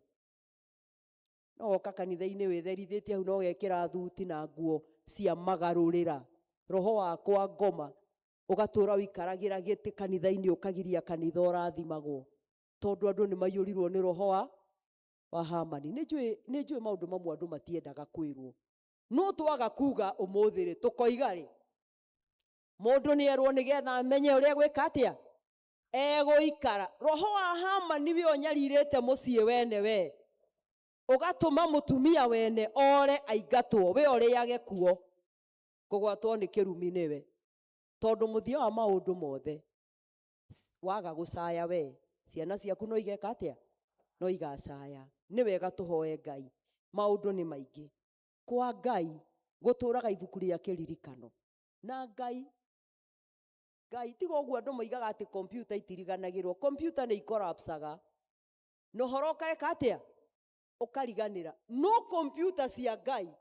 No woka kanitha-inĩ wĩtherithĩtie hau, no gekĩra thuti na nguo cia magarũrĩra, roho wakwa ngoma, ũgatũũra wĩikaragĩra gĩtĩ kanitha-inĩ ũkagiria kanitha ũrathimagwo, tondũ andũ nĩ maiyũrirwo nĩ roho wa Hamani. Nĩ njũĩ maũndũ mamwe andũ matiendaga kwĩrwo, no twaga kuga ũmũthĩ rĩ, tũkoiga rĩ, mũndũ nĩ erwo nĩgetha amenye ũrĩa gwĩka atĩa egũikara. Roho wa Hamani we ũnyarirĩte mũciĩ wene we, ũgatũma mũtumia wene ore aingatwo, we ũrĩage kuo, kũgwatwo nĩ kĩrumi nĩwe, tondũ mũthia wa maũndũ mothe waga gũcaya we, ciana ciaku no igeka atĩa? No igacaya. Nĩ wega tũhoe Ngai, maũndũ nĩ maingĩ. Kwa Ngai gũtũũraga ibuku rĩa kĩririkano, na Ngai tiga ũguo andũ moigaga atĩ kompyuta itiriganagĩrwo. Kompyuta nĩ ikorapsaga na ũhoro ũkaeka atĩa? Ũkariganĩra. No kompyuta cia Ngai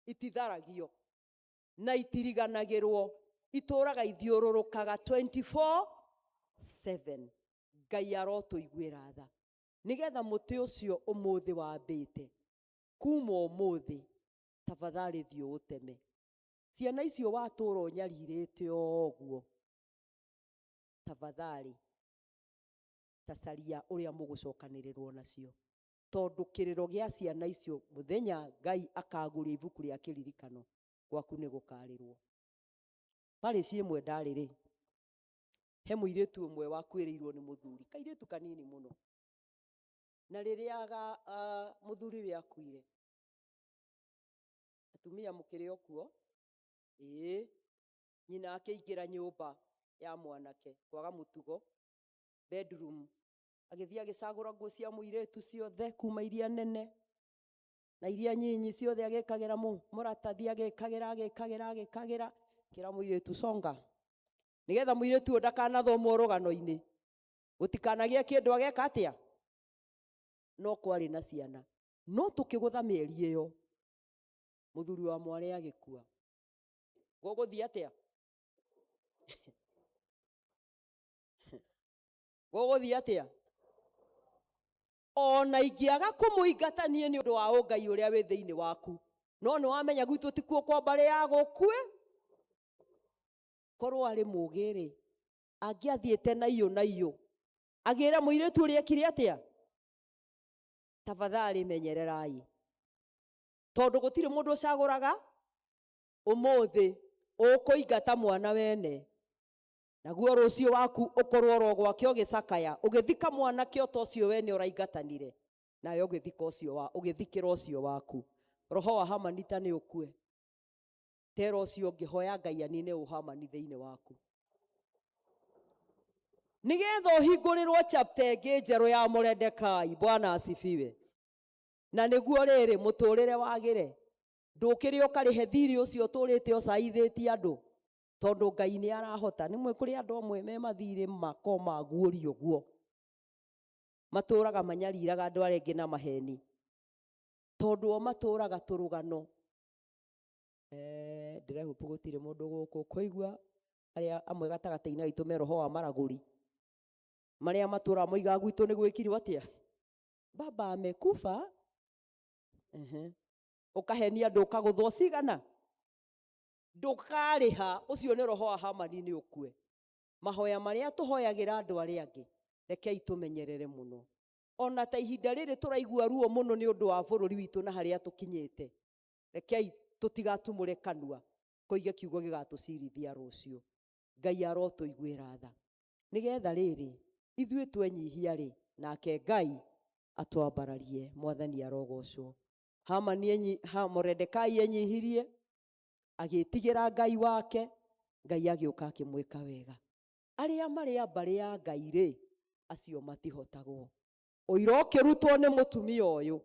ititharagio na itiriganagĩrwo, itũũraga ithiũrũrũkaga 24/7. Ngai arotũiguĩra tha, nĩgetha mũtĩ ũcio ũmũthĩ wambĩte, kuma ũmũthĩ tafadhali thiĩ ũteme. Ciana icio watũũra ũnyarirĩte ũguo, tafadhali tacaria ũrĩa mũgũcokanĩrĩrwo nacio, tondũ kĩrĩro gĩa ciana icio mũthenya Ngai akagũria ibuku rĩa kĩririkano gwaku nĩ gũkarĩrwo. Parĩ ciĩmwe ndarĩ rĩ, he mũirĩtu ũmwe wakuĩrĩirwo nĩ mũthuri, kairĩtu kanini mũno, na rĩrĩa mũthuri we akuire, atumia mũkĩrĩ okuo, nyina akĩingĩra nyũmba ya mwanake kwaga mũtugo, bedroom, agĩthiĩ agĩcagũra nguo cia mũirĩtu ciothe, kuma iria nene na iria nyinyi ciothe agĩkagĩra mũratathi, agĩkagĩra kĩra mũirĩtu songa, nĩgetha mũirĩtu ũyũ ndakanathomwo rũgano-inĩ, gũtikanagĩe kĩndũ ageka atĩa. No kwarĩ na ciana, no tũkĩgũtha mĩeri ĩyo, mũthuri wa mwarĩ agĩkua. Gũgũthiĩ atĩa? Gũgũthiĩ atĩa? Ona ingĩaga kũmũingatania nĩ ũndũ wa ũngai ũrĩa wĩ thĩinĩ waku, no nĩ wamenya gwitũ tikuo kwa mbarĩ ya gũkue. Korwo arĩ mũũgĩ rĩ, angĩathiĩte na iyo agĩra mũirĩtu ũrĩa ekire atĩa? Tafadhali menyererai, tondũ gũtirĩ mũndũ ũcagũraga ũmũthĩ ũkũingata mwana wene, naguo rũciũ waku ũkorwo ro gwake ũgĩcakaya, ũgĩthika mwanake o ta ũcio wene ũraingatanire, nawe ũgĩthikĩra ũcio waku. Roho wa Hamani ta nĩ ũkue, tera ũcio ũngĩhoya Ngai anine ũhamani thĩinĩ waku, nĩgetha ũhingũrĩrwo chapter ĩngĩ njerũ ya Moredekai. Bwana asifiwe. Na nĩguo rĩrĩ mũtũũrĩre wagĩre, ndũkĩrĩ ũkarĩhe thirĩ ũcio ũtũũrĩte ũcaithĩtie andũ, tondũ Ngai nĩ arahota. Nĩ kũrĩ andũ amwe me mathirĩ mako maguũrio guo, matũũraga manyariraga andũ arĩa angĩ na maheni, tondũ o matũũraga tũrũgano. Ndĩrehoka gũtirĩ mũndũ gũkũ kũigua arĩa amwe gatagatĩ-inĩ gaitũ me roho wa maragũri, marĩa matũũraga moigaga gwitũ nĩ gwĩkirwo atĩa, baba amekufa. Ũkahenia andũ ũkagũthwo cigana, ndũkarĩha. Ũcio nĩ roho wa Hamani nĩ ũkue. Mahoya marĩa tũhoyagĩra andũ arĩa angĩ, rekei tũmenyerere mũno. Ona ta ihinda rĩrĩ tũraigua ruo mũno nĩ ũndũ wa bũrũri witũ na harĩa tũkinyĩte, rekei tũtigatumũre kanua koige kiugo gĩgatũcirithia rũciũ. Ngai arotũiguĩra tha, nĩgetha rĩrĩ ithuĩ twenyihia rĩ, nake Ngai atwambararie. Mwathani arogocwo. Moredekai enyihirie, agĩtigĩra Ngai wake, Ngai agĩũka akĩmwĩka wega. Arĩa marĩ a mbarĩ ya Ngai rĩ, acio matihotagwo. Ũira ũkĩrutwo nĩ mũtumia ũyũ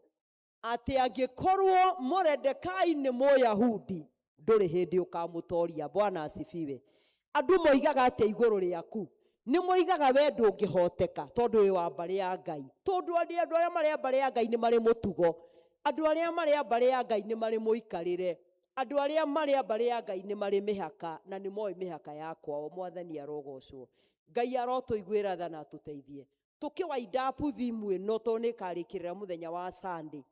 atĩ angĩkorwo Moredekai nĩ Mũyahudi, ndũrĩ hĩndĩ ũkamũtoria. Bwana asifiwe. Andũ moigaga atĩ igũrũ rĩaku, nĩ moigaga we ndũngĩhoteka tondũ wĩ wa mbarĩ ya Ngai, tondũ andũ arĩa marĩ a mbarĩ ya Ngai nĩ marĩ mũtugo, andũ arĩa marĩ a mbarĩ ya Ngai nĩ marĩ mũikarĩre, andũ arĩa marĩ a mbarĩ ya Ngai nĩ marĩ mĩhaka na nĩ moĩ mĩhaka yakwa o Mwathani arogocwo. Ngai arotũiguĩra tha na atũteithie tũkĩwainda apu thimu ĩno tondũ nĩ ĩkarĩkĩrĩra mũthenya wa Sunday,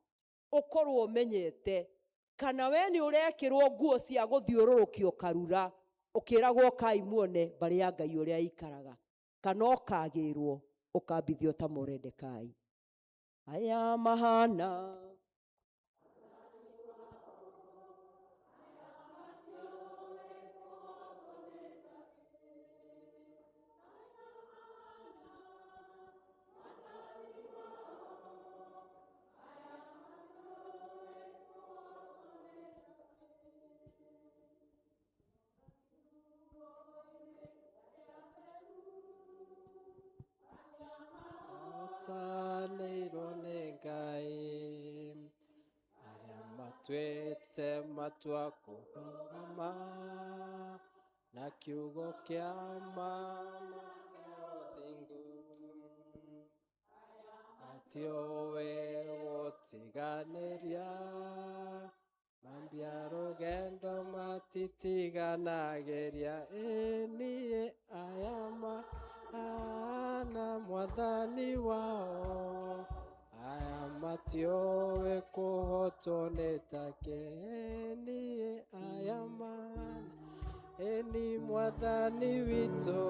ũkorwo ũmenyete kana we nĩ ũrekĩrwo nguo cia gũthiũrũrũkio karura ũkĩragwo kai muone mbarĩ ya Ngai ũrĩa aikaraga, kana ũkagĩrwo ũkambithio ta Moredekai. Aya mahana Tanĩirwo nĩ Ngai arĩa matuĩte matua kũrũgama na kiugo kĩa mathingu, matiũĩ gũtiganĩria, mambia rũgendo matitiganagĩria. Niĩ aya mahana Mwathani wao, aya matiũĩ kũhotwo nĩ take. Niĩ aya mahana ĩni Mwathani witũ,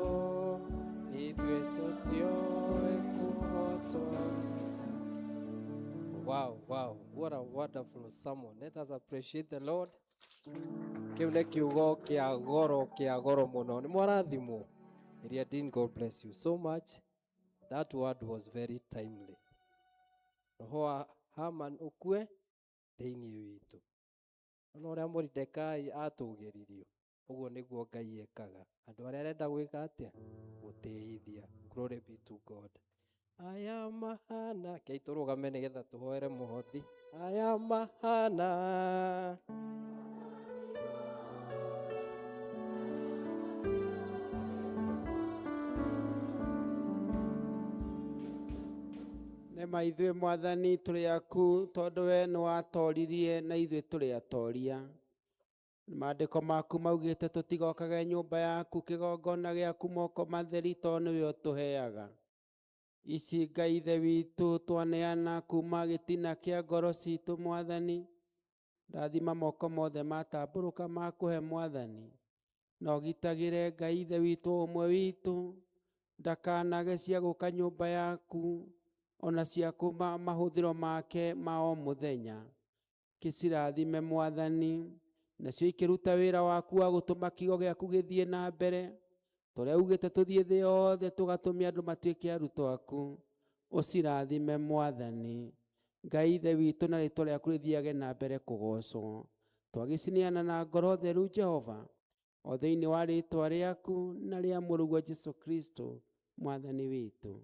ithuĩ tũtiũĩ kũhotwo nĩ take. Wow, wow, what a wonderful sermon. Let us appreciate the Lord. Kĩu nĩ kiugo kĩa goro mũno. Nĩ mwarathimwo. Dean, God bless you so much. That word was very timely. Roho wa Haman ũkue thĩinĩ witũ. Ona ũrĩa Moridekaĩ atũgĩririo, ũguo nĩguo Ngai ekaga. Andũ arĩa arenda gwĩka atĩa? Gũtĩithia. Glory be to God. Aya mahana, kei tũrũgame nĩgetha tũhoere mũhothi. Aya mahana Nema ithuĩ Mwathani tũrĩ aku tondũ we nĩ watoririe na ithuĩ tũrĩ atoria. Maandĩko maku maugĩte tũtigokage nyũmba yaku kĩgongona gĩaku moko matheri tondũ nĩwe ũtũheaga. Ici Ngai Ithe witũ twaneana kuma gĩtina kĩa ngoro citũ Mwathani. Rathima moko mothe matambũrũka makũhe Mwathani. Na ũgitagĩre Ngai Ithe witũ ũmwe witũ ndakanage cia gũka nyũmba yaku ona cia kuma mahũthĩro make ma o mũthenya. Kĩcirathime Mwathani, nacio ikĩruta wĩra waku wa gũtũma kiugo gĩaku gĩthiĩ na mbere. Tũrĩa ugĩte tũthiĩ thĩ yothe tũgatũmia andũ matuĩke arutwo aku. Ũcirathime Mwathani. Ngai Ithe witũ na rĩĩtwa rĩaku rĩthiage na mbere kũgocwo. Twagĩciniana na ngoro theru Jehova, o thĩinĩ wa rĩĩtwa rĩaku na rĩa mũrũguo Jesũ Kristo Mwathani witũ.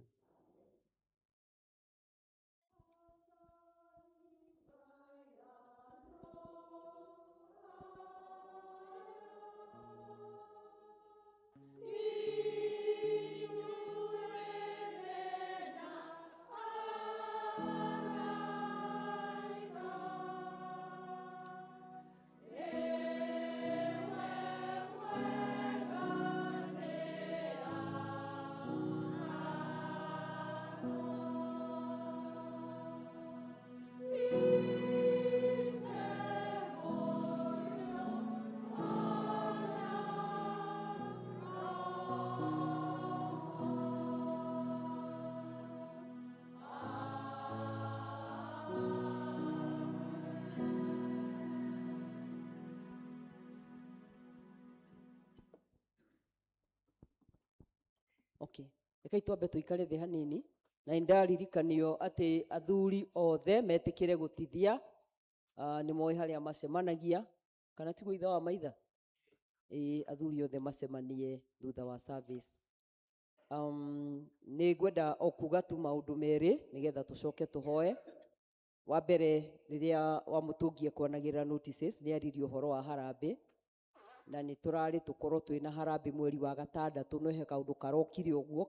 Okay. Rekei twambe tũikare thĩ hanini na ndaririkanio atĩ athuri othe metĩkĩre gũtithia nĩ moĩ harĩa macemanagia kana tiguo ithe wa maitha athuri othe macemanie thutha wa service. Nĩ ngwenda o kuga tu maũndũ merĩ nĩgetha tũcoke tũhoe. Wa mbere rĩrĩa wamũtũngie kwanagĩrĩra notices nĩ aririo ũhoro wa harambĩ na nĩ tũrarĩ tũkorwo twĩna harambĩ mweri wa gatandatũ no he kaũndũ karokire ũguo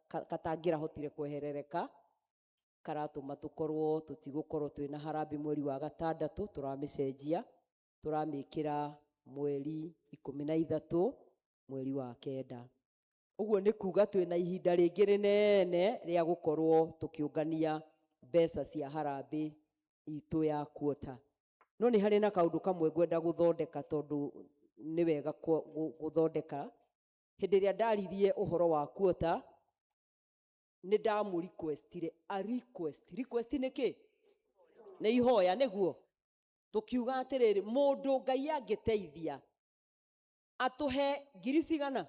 katangĩrahotire kweherereka karatũma tũkorwo tũtigũkorwo twĩna harambĩ mweri wa gatandatũ. Tũramĩcenjia turamikira mweri 13 mweri wa kenda. Uguo nĩ kuga twina ihinda rĩngĩ rĩnene rĩa gũkorwo tukiungania mbeca cia harambĩ itũ ya kuota. No nĩ harĩ na kaũndũ kamwe ngwenda gũthondeka, tondũ nĩ wega gũthondeka. Hĩndĩ ĩrĩa ndaririe ũhoro wa kuota, nĩ ndamu requestire a request. Request nĩ kĩ? Nĩ ihoya nĩguo. Tukiuga atĩrĩrĩ, mũndũ Ngai angĩteithia atũhe ngiri cigana?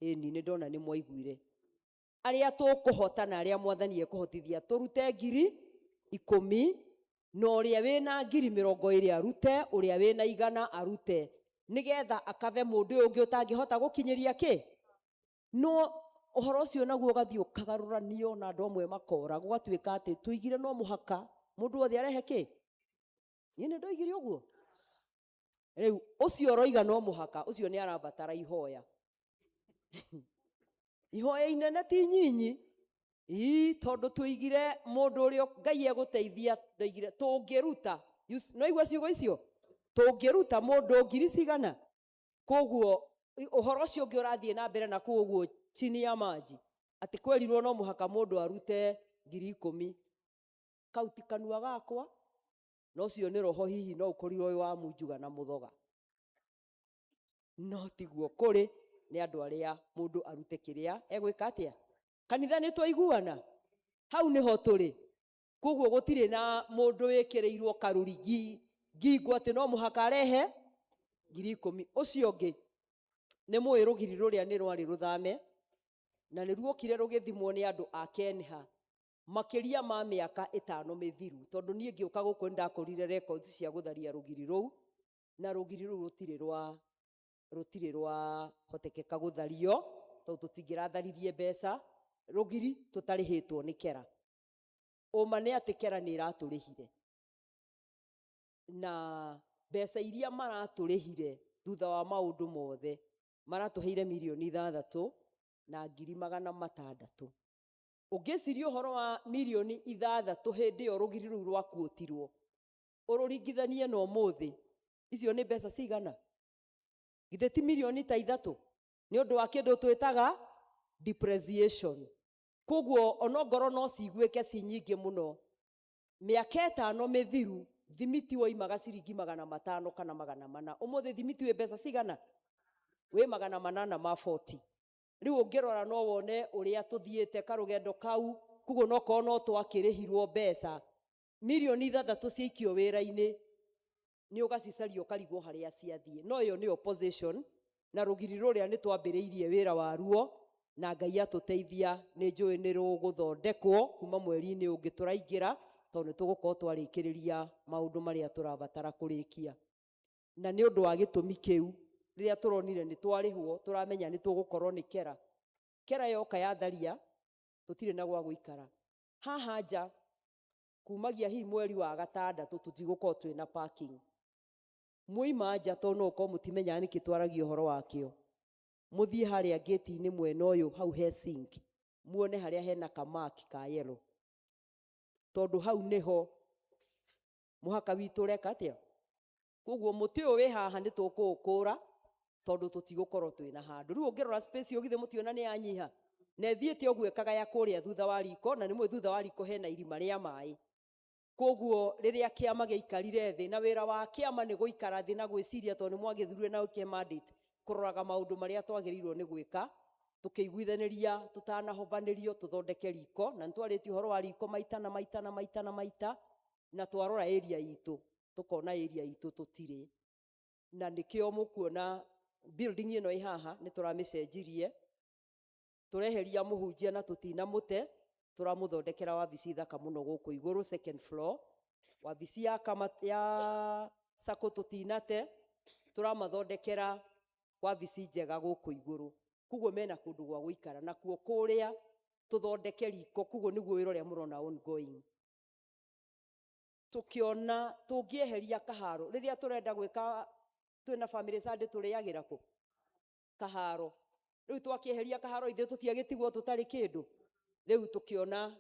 Ĩni nĩ ndona nĩ mwaiguire. Arĩa tũkũhota na arĩa Mwathani ekũhotithia tũrute ngiri 10, na ũrĩa wĩna ngiri 20 arute, ũrĩa wĩna 100 arute, nigetha akave mũndũ ũyũ ũngĩ ũtangĩhota gũkinyĩria kĩ? No ũhoro ũcio naguo ũgathiĩ ũkagarũranio na andũ amwe makora, gũgatuĩka atĩ tuigire no mũhaka mũndũ wothe arehe kĩ? Niĩ nĩ ndoigire ũguo. Rĩu ũcio ũroiga no mũhaka, ũcio nĩ arabatara ihoya. Ihoya inene ti nyinyi. Tondũ tuigire mũndũ ũrĩa Ngai egũteithia, ndoigire tũngĩruta. No igua ciugo icio? Tũngĩruta mũndũ ngiri cigana? Koguo ũhoro ũcio ũngĩ ũrathiĩ na mbere na koguo chini ya maji, atĩ kwerirwo no mũhaka mũndũ arute ngiri 10. Kau ti kanua gakwa, no ũcio nĩ roho hihi no ũkorirwo wĩ wa Munjuga na Mũthoga. No tiguo kũrĩ, nĩ andũ arĩa mũndũ arute kĩrĩa egwĩka atĩa. Kanitha nĩ twaiguana? Hau nĩho tũrĩ. Koguo gũtirĩ na mũndũ wĩkĩrĩirwo karũri ngingo atĩ no mũhaka arehe ngiri 10. Ũcio ũngĩ nĩ mũĩ rũgiri rũrĩa nĩ rwarĩ rũthame, na nĩ ruokire rũgĩthimwo nĩ andũ a Kenha makĩria ma mĩaka 5 mĩthiru, tondũ niĩ ngĩũka gũkũ nĩndakũrire records cia gũtharia rũgiri rũu, na rũgiri rũu rũtirĩ rwa hotekeka gũthario, tondũ tũtingĩratharirie mbeca rũgiri tũtarĩhĩtwo nĩ Kera. Ũma nĩ atĩ Kera nĩ iratũrĩhire, na mbeca iria maratũrĩhire thutha wa maũndũ mothe maratũheire mirioni 6 na ngiri 600. Ũngĩciria ũhoro wa mirioni 6 hĩndĩ ĩyo rũgiri rũu rwakuotirwo, ũrũringithanie na ũmũthĩ, icio nĩ mbeca cigana? Githĩ ti mirioni ta 3? Nĩ ũndũ wa kĩndũ twĩtaga depreciation. Koguo onongoro no ciguĩke ci nyingĩ mũno, mĩaka 5 mĩthiru thimiti woimaga ciringi 500 kana 400. Ũmũthĩ thimiti wĩ mbeca cigana? Wĩ 840. Rĩu ũngĩrora no wone ũrĩa tũthiĩte karũgendo kau. Koguo no korwo no twakĩrĩhirwo mbeca mirioni 6 ciaikio wĩra-inĩ, nĩ ũgacicaria ũkarigwo harĩa ciathiĩ. No ĩyo nĩ opposition, na rũgiri rũrĩa nĩ twambĩrĩirie wĩra waruo, na Ngai atũteithia nĩ njũĩ nĩ rũgũthondekwo kuma mweri-inĩ ũngĩ tũraingĩra, tondũ nĩ tũgũkorwo twarĩkĩrĩria maũndũ marĩa tũrabatara kũrĩkia. Na nĩ ũndũ wa gĩtũmi kĩu, rĩrĩa tũronire nĩ twarĩhwo, tũramenya nĩ tũgũkorwo nĩ Kera. Kera yoka yatharia, tũtirĩ na gwa gũikara. Haha nja kumagia hihi mweri wa 6 tũtigũkorwo twĩna parking. Muima nja tondũ no ũkorwo mũtimenya nĩkĩ twaragia ũhoro wakĩo. Mũthiĩ harĩa gate-inĩ mwena ũyũ hau he sink, muone harĩa hena kamaki ka yellow. Tondũ hau nĩho mũhaka witũ ũreka atĩa. Koguo mũtĩ ũyũ wĩ haha nĩ tũkũũkũra, tondũ tũtigũkorwo twĩna handũ. Rĩu ũngĩrora space ĩyo githĩ mũtiona nĩ yanyiha, na ĩthiĩte ũguo ĩkagaya kũrĩa thutha wa riko, na nĩ mwĩ thutha wa riko hena irima rĩa maĩ. Koguo rĩrĩa kĩama gĩaikarire thĩ, na wĩra wa kĩama nĩ gũikara thĩ na gwĩciria, tondũ nĩ mwagĩthurire na gũkĩhe mandate kũroraga maũndũ marĩa twagĩrĩirwo nĩ gwĩka, tũkĩiguithanĩria tũtanahobanĩrio tũthondeke riko, na nĩtwarĩtie ũhoro wa riko maita na maita na maita na maita, na twarora area itũ tũkona area itũ tũtirĩ. Na nĩkĩo mũkuona building ĩno ĩ haha nĩ tũramĩcenjirie, tũreheria mũhunjia na tũtinamũte, tũramũthondekera wabici thaka mũno gũkũ igũrũ 2nd floor. Wabici ya sako tũtinate, tũramathondekera wabici njega gũkũ igũrũ. Koguo mena kũndũ gwa gũikara, na kuo kũrĩa tũthondeke riko, koguo nĩguo wĩra ũrĩa mũrona ongoing. Tũkĩona tũngĩeheria kaharo, rĩrĩa tũrenda gwĩka twĩna family Sunday tũrĩagĩra kũ? Kaharo. Rĩu twakĩeheria kaharo ithuĩ tũtiagĩtigwo tũtarĩ kĩndũ. Rĩu tũkĩona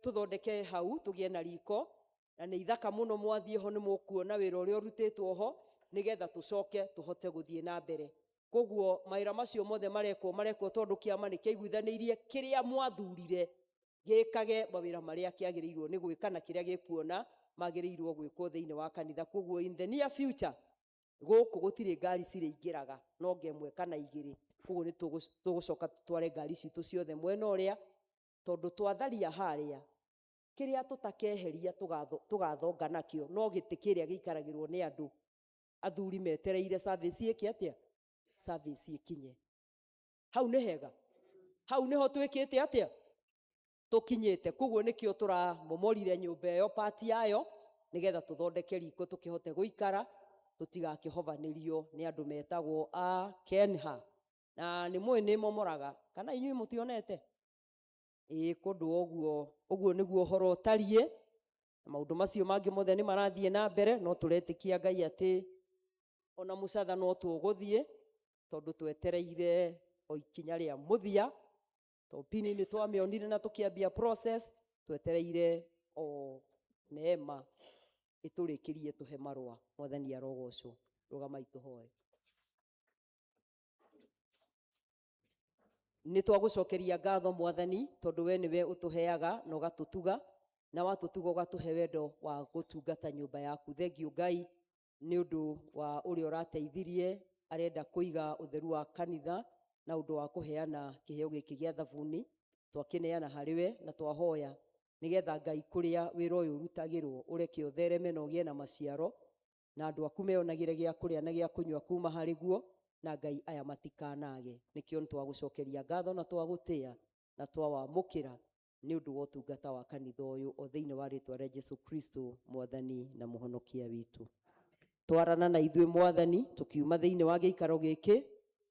tũthondeke hau tũgĩe na riko, na nĩ ithaka mũno mwathiĩ ho nĩ mũkuona wĩra ũrĩa ũrutĩtwo ho nĩgetha tũcoke tũhote gũthiĩ na mbere. Koguo mawĩra macio mothe marekwo tondũ kĩama nĩ kĩaiguithanĩirie kĩrĩa mwathurire gĩkage mawĩra marĩa kĩagĩrĩirwo nĩ gwĩka na kĩrĩa gĩkuona magĩrĩirwo gwĩkwo thĩinĩ wa kanitha. Koguo in the near future gũkũ gũtirĩ ngari cirĩingĩraga no ngemwe kana igĩrĩ. Koguo nĩ tũgũcoka tũtware ngari citũ ciothe mwena ũrĩa, tondũ twatharia harĩa kĩrĩa tũtakeheria tũgathonga nakĩo no gĩtĩ kĩrĩa gĩikaragĩrwo nĩ andũ. Athuri metereire service ĩke atĩa, service ĩkinye. Hau nĩ hega, hau nĩho twĩkĩte atĩa, tũkinyĩte. Koguo nĩkĩo tũramomorire nyũmba ĩyo part yayo nĩgetha tũthondeke riko tũkĩhote gũikara tũtigakĩhovanĩrio nĩ andũ metagwo a Kenha. Na nĩ mũĩ nĩ momoraga kana inyuĩ mũtionete kũndũ ũguo nĩguo ũhoro ũtariĩ. Maũndũ macio mangĩ mothe nĩ marathiĩ na mbere, no tũretĩkia Ngai atĩ ona mũcatha no tũgũthiĩ tondũ twetereire o ikinya rĩa mũthia. Topini nĩ twamĩonire na tũkĩambia process, twetereire o neema ĩtũrĩkĩrie tũhe marũa. Mwathani arogocwo. Rũgamai tũhoe. Nĩ twagũcokeria ngatho Mwathani tondũ we nĩwe ũtũheaga na ũgatũtuga, na watũtuga ũgatũhe wendo wa gũtungata nyũmba yaku. Thengiũ Ngai nĩ ũndũ wa ũrĩa ũrateithirie arenda kũiga ũtheru wa kanitha na ũndũ wa kũheana kĩheo gĩkĩ gĩa thabuni. Twakĩneana harĩwe na twahoya nĩgetha Ngai kũrĩa wĩra ũyũ ũrutagĩrwo ũreke ũthereme na ũgĩe na maciaro, na andũ aku meonagĩre gĩa kũrĩa na gĩa kũnyua kuma harĩ guo, na Ngai aya matikanage. Nĩkĩo nĩ twagũcokeria ngatho na twagũtĩĩa na twawamũkĩra nĩ ũndũ wa ũtungata wa kanitha ũyũ o thĩinĩ wa rĩtwa rĩa Jesu Kristo Mwathani na mũhonokia witũ. Twarana na ithuĩ Mwathani tũkiuma thĩinĩ wa gĩikaro gĩkĩ,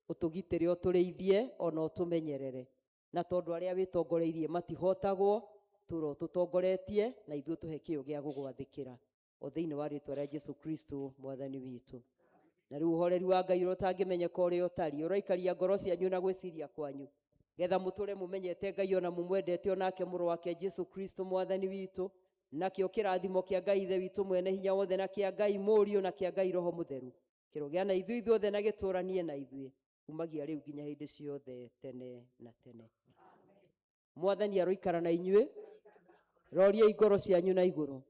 ũtũgitĩre ũtũrĩithie ona ũtũmenyerere, na tondũ arĩa wĩtongoreirie matihotagwo, tũro tũtongoretie na ithuĩ tũhe kĩo gĩa gũgwathĩkĩra o thĩinĩ wa rĩtwa rĩa Jesu Kristo Mwathani witũ. Na rĩu ũhoreri wa Ngai ũrĩa ũtangĩmenyeka ũrĩa ũtariĩ ũroikaria ngoro cianyu na gwĩciria kwanyu, getha mũtũre mũmenyete Ngai ona mũmwendete onake mũrũ wake Jesu Kristo Mwathani witũ, nakĩo kĩrathimo kĩa Ngai ithe witũ mwene hinya wothe na kĩa Ngai Mũriũ na kĩa Ngai Roho Mũtheru kĩrogĩa na ithuĩ ithuothe na gĩtũranie na ithuĩ kumagia rĩu nginya hĩndĩ ciothe tene na tene. Mwathani aroikara na inyuĩ, roriai ngoro cianyu na igũrũ,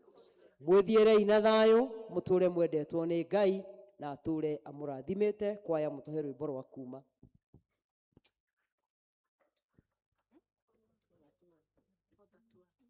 mwĩthiĩrei na thayũ, mũtũre mwendetwo nĩ Ngai na atũre amũrathimĩte. Kwaya mũtũhe rwĩmbo rwa kuuma. Mwathani witũ